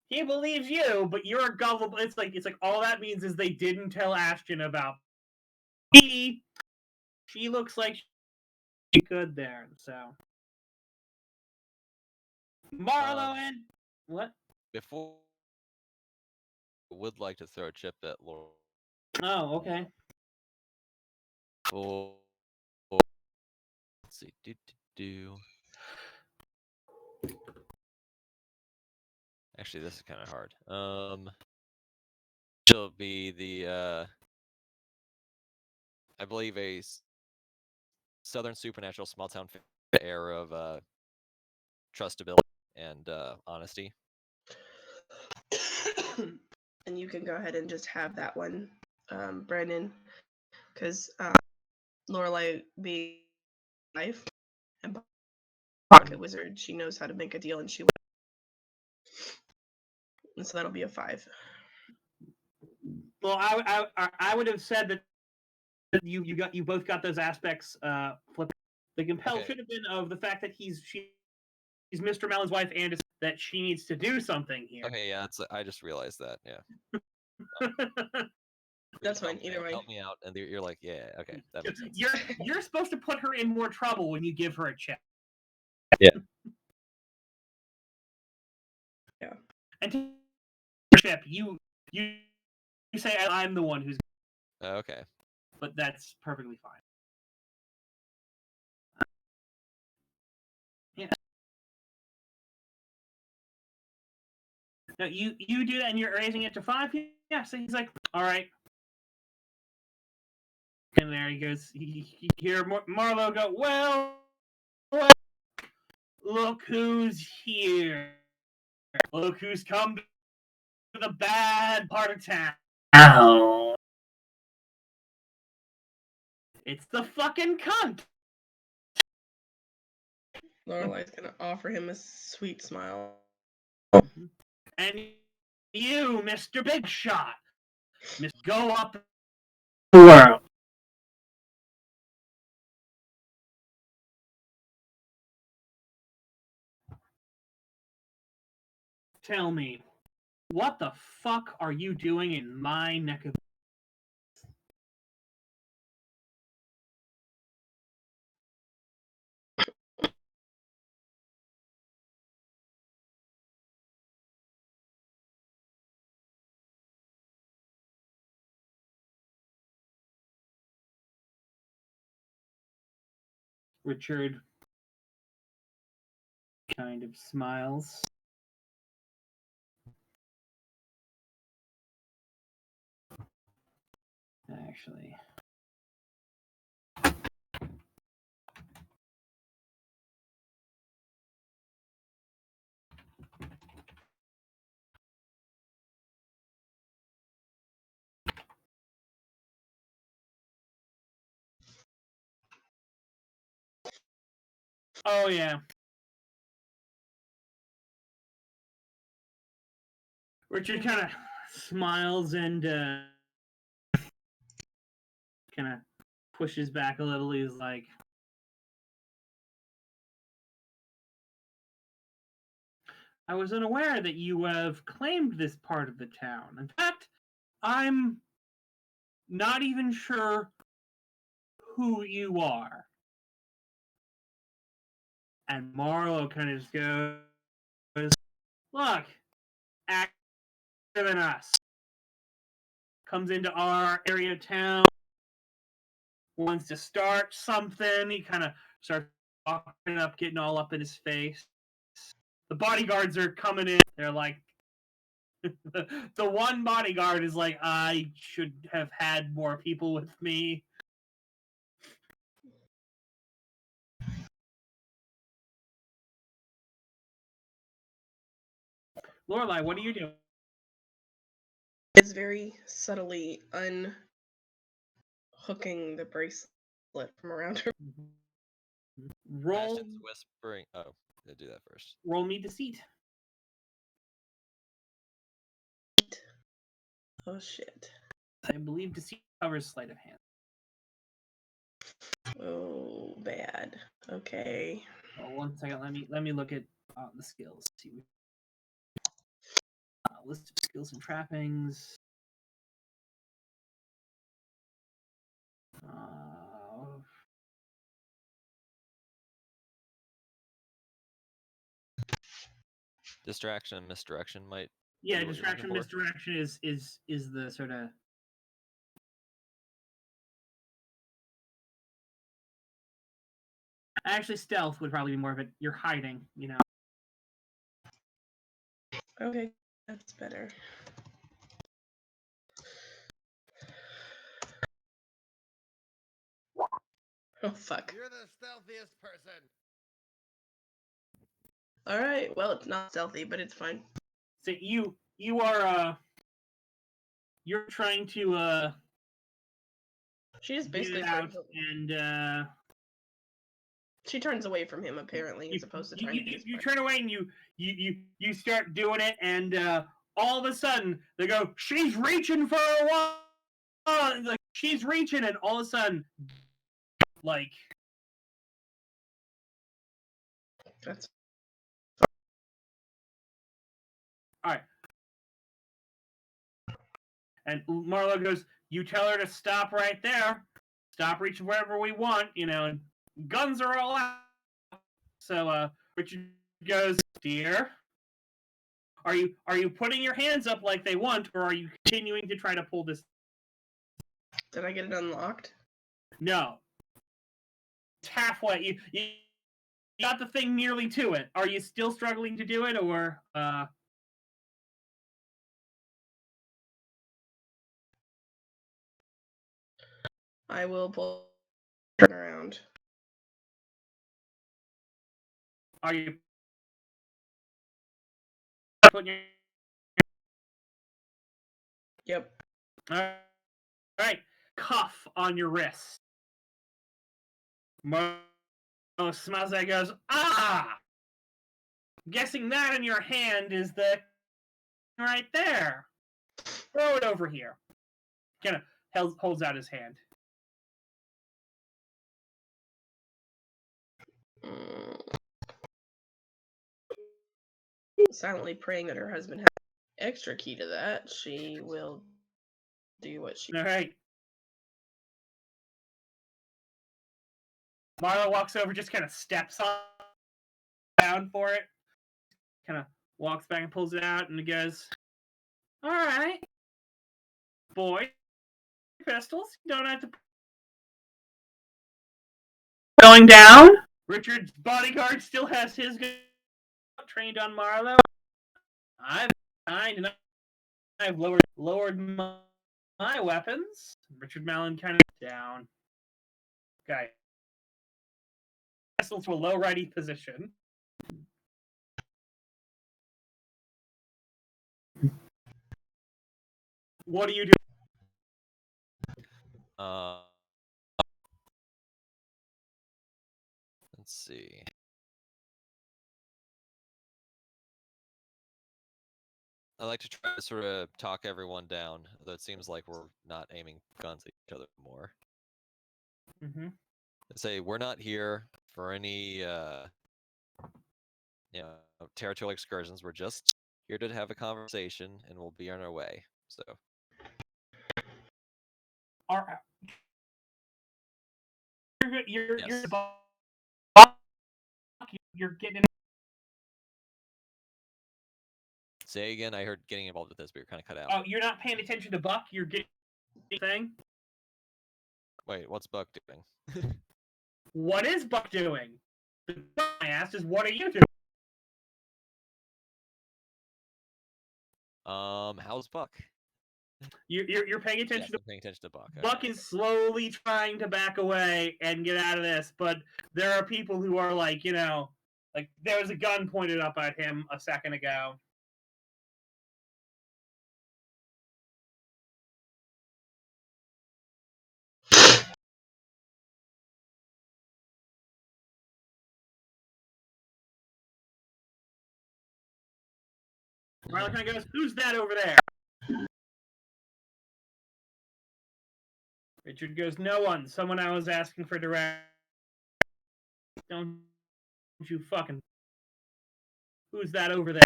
He believes you, but you're a gullible. It's like all that means is they didn't tell Ashton about me. She looks like she could there. So Marlo and what? Before, I would like to throw a chip at Laurel. Oh, okay. Oh, let's see. Do. Actually, this is kind of hard. She'll be the I believe a southern supernatural small town air of trustability and honesty. And you can go ahead and just have that one, Brandon, because Lorelai being life and pocket wizard, she knows how to make a deal, and and so that'll be a 5. Well, I would have said that you both got those aspects flipped. The compel Okay. should have been of the fact that she's Mr. Mellon's wife and that she needs to do something here. Okay, yeah, I just realized that. Yeah. That's fine. Either way. Help me out, and you're like, yeah, okay, that makes sense. You're supposed to put her in more trouble when you give her a check. Yeah. Yeah. And to chip, you say I'm the one who's. Okay. But that's perfectly fine. Yeah. No, you do that, and you're raising it to 5. Yeah. So he's like, all right. And there he goes. You hear Marlo go, well, look who's here. Look who's come to the bad part of town. Ow. It's the fucking cunt. Lorelai's gonna offer him a sweet smile. And you, Mr. Big Shot, must go up the world. Tell me, what the fuck are you doing in my neck of... Richard kind of smiles. Actually. Oh, yeah. Richard kind of smiles and kind of pushes back a little. He's like, I was unaware that you have claimed this part of the town. In fact, I'm not even sure who you are. And Marlowe kind of just goes, look, actor than us. Comes into our area of town, wants to start something. He kind of starts walking up, getting all up in his face. The bodyguards are coming in. They're like, the one bodyguard is like, I should have had more people with me. Lorelai, what are you doing? Is very subtly unhooking the bracelet from around her. Roll, Ashton's whispering. Oh, yeah, do that first. roll me deceit. Oh shit. I believe deceit covers sleight of hand. Oh, bad. Okay. Oh, 1 second. Let me look at the skills. See, list of skills and trappings. Distraction and misdirection might. Yeah, be what you're looking distraction, for. misdirection is the sort of. Actually, stealth would probably be more of it. You're hiding, you know. Okay, that's better. Oh fuck. You're the stealthiest person. Alright, well it's not stealthy, but it's fine. So you are you're trying to She just get basically it out, turns, and she turns away from him apparently, as opposed to trying to be his you friend. turn away and you start doing it, and all of a sudden they go, she's reaching for a wall, like she's reaching, and all of a sudden, like That's all right, and Marlo goes, you tell her to stop right there, stop reaching wherever we want, you know, and guns are all out. So Richard goes, dear, are you putting your hands up like they want, or are you continuing to try to pull this? Did I get it unlocked? No. It's halfway. You got the thing nearly to it. Are you still struggling to do it, or I will pull turn around. are you putting your... Yep. All right. Cuff on your wrist. Mo smells that, goes, ah! Guessing that in your hand is the right there. Throw it over here. Kind of holds out his hand. Silently praying that her husband has extra key to that, she will do what she. All right. Marlo walks over, just kind of steps on down for it. Kind of walks back and pulls it out, and he goes, all right, boy, pistols. You don't have to. Going down. Richard's bodyguard still has his gun trained on Marlo. I've lowered my weapons. Richard Mallon kind of down. Okay. Pistols to a low ready position. What do you do? Let's see. I like to try to sort of talk everyone down, although it seems like we're not aiming guns at each other more. Mm-hmm. Say we're not here for any territorial excursions. We're just here to have a conversation, and we'll be on our way. So. All right. You're Yes. you're getting. Say again. I heard getting involved with this, but you're kind of cut out. Oh, you're not paying attention to Buck. You're getting thing. Wait, what's Buck doing? What is Buck doing? The question I asked is, what are you doing? How's Buck? You're paying Yes, attention I'm paying attention to Buck. to Buck Okay. is slowly trying to back away and get out of this, but there are people who are like, like there was a gun pointed up at him a second ago. Marlon kind of goes, "Who's that over there?" Richard goes, "No one. Someone I was asking for direct. Don't you fucking. Who's that over there?"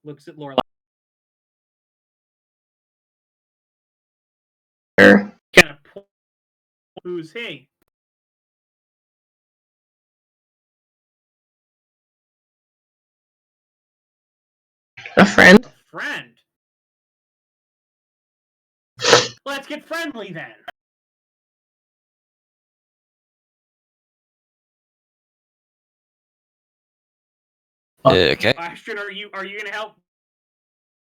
Looks at Lorelai. Kind of. Who's he? A friend? A friend. Let's get friendly then. Okay. Ashton, are you gonna help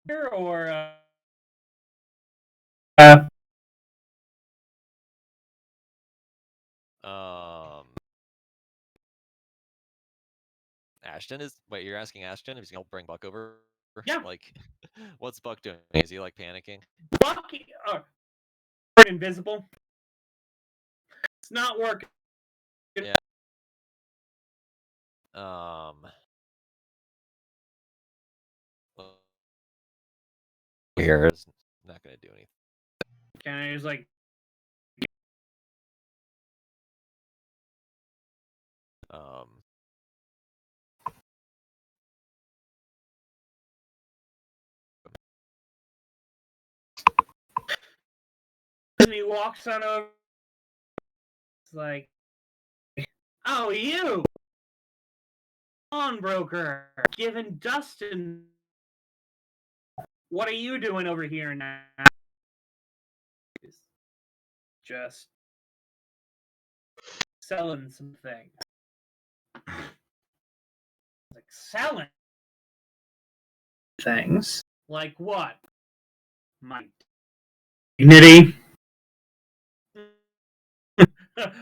here or? Ashton is. Wait, you're asking Ashton if he's gonna bring Buck over? Yeah. Like, what's Buck doing? Is he like panicking? Bucky, invisible. It's not working. Yeah. Here is not gonna do anything. Kind of just like. And he walks on over. It's like, oh, you, pawnbroker, giving Dustin. What are you doing over here now? Just selling some things. Like selling things? Like what? My dignity.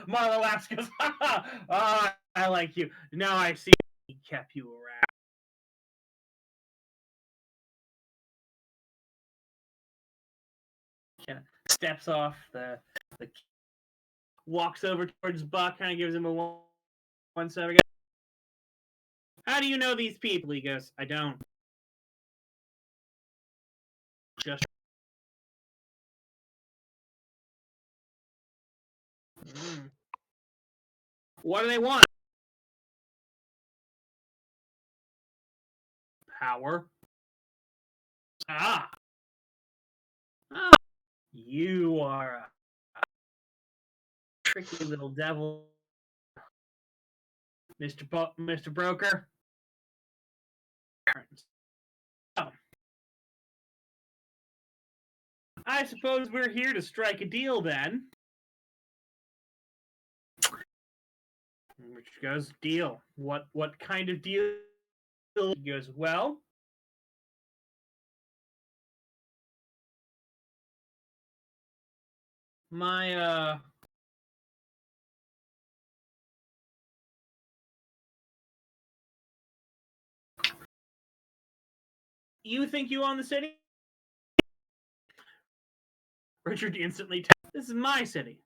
Marla laughs, goes, oh, I like you. Now I see he kept you around. Kind of steps off the walks over towards Buck, kind of gives him a one step. How do you know these people? He goes, I don't. Just. What do they want? Power. Ah. You are a tricky little devil, Mr. Broker. Oh. I suppose we're here to strike a deal then. Which goes, deal. What kind of deal? He goes, well, my you think you own the city? Richard instantly this is my city.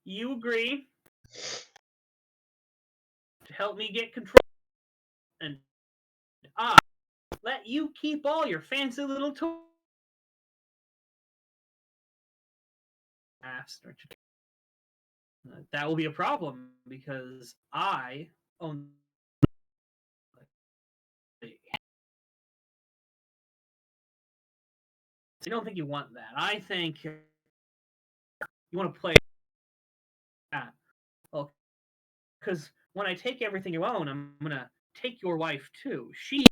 You agree to help me get control, and I let you keep all your fancy little toys. Asked Richard. That will be a problem because I own. I don't think you want that. I think you want to play that? Well, because when I take everything you own, I'm gonna take your wife too. She's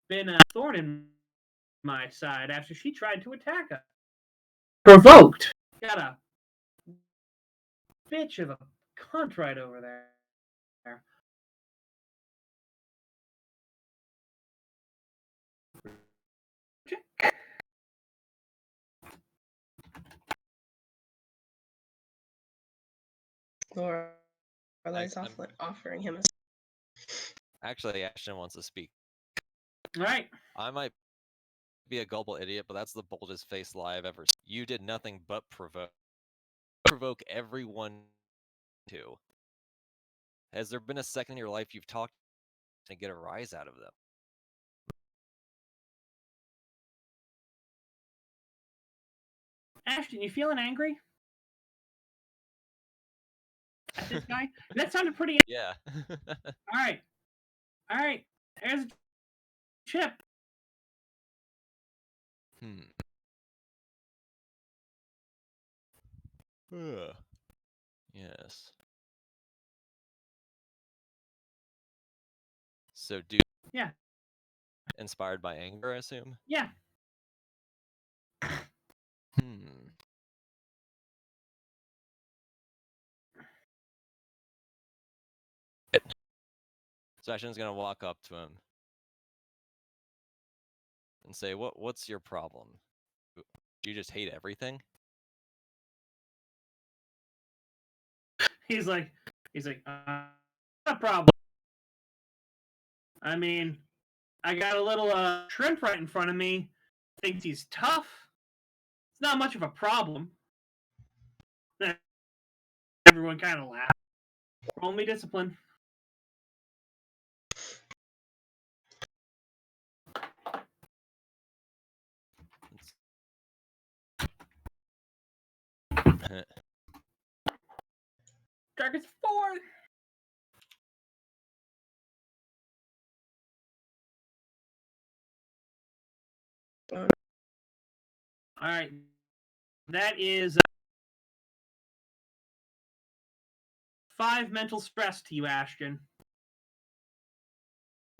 been a thorn in my side after she tried to attack us. Provoked. Got a bitch of a cunt right over there. Lorelai's I'm- offering him a. Actually, Ashton wants to speak. All right. I might be a gullible idiot, but that's the boldest face lie I've ever seen. You did nothing but provoke everyone to. Has there been a second in your life you've talked to get a rise out of them? Ashton, you feeling angry at this guy? That sounded pretty. Yeah. All right. All right. Here's a chip. Ugh. Yes. So, Yeah. inspired by anger, I assume? Yeah. So Ashton's gonna walk up to him and say, what's your problem? Do you just hate everything? He's like, not a problem. I mean, I got a little shrimp right in front of me. Thinks he's tough. It's not much of a problem. Everyone kind of laughed. Roll me discipline. Target's 4. Oh. All right. That is 5 mental stress to you, Ashton.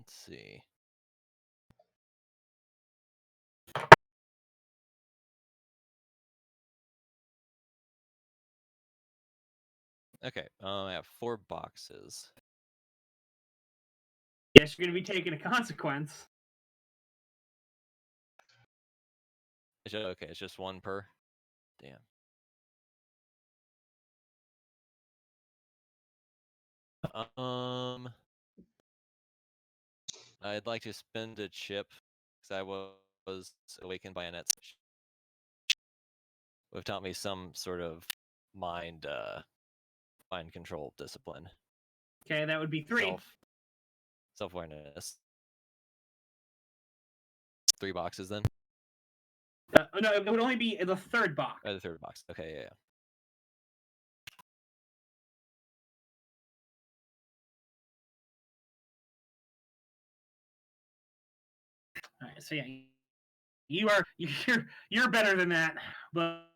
Let's see. Okay, I have 4 boxes. Yes, you're going to be taking a consequence. Okay, it's just 1 per? Damn. I'd like to spend a chip because I was awakened by Annette's. Who've taught me some sort of mind control discipline. Okay, that would be 3. Self-awareness. 3 boxes then? No, it would only be the 3rd box. Oh, the 3rd box. Okay, yeah. All right, so yeah, you're better than that, but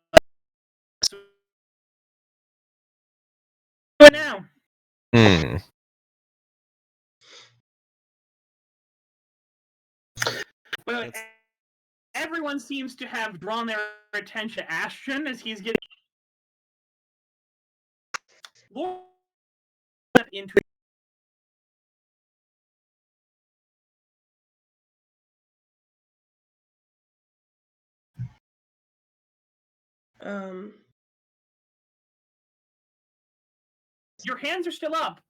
now. But everyone seems to have drawn their attention to Ashton as he's getting into. Your hands are still up,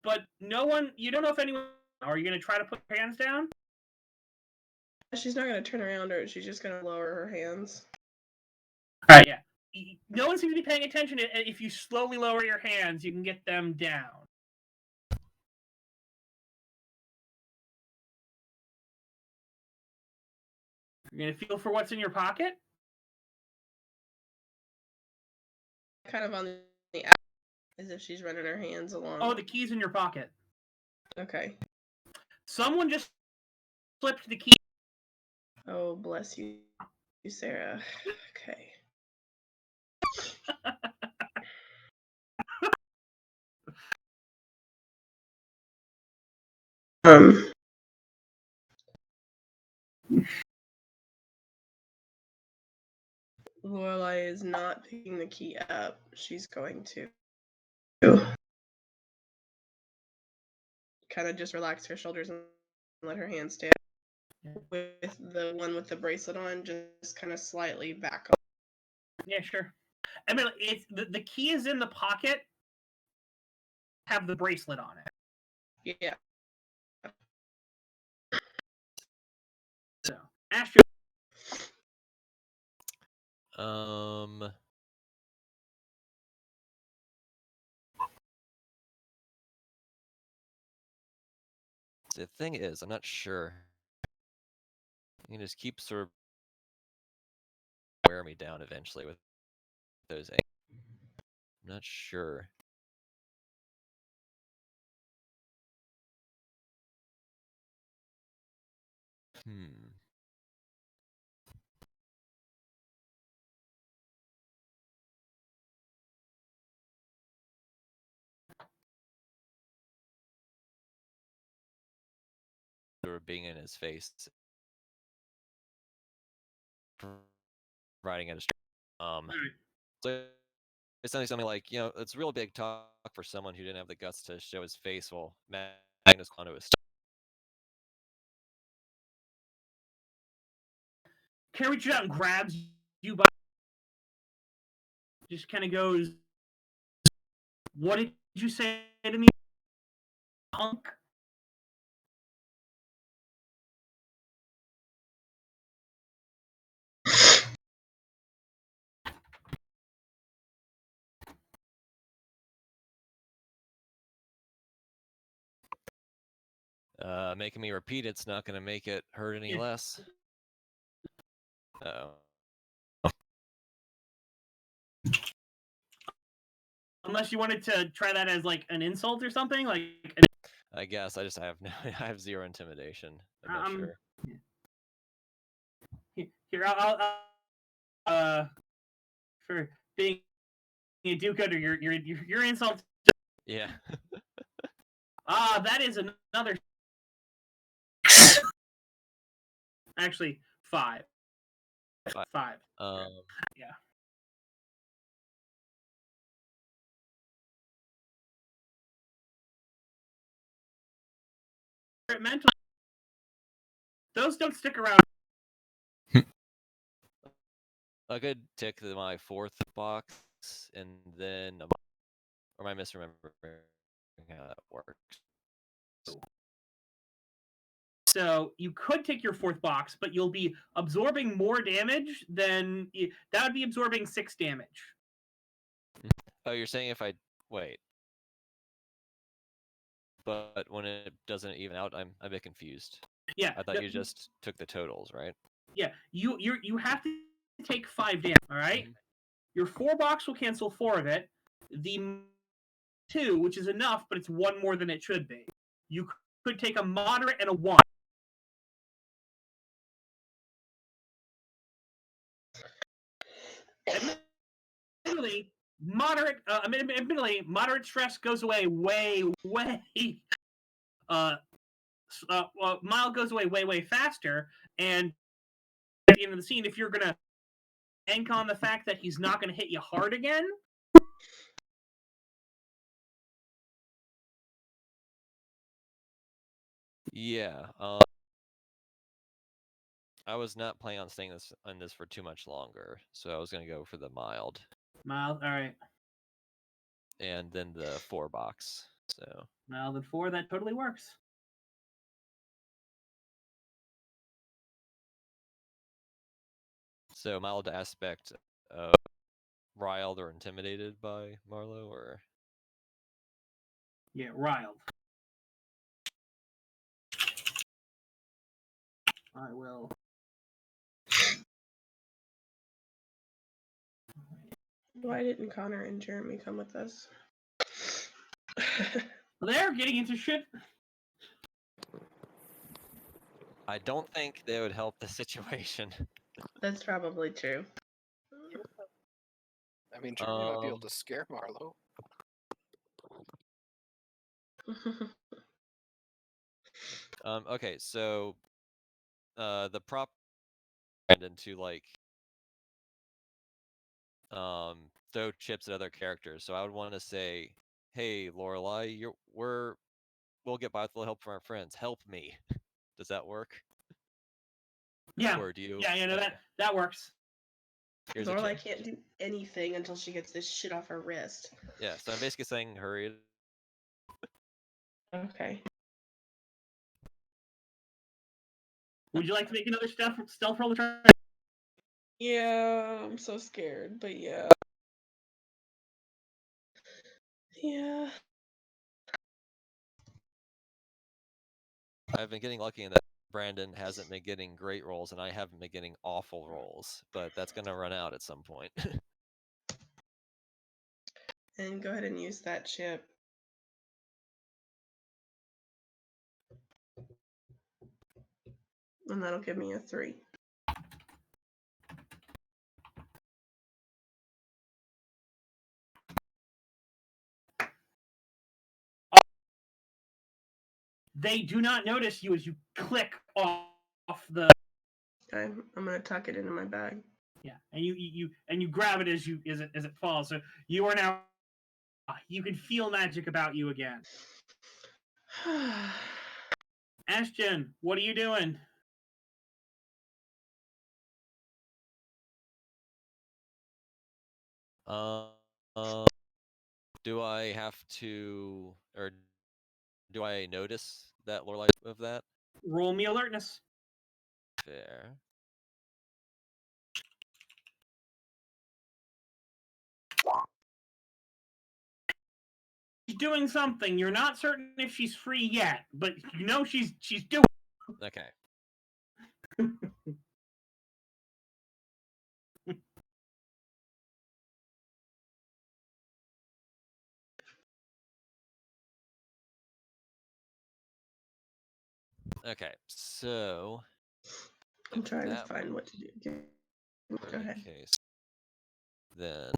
but no one. You don't know if anyone. Are you going to try to put your hands down? She's not gonna turn around, or she's just gonna lower her hands. All right, yeah. No one seems to be paying attention. If you slowly lower your hands, you can get them down. You're going to feel for what's in your pocket? Kind of on the as if she's running her hands along. Oh, the key's in your pocket. Okay. Someone just slipped the key. Oh, bless you, Sarah. Okay. Um, Lorelai is not picking the key up. She's going to kind of just relax her shoulders and let her hand stay up, with the one with the bracelet on just kind of slightly back up. Yeah, sure. I mean, it's the key is in the pocket. Have the bracelet on it. Yeah. So, Astro. The thing is, I'm not sure. You can just keep sort of wear me down eventually with those. I'm not sure. Sort of being in his face, riding at a so it's something like, you know, it's real big talk for someone who didn't have the guts to show his face while Magnus clung to his. Carrie reaches out and grabs you by. Just kind of goes, "What did you say to me, punk?" Making me repeat it's not going to make it hurt any less. Oh. Unless you wanted to try that as like an insult or something, like. I guess I have no, I have zero intimidation. I'm not sure. Here, I'll for being a do-gooder, your insult. Yeah. That is another. Actually, 5. 5. Yeah. Mental. Those don't stick around. I could tick my 4th box and then, or am I misremembering how that works? So you could take your 4th box, but you'll be absorbing more damage than that would be absorbing 6 damage. Oh, you're saying if I wait, but when it doesn't even out, I'm a bit confused. Yeah, I thought you just took the totals, right? Yeah, you have to take 5 damage. All right, your 4 box will cancel 4 of it. The 2, which is enough, but it's 1 more than it should be. You could take a moderate and a 1. Admittedly, moderate stress goes away way. Mild goes away way faster, and at the end of the scene, if you're gonna bank on the fact that he's not gonna hit you hard again. Yeah. I was not planning on staying on this for too much longer, so I was gonna go for the mild. Mild, all right. And then the 4 box. So mild and 4, that totally works. So mild aspect of riled or intimidated by Marlowe, or yeah, riled. I will. Why didn't Connor and Jeremy come with us? They're getting into shit. I don't think they would help the situation. That's probably true. I mean, Jeremy might be able to scare Marlowe. Okay, so the prop Brandon to like throw chips at other characters. So I would want to say, "Hey, Lorelai, we'll get by with a little help from our friends. Help me." Does that work? Yeah. Or do you? Yeah, no, okay. that works. Here's a Lorelai chip. can't do anything until she gets this shit off her wrist. Yeah, so I'm basically saying, hurry. Okay. Would you like to make another stealth roll to try? Yeah, I'm so scared, but yeah. Yeah. I've been getting lucky in that Brandon hasn't been getting great rolls, and I haven't been getting awful rolls. But that's gonna run out at some point. And go ahead and use that chip. And that'll give me a 3. They do not notice you as you click off the. Okay, I'm gonna tuck it into my bag. Yeah, and you grab it as it falls. So you are now. You can feel magic about you again. Ashton, what are you doing? Do I have to, or do I notice that Lorelai of that? Roll me alertness. Fair. She's doing something. You're not certain if she's free yet, but you know she's doing. Okay. Okay, so I'm if trying to that find what to do. were Go the ahead. case, then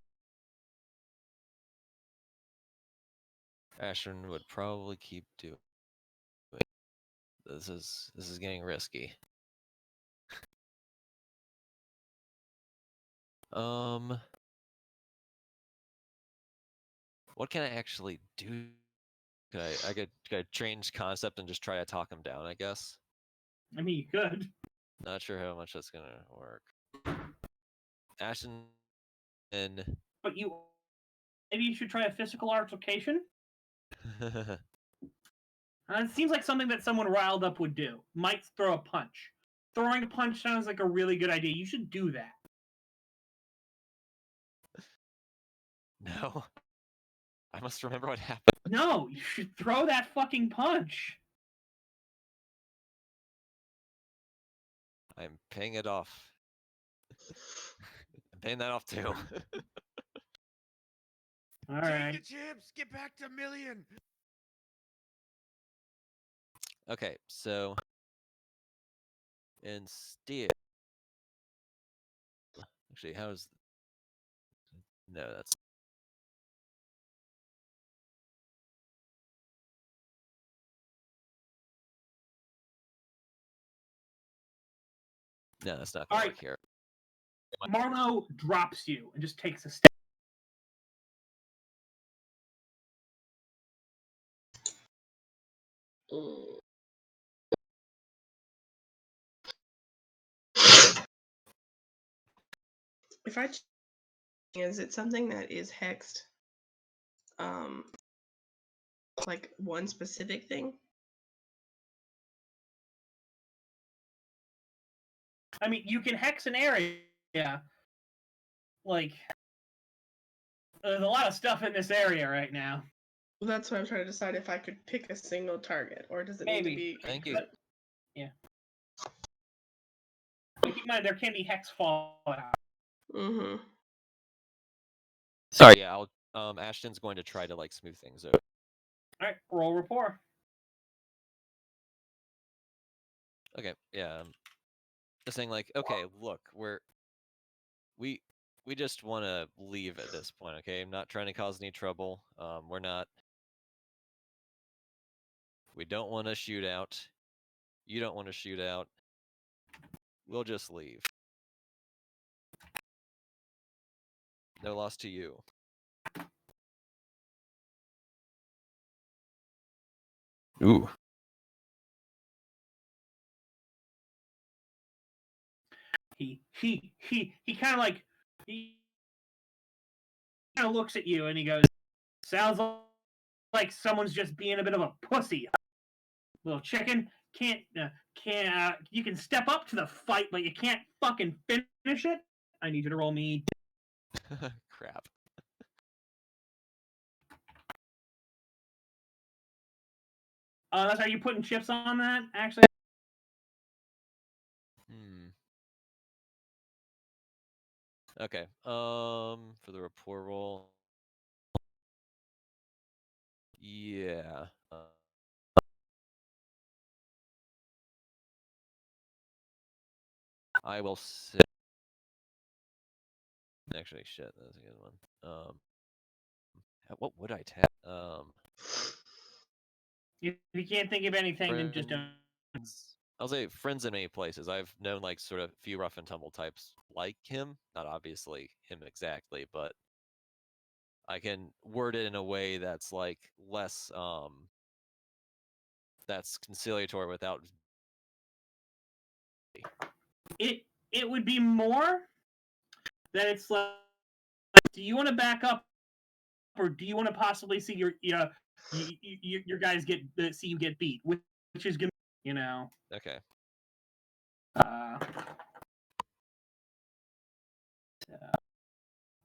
Ashton would probably keep doing. This is getting risky. What can I actually do? Could I change concept and just try to talk him down, I guess? I mean, you could. Not sure how much that's gonna work. Ashton and But maybe you should try a physical altercation. It seems like something that someone riled up would do. Might throw a punch. Throwing a punch sounds like a really good idea. You should do that. No. I must remember what happened. No, you should throw that fucking punch. I'm paying it off. I'm paying that off too. All Take right. the chips. Get back to million. Okay, so instead, actually, how's no? That's no, that's not gonna Alright. work here. Marlowe drops you and just takes a step. If I is it something that is hexed? Like one specific thing? I mean, you can hex an area. Like, there's a lot of stuff in this area right now. Well, that's what I'm trying to decide if I could pick a single target, or does it need to Maybe. be? Thank you. Yeah. But keep in mind, there can be hex fallout. Mm-hmm. Sorry. Yeah, Ashton's going to try to like smooth things over. All right, roll rapport. Okay. Yeah. Just saying like, okay, look, we just want to leave at this point. Okay, I'm not trying to cause any trouble. We don't want a shootout. You don't want to shoot out. We'll just leave. No loss to you. Ooh. He kind of like he kind of looks at you and he goes, "Sounds like someone's just being a bit of a pussy, little chicken. Can't you can step up to the fight, but you can't fucking finish it. I need you to roll me." Crap. That's are you putting chips on that? Actually, Okay. For the rapport roll. Yeah. I will say. Actually, shit, that's a good one. What would I tap? if you can't think of anything, then just don't. I'll say friends in many places. I've known like sort of few rough and tumble types like him. Not obviously him exactly, but I can word it in a way that's like less that's conciliatory without It would be more that it's like, do you want to back up, or do you want to possibly see your guys get see you get beat, which is gonna, Okay. Uh,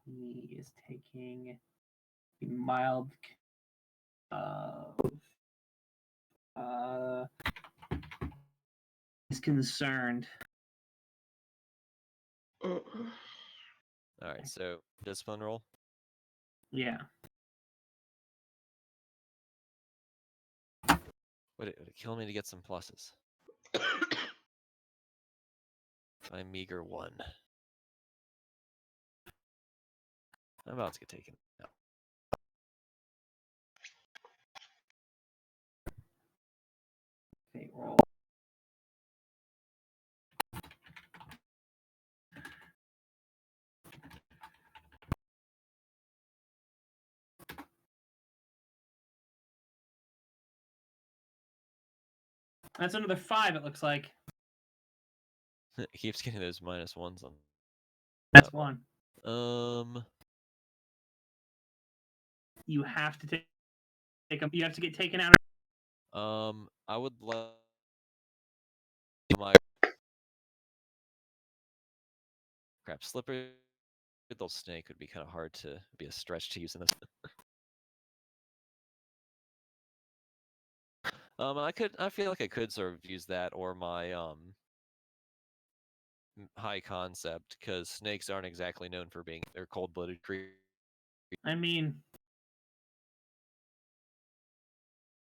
he is taking a mild. He's concerned. Mm. Alright, so discipline roll. Yeah. Would it kill me to get some pluses? My meager 1. I'm about to get taken out. Okay, roll. That's another 5, it looks like. It keeps getting those -1s on. That's one. 1. You have to take you have to get taken out. I would like my crap slippery little snake would be kind of hard to be a stretch to use in this. I feel like I could sort of use that or my high concept because snakes aren't exactly known for being they're cold-blooded creatures. I mean,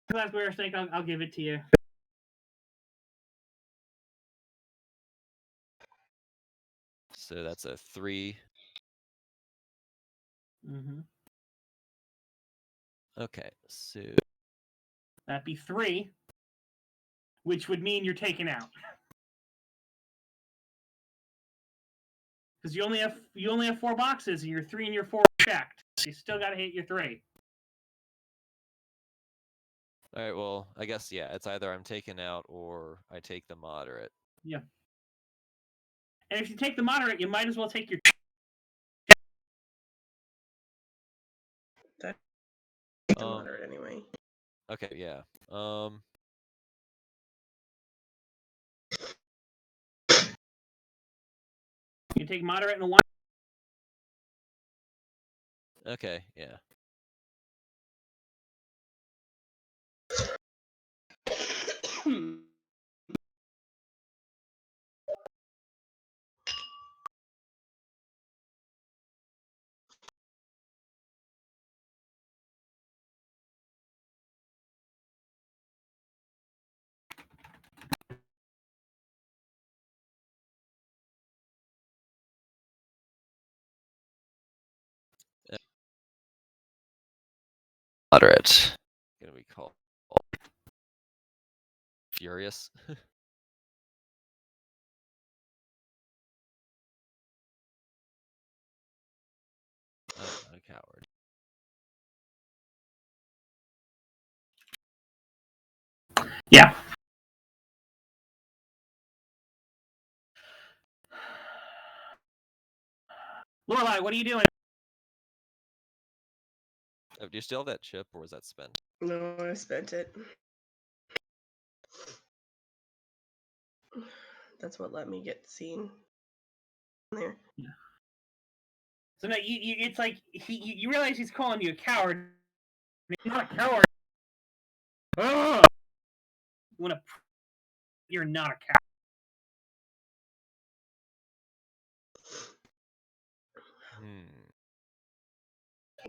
that's where snake. I'll give it to you. So that's a 3. Mm-hmm. Okay, so That'd be 3, which would mean you're taken out. Because you only have 4 boxes, and your 3 and your 4 are checked. You still got to hit your 3. all right. Well, I guess yeah. It's either I'm taken out or I take the moderate. Yeah. And if you take the moderate, you might as well take your. That's the moderate anyway. Okay. Yeah. You take moderate and a 1. Okay. Yeah. Moderate. Gonna be called furious. I'm not a coward. Yeah. Lorelai, what are you doing? Oh, do you still have that chip, or was that spent? No, I spent it. That's what let me get seen there. So now it's like you realize he's calling you a coward. He's not a coward. Ugh! You're not a coward.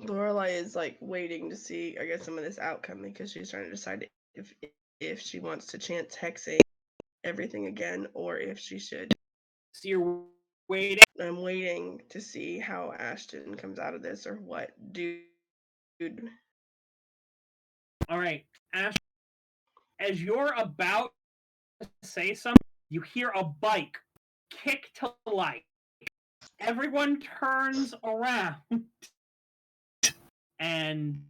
Lorelai is like waiting to see, I guess, some of this outcome because she's trying to decide if she wants to chance hexing everything again or if she should. So you're waiting. I'm waiting to see how Ashton comes out of this or what dude. All right, Ash. As you're about to say something, you hear a bike kick to life. Everyone turns around, and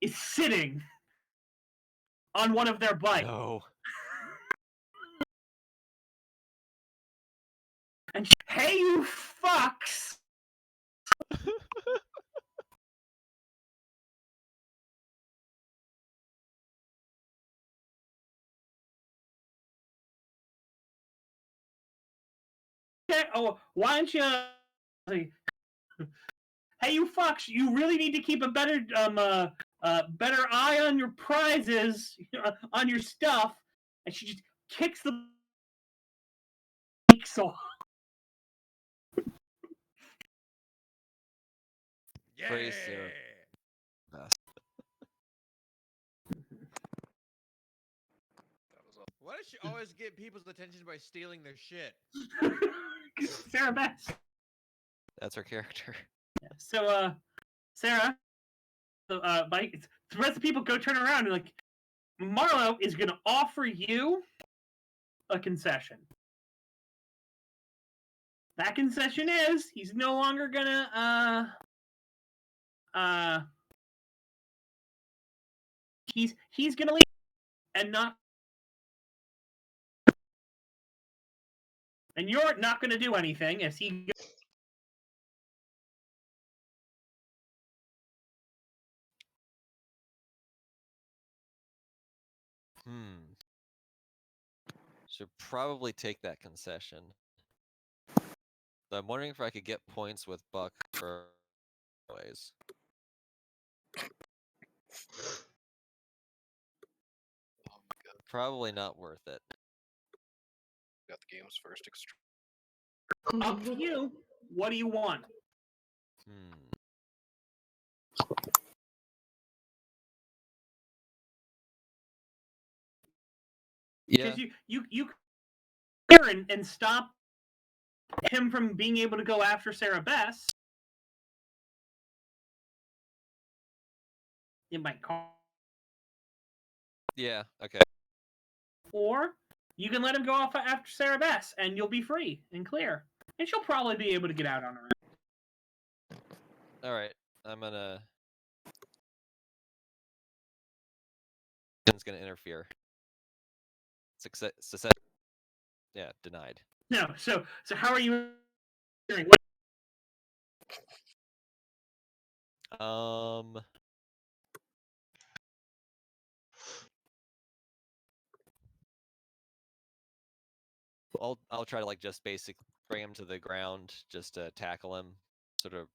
is sitting on one of their bikes. No. And hey, you fucks! Oh, why don't you? Hey, you fucks! You really need to keep a better better eye on your prizes, on your stuff. And she just kicks the bikes off. Praise Sarah. Best. That was all. Why does she always get people's attention by stealing their shit? Sarah Bess. That's her character. So, Sarah, the rest of the people go turn around and like, Marlo is going to offer you a concession. That concession is he's no longer gonna he's gonna leave and not, and you're not gonna do anything as he. Should probably take that concession. So I'm wondering if I could get points with Buck for ways. Oh my god. Probably not worth it. Got the game's first extreme. Up to you. What do you want? Yeah. Because you and stop him from being able to go after Sarah Bess. It might call. Yeah. Okay. Or you can let him go off after Sarah Bess, and you'll be free and clear, and she'll probably be able to get out on her own. All right. I'm gonna. It's gonna interfere. Success. Yeah. Denied. No. So how are you? I'll try to like just basically bring him to the ground, just to tackle him, sort of.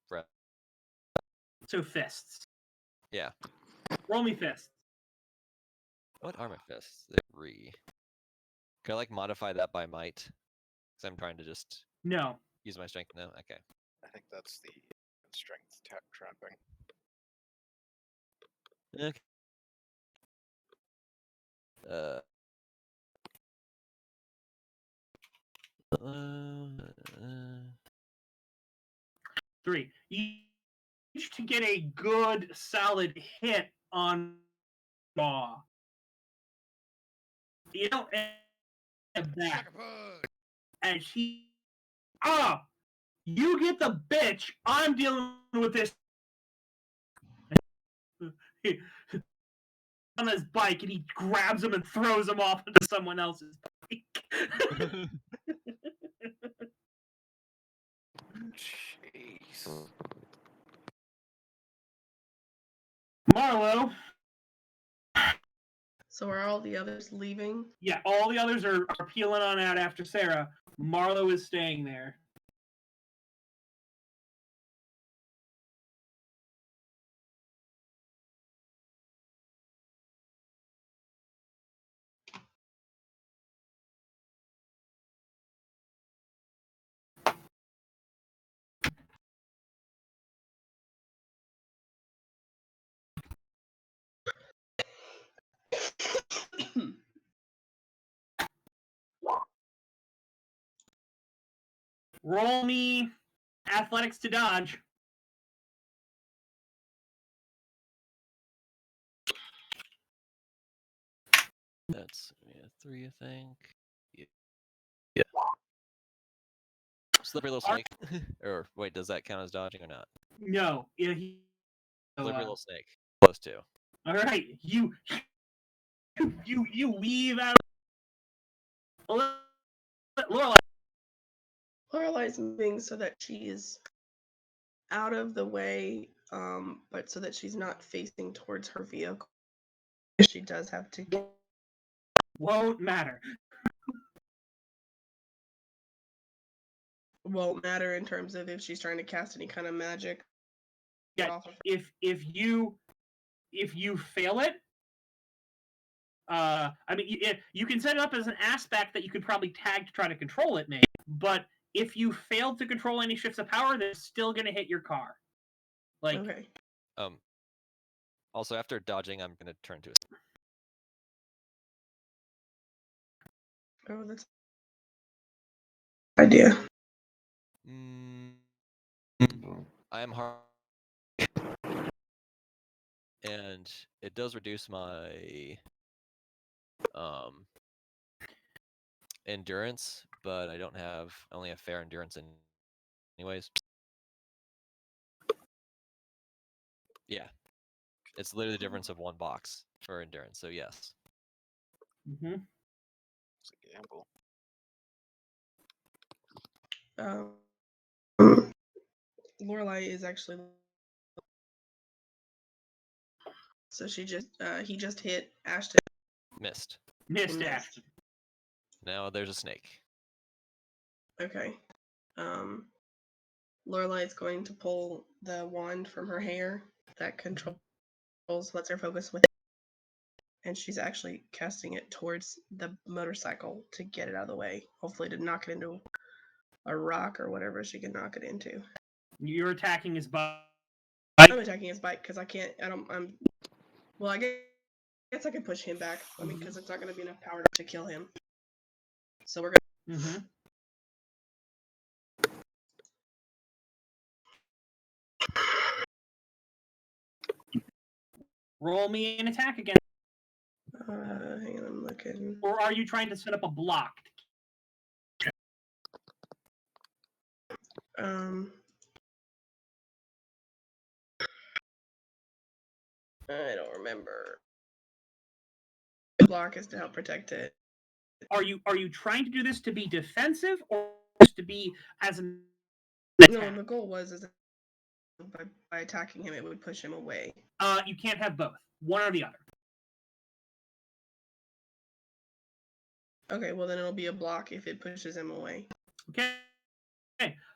So fists. Yeah. Roll me fists. What are my fists? They're 3. Can I like modify that by might? Because I'm trying to just No. use my strength now. Okay. I think that's the strength trapping. Okay. 3. You need to get a good, solid hit on Maw. You don't end that. And he. You get the bitch. I'm dealing with this. On his bike, and he grabs him and throws him off into someone else's bike. Jeez. Marlo. So are all the others leaving? Yeah, all the others are peeling on out after Sarah. Marlo is staying there. Roll me athletics to dodge. That's 3, I think. Yeah. Slippery little snake. Or wait, does that count as dodging or not? No. Slippery Uh, little snake. Close to. all right. You weave out. Lorelai. Lorelei's moving so that she is out of the way, but so that she's not facing towards her vehicle. She does have to. Won't matter. Won't matter in terms of if she's trying to cast any kind of magic. Yeah. Off of If you fail it, I mean, you can set it up as an aspect that you could probably tag to try to control it, maybe. But if you fail to control any shifts of power, they're still going to hit your car. Like, okay. Also, after dodging, I'm gonna turn to. Oh, that's idea. I am hard, and it does reduce my endurance, but I only have fair endurance anyways. Yeah, it's literally the difference of 1 box for endurance. So yes. mm-hmm. It's a gamble. Lorelai is actually. So he just hit Ashton. Missed. Missed Missed. Ashton. Now there's a snake. Okay. Lorelai is going to pull the wand from her hair that controls, lets her focus with, and she's actually casting it towards the motorcycle to get it out of the way. Hopefully, to knock it into a rock or whatever she can knock it into. You're attacking his bike. I'm attacking his bike because I can't. Well, I guess I can push him back. I mean, because it's not going to be enough power to kill him. So we're going. Mm-hmm. Roll me an attack again. Hang on, I'm looking. Or are you trying to set up a block? I don't remember. The block is to help protect it. Are you trying to do this to be defensive or to be as an No, the goal was by attacking him, it would push him away. You can't have both. One or the other. Okay, well then it'll be a block if it pushes him away. Okay.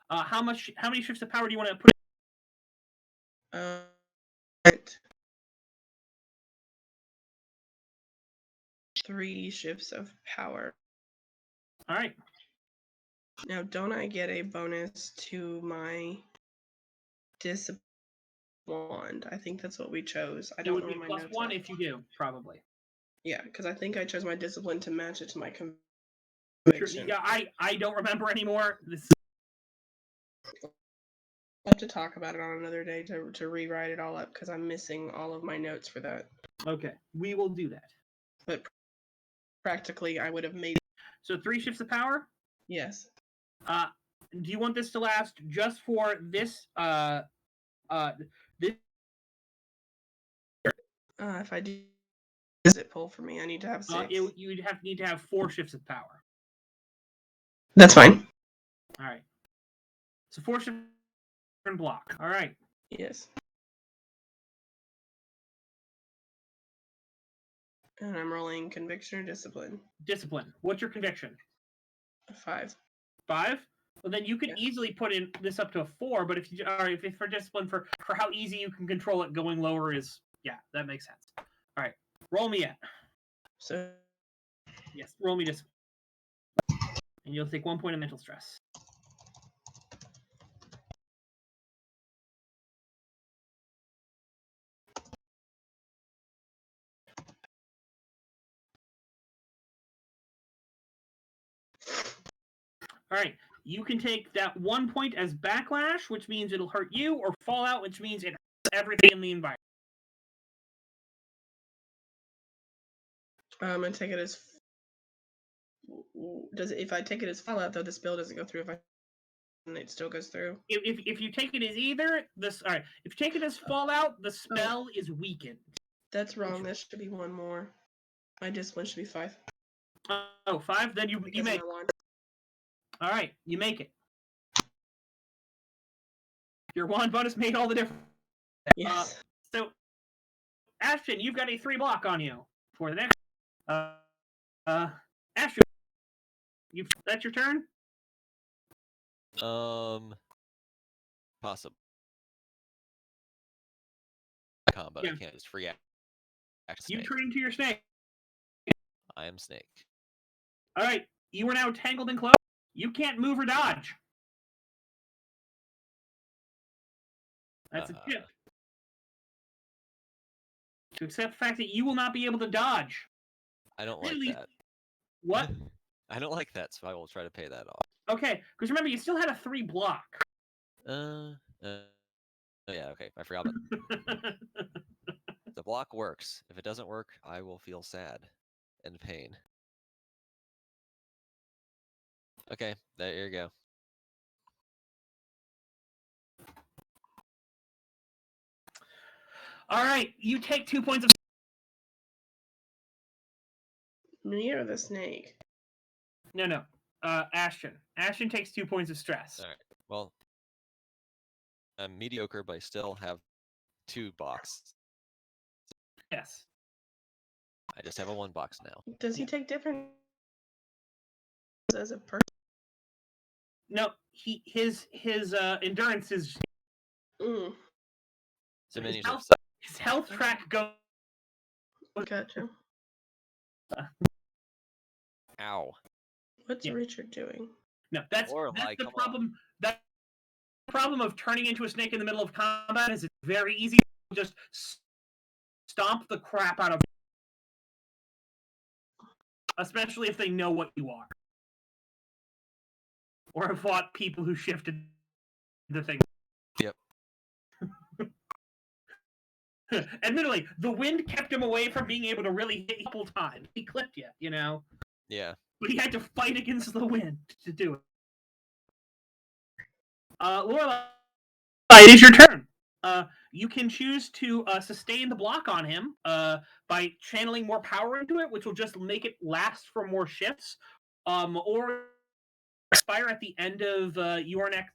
How many shifts of power do you want to put? Right. 3 shifts of power. All right. Now, don't I get a bonus to my discipline wand? I think that's what we chose. I It don't would know be where my plus notes 1 are. if you do, probably. Yeah, because I think I chose my discipline to match it to my Sure. conviction. Yeah, I don't remember anymore. I'll have to talk about it on another day to rewrite it all up because I'm missing all of my notes for that. Okay, we will do that. But practically, I would have made. So 3 shifts of power. Yes. do you want this to last just for this this If I do, does it pull for me? I need to have 6. you'd need to have 4 shifts of power. That's fine. All right. So 4 shifts and block. All right. Yes. And I'm rolling conviction or discipline. Discipline. What's your conviction? A 5. 5? Well, then you could Yeah. easily put in this up to a 4. But if you all right, if for discipline for how easy you can control it, going lower is that makes sense. All right. Roll me it. So Yes. Roll me discipline, and you'll take 1 point of mental stress. All right. You can take that 1 point as backlash, which means it'll hurt you, or fallout, which means it hurts everything in the environment. I'm gonna take it as. If I take it as fallout though, the spell doesn't go through. If I, and it still goes through. If you take it as either this, all right. If you take it as fallout, the spell is weakened. That's wrong. That should be 1 more. My discipline should be 5. Oh, 5. Then you Because make. of my wand. All right, you make it. Your wand bonus made all the difference. Yes. So, Ashton, you've got a 3 block on you for the next. Ashton, that's your turn. Possible. But Yeah. I can't just free act You snake. turn into your snake. I am snake. All right, you are now tangled and close. You can't move or dodge. That's a tip. To accept the fact that you will not be able to dodge. I don't like Really? that. What? I don't like that, so I will try to pay that off. Okay, because remember, you still had a 3 block. Yeah, okay. I forgot about the block works. If it doesn't work, I will feel sad and pain. Okay, there you go. All right, you take 2 points of. Me or the snake? No. Ashton. Ashton takes 2 points of stress. All right. Well, I'm mediocre, but I still have 2 boxes. Yes. I just have a 1 box now. Does he take different as a person? No, his endurance is Diminution of his health track goes. Gotcha. Ow. What's Richard doing? No, that's Lorelei, the come on. problem. That problem of turning into a snake in the middle of combat is it's very easy to just stomp the crap out of you. Especially if they know what you are. Or have fought people who shifted the thing. Yep. Admittedly, the wind kept him away from being able to really hit you a couple times. He clipped you, you know? Yeah. But he had to fight against the wind to do it. Lorelei, it is your turn. You can choose to sustain the block on him by channeling more power into it, which will just make it last for more shifts, or expire at the end of your next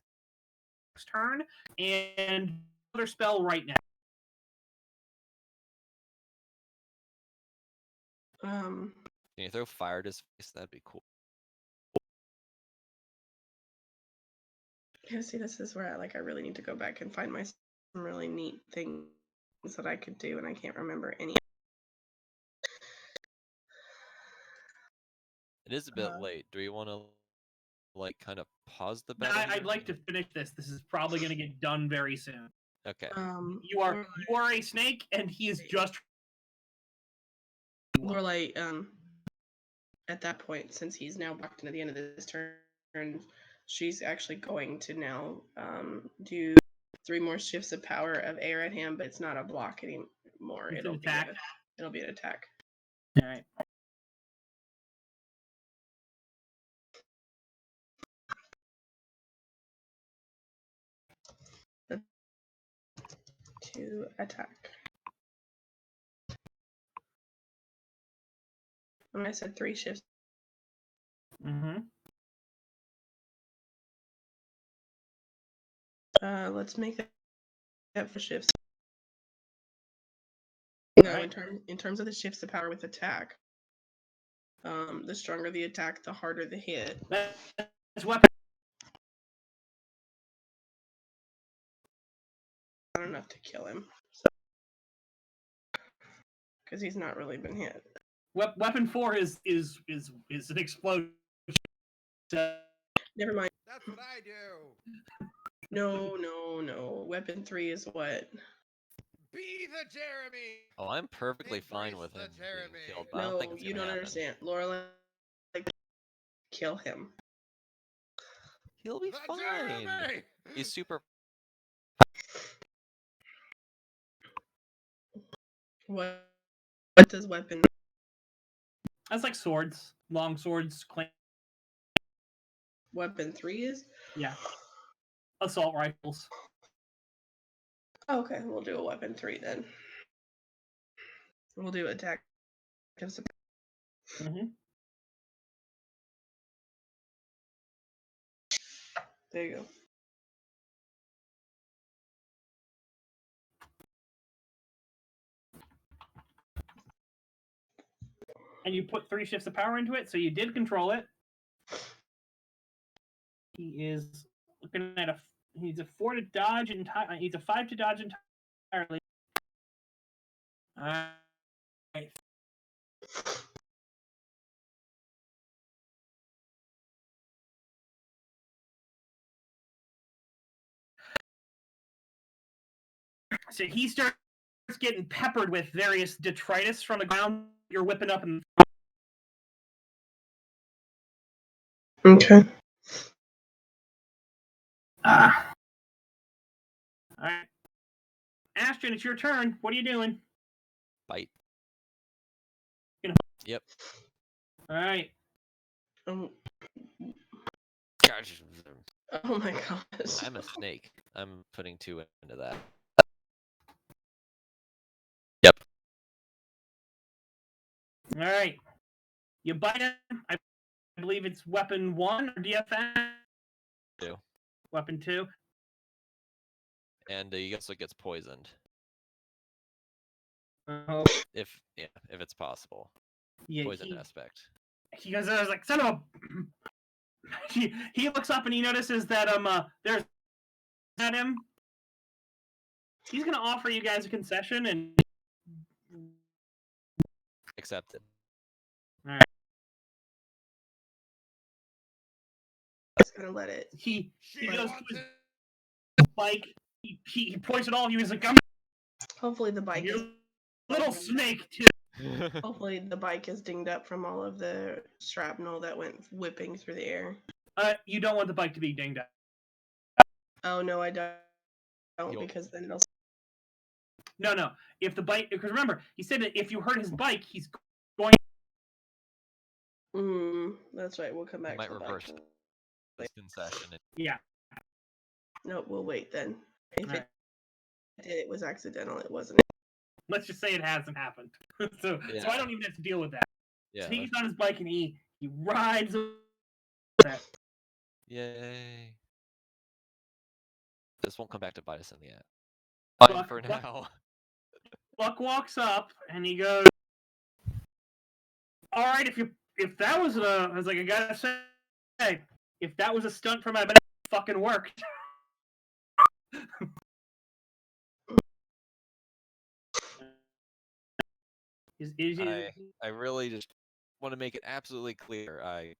turn, and another spell right now. Can you throw fire at his face? That'd be cool. Yeah, see, this is where I really need to go back and find some really neat things that I could do, and I can't remember any. It is a bit late. Do we want to kind of pause the No, battle? I'd like to finish this. This is probably going to get done very soon. Okay. You are a snake, and he is just. Lorelei, at that point, since he's now blocked into the end of this turn, she's actually going to now do 3 more shifts of power of air at him, but it's not a block anymore. It's an attack. It'll be an attack. All right. to attack. And I said 3 shifts. Mm-hmm. Let's make that for shifts. No, Right. in terms of the shifts of power with attack, the stronger the attack, the harder the hit. That's weapon. Not enough to kill him, because he's not really been hit. Weapon 4 is an explosion. Never mind. That's what I do. No. Weapon 3 is what? Be the Jeremy. Oh, I'm perfectly fine Embrace with the him being Jeremy. killed, but I don't No, think it's you gonna don't happen. understand. Lorelai, like, kill him. He'll be The fine. Jeremy. He's super. What does weapon? That's like swords, long swords, Weapon 3 is? yeah, assault rifles. Okay, we'll do a weapon 3 then. We'll do attack. Mm-hmm. There you go. And you put 3 shifts of power into it, so you did control it. He is looking at he's a 4 to dodge entirely. He's a 5 to dodge entirely. All right. So he starts getting peppered with various detritus from the ground. You're whipping up and Okay. all right. Ashton, it's your turn. What are you doing? Bite. You know. Yep. All right. Oh my gosh. I'm a snake. I'm putting 2 into that. All right. You bite him. I believe it's weapon 1 or DFN? 2. Weapon 2. And he also gets poisoned Oh, if it's possible. yeah. Poison aspect. He goes, I was like, son of a. He looks up and he notices that there's at him. He's gonna offer you guys a concession and Accepted. all right. Just gonna let it. He She goes wants to his it. bike. He points at all of you. He's like, I'm Hopefully the bike is. you little snake too. Hopefully the bike is dinged up from all of the shrapnel that went whipping through the air. You don't want the bike to be dinged up. Oh no, I don't. You'll- Because then it'll. No. If the bike, because remember, he said that if you hurt his bike, he's going. That's right. We'll come back might to the reverse bike. this concession. Yeah. No, we'll wait then. If All right. it did, it was accidental. It wasn't. Let's just say it hasn't happened. So Yeah. I don't even have to deal with that. Yeah. So he gets on his bike and he rides. Yay. This won't come back to bite us in the end. Fine Buck- for Buck- now. Buck walks up and he goes, "All right, if that was I was like, I gotta say, if that was a stunt from my it fucking worked." I really just want to make it absolutely clear. I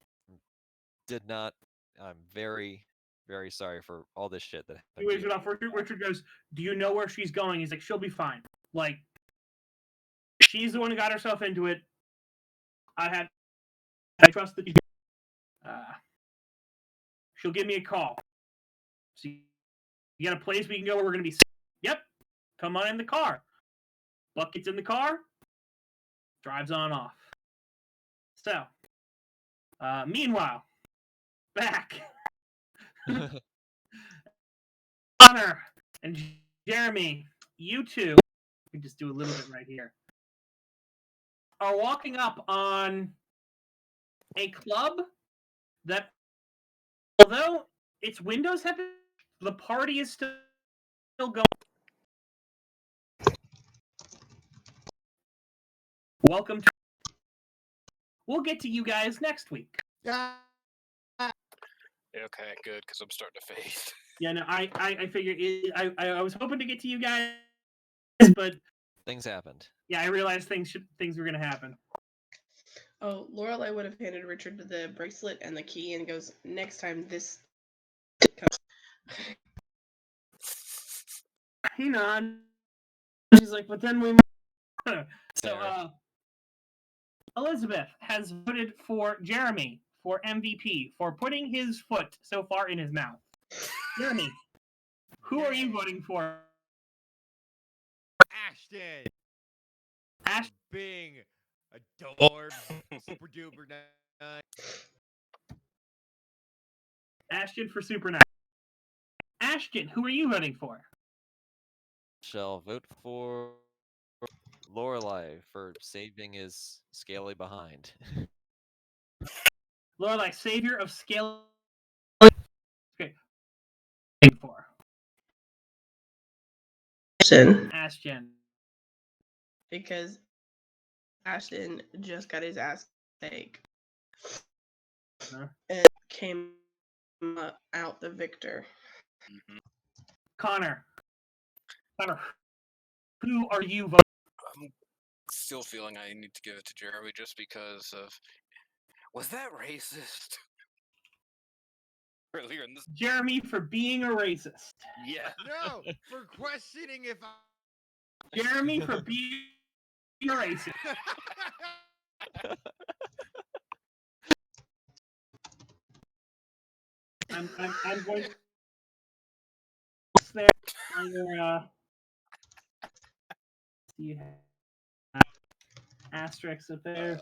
did not. I'm very, very sorry for all this shit that happened. He waves it off. Richard goes, "Do you know where she's going?" He's like, "She'll be fine. Like, she's the one who got herself into it. I trust that she'll give me a call. So you got a place we can go where we're gonna be? Yep. Come on in the car." Buck gets in the car, drives on off. So, meanwhile, back. Connor and Jeremy, you two, we just do a little bit right here, are walking up on a club that, although its windows have been, the party is still going. Welcome to. We'll get to you guys next week. Okay, good, because I'm starting to fade. Yeah, no, I figured I was hoping to get to you guys, but Things happened. yeah, I realized things were gonna happen. Oh, Lorelai would have handed Richard the bracelet and the key and goes, next time this He nods. She's like, but then we. So, Elizabeth has voted for Jeremy for MVP for putting his foot so far in his mouth. Jeremy, who are you voting for? Ashton. Ash. Being adorbs. Super duper nice. Ashton for Super Nice. Ashton, who are you voting for? Shall vote for Lorelai for saving his scaly behind. Lorelai, savior of scale. Okay. For Ashton. because Ashton just got his ass take and came out the victor. Mhm. Connor, who are you voting? I'm still feeling I need to give it to Jeremy just because of. Was that racist? Earlier in this. Jeremy for being a racist. Yeah. No, for questioning if I. Jeremy for being a racist. I'm going to there on your you have asterisks up there,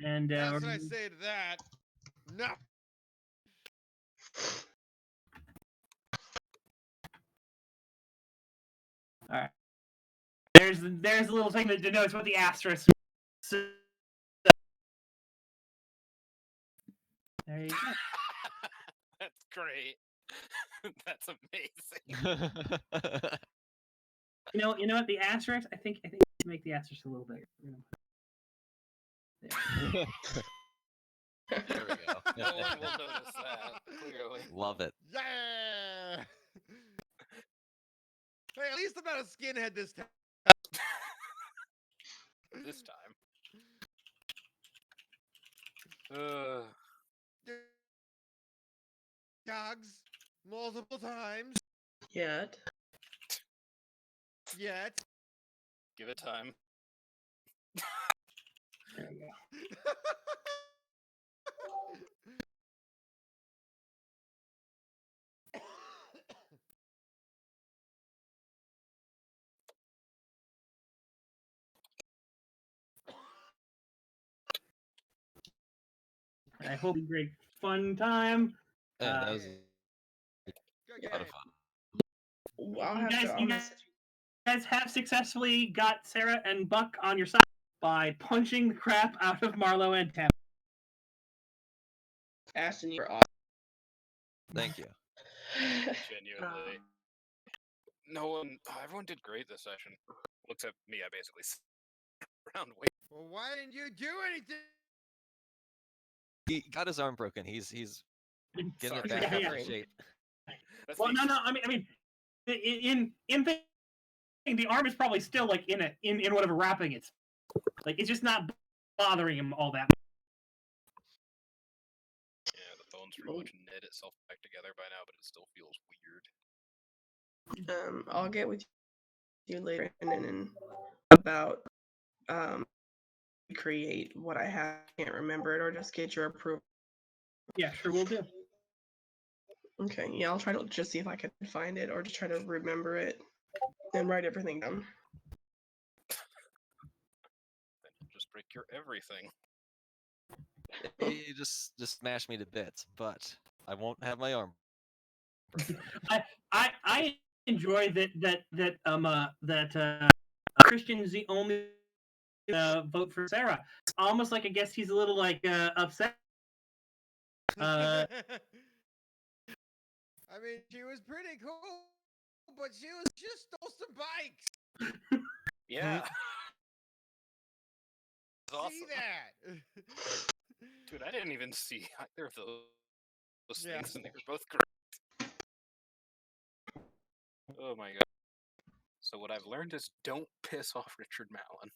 and That's what I say to that. No. all right. There's a little thing that denotes what the asterisk. So, there you go. That's great. That's amazing. You know what? The asterisk. I think make the asterisk a little bigger. There. There we go. No one will notice that, clearly. Love it. Yeah. Hey, at least I'm not a skinhead this time. This time. Cogs multiple times. Yet. Yet. Give it time. There we go. I hope you great fun time. Yeah, that was Good a lot of game. fun. I'll You have guys, to you honest. guys have successfully got Sarah and Buck on your side by punching the crap out of Marlo and Tam. Ashton, you're Thank you. Genuinely. No one. Everyone did great this session. Except me, I basically sat around waiting. Well, why didn't you do anything? He got his arm broken. He's getting Sorry. it back Yeah, up yeah. in shape. That's Well, me. no. I mean, in the arm is probably still like in whatever wrapping it's like. It's just not bothering him all that much. Yeah, the bones pretty much knit itself back together by now, but it still feels weird. I'll get with you later and about create what I have. Can't remember it or just get your approval. Yeah, sure, we'll do. Okay, yeah, I'll try to just see if I can find it or just try to remember it and write everything down. Then you'll just break your everything. You just smash me to bits, but I won't have my arm broken. I enjoy that Christian's the only vote for Sarah. Almost like I guess he's a little like upset. I mean, she was pretty cool, but she just stole some bikes. Yeah. That's See awesome. that? Dude, I didn't even see either of those Yeah. things, and they were both great. Oh my god. So what I've learned is don't piss off Richard Mallon.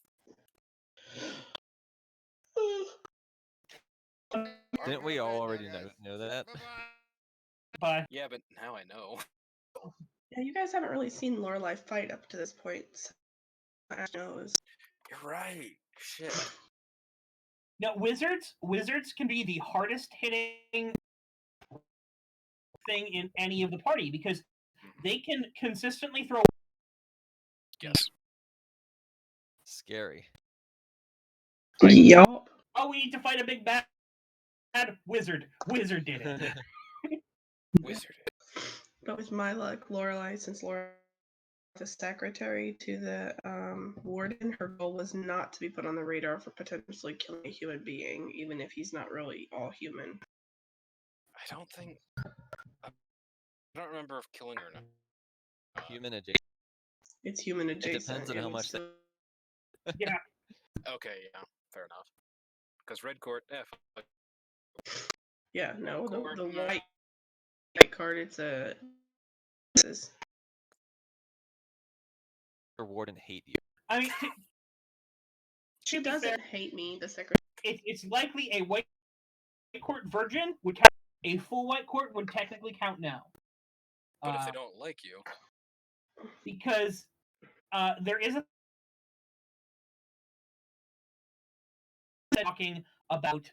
Didn't we all Alright, already guys. know that? Bye-bye. Bye. Yeah, but now I know. Yeah, you guys haven't really seen Lorelai fight up to this point. So Ash knows. You're right. Shit. No, wizards can be the hardest hitting thing in any of the party because they can consistently throw. Yes. Scary. Yup. Oh, we need to fight a big bad wizard. Wizard did it. Wizard. But with my luck, Lorelai, since Lorelai the secretary to the warden, her goal was not to be put on the radar for potentially killing a human being, even if he's not really all human. I don't remember if killing her or not. Human adjacent. It's human It adjacent. depends on how would much still- Yeah. Okay, yeah, fair enough. Because Red Court, fuck. Yeah, no, Court, the no. white card, it's a. Her warden hate you. I mean, She to be fair, doesn't hate me, the secretary. it's likely a white court virgin would count. A full white court would technically count now. But if they don't like you, Because there is a talking about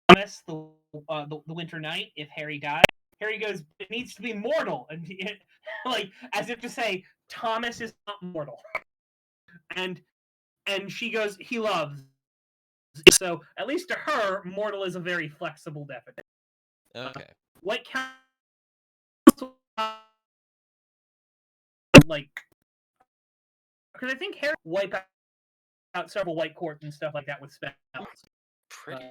Thomas the Winter Knight if Harry dies. Harry goes, it needs to be mortal, and like as if to say Thomas is not mortal. And she goes, he loves. So at least to her, mortal is a very flexible definition. Okay. White Council, like, because I think Harry wipe out several white courts and stuff like that with spells. pretty.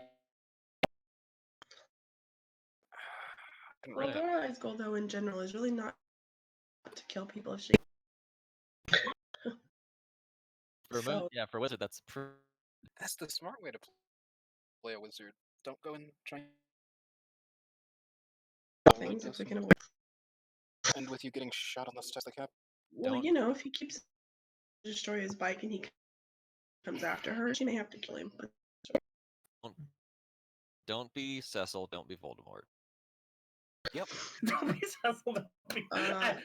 Well, Lorelai's goal, though, in general, is really not to kill people if she. For yeah, for wizard, that's That's the smart way to play a wizard. Don't go and try things if we can avoid. end with you getting shot on the steps of the cap. Well, Don't- you know, if he keeps destroy his bike and he comes after her, she may have to kill him. But don't be Cecil. Don't be Voldemort. Yep. Don't be Cecil, don't be- wait, not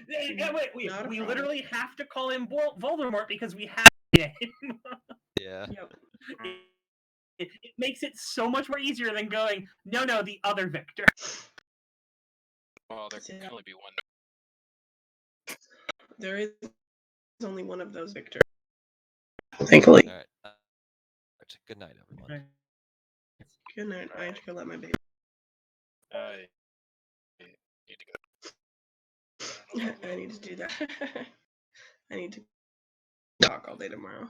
a we problem. literally have to call him Voldemort because we have the game. Yeah. Yep. It makes it so much more easier than going, no, the other Victor. Well, there Yeah. can only be one. There is only one of those Victor. Thankfully. All right. Good night, everyone. Good night. I have to go let my baby. I need to go. I need to do that. I need to talk all day tomorrow.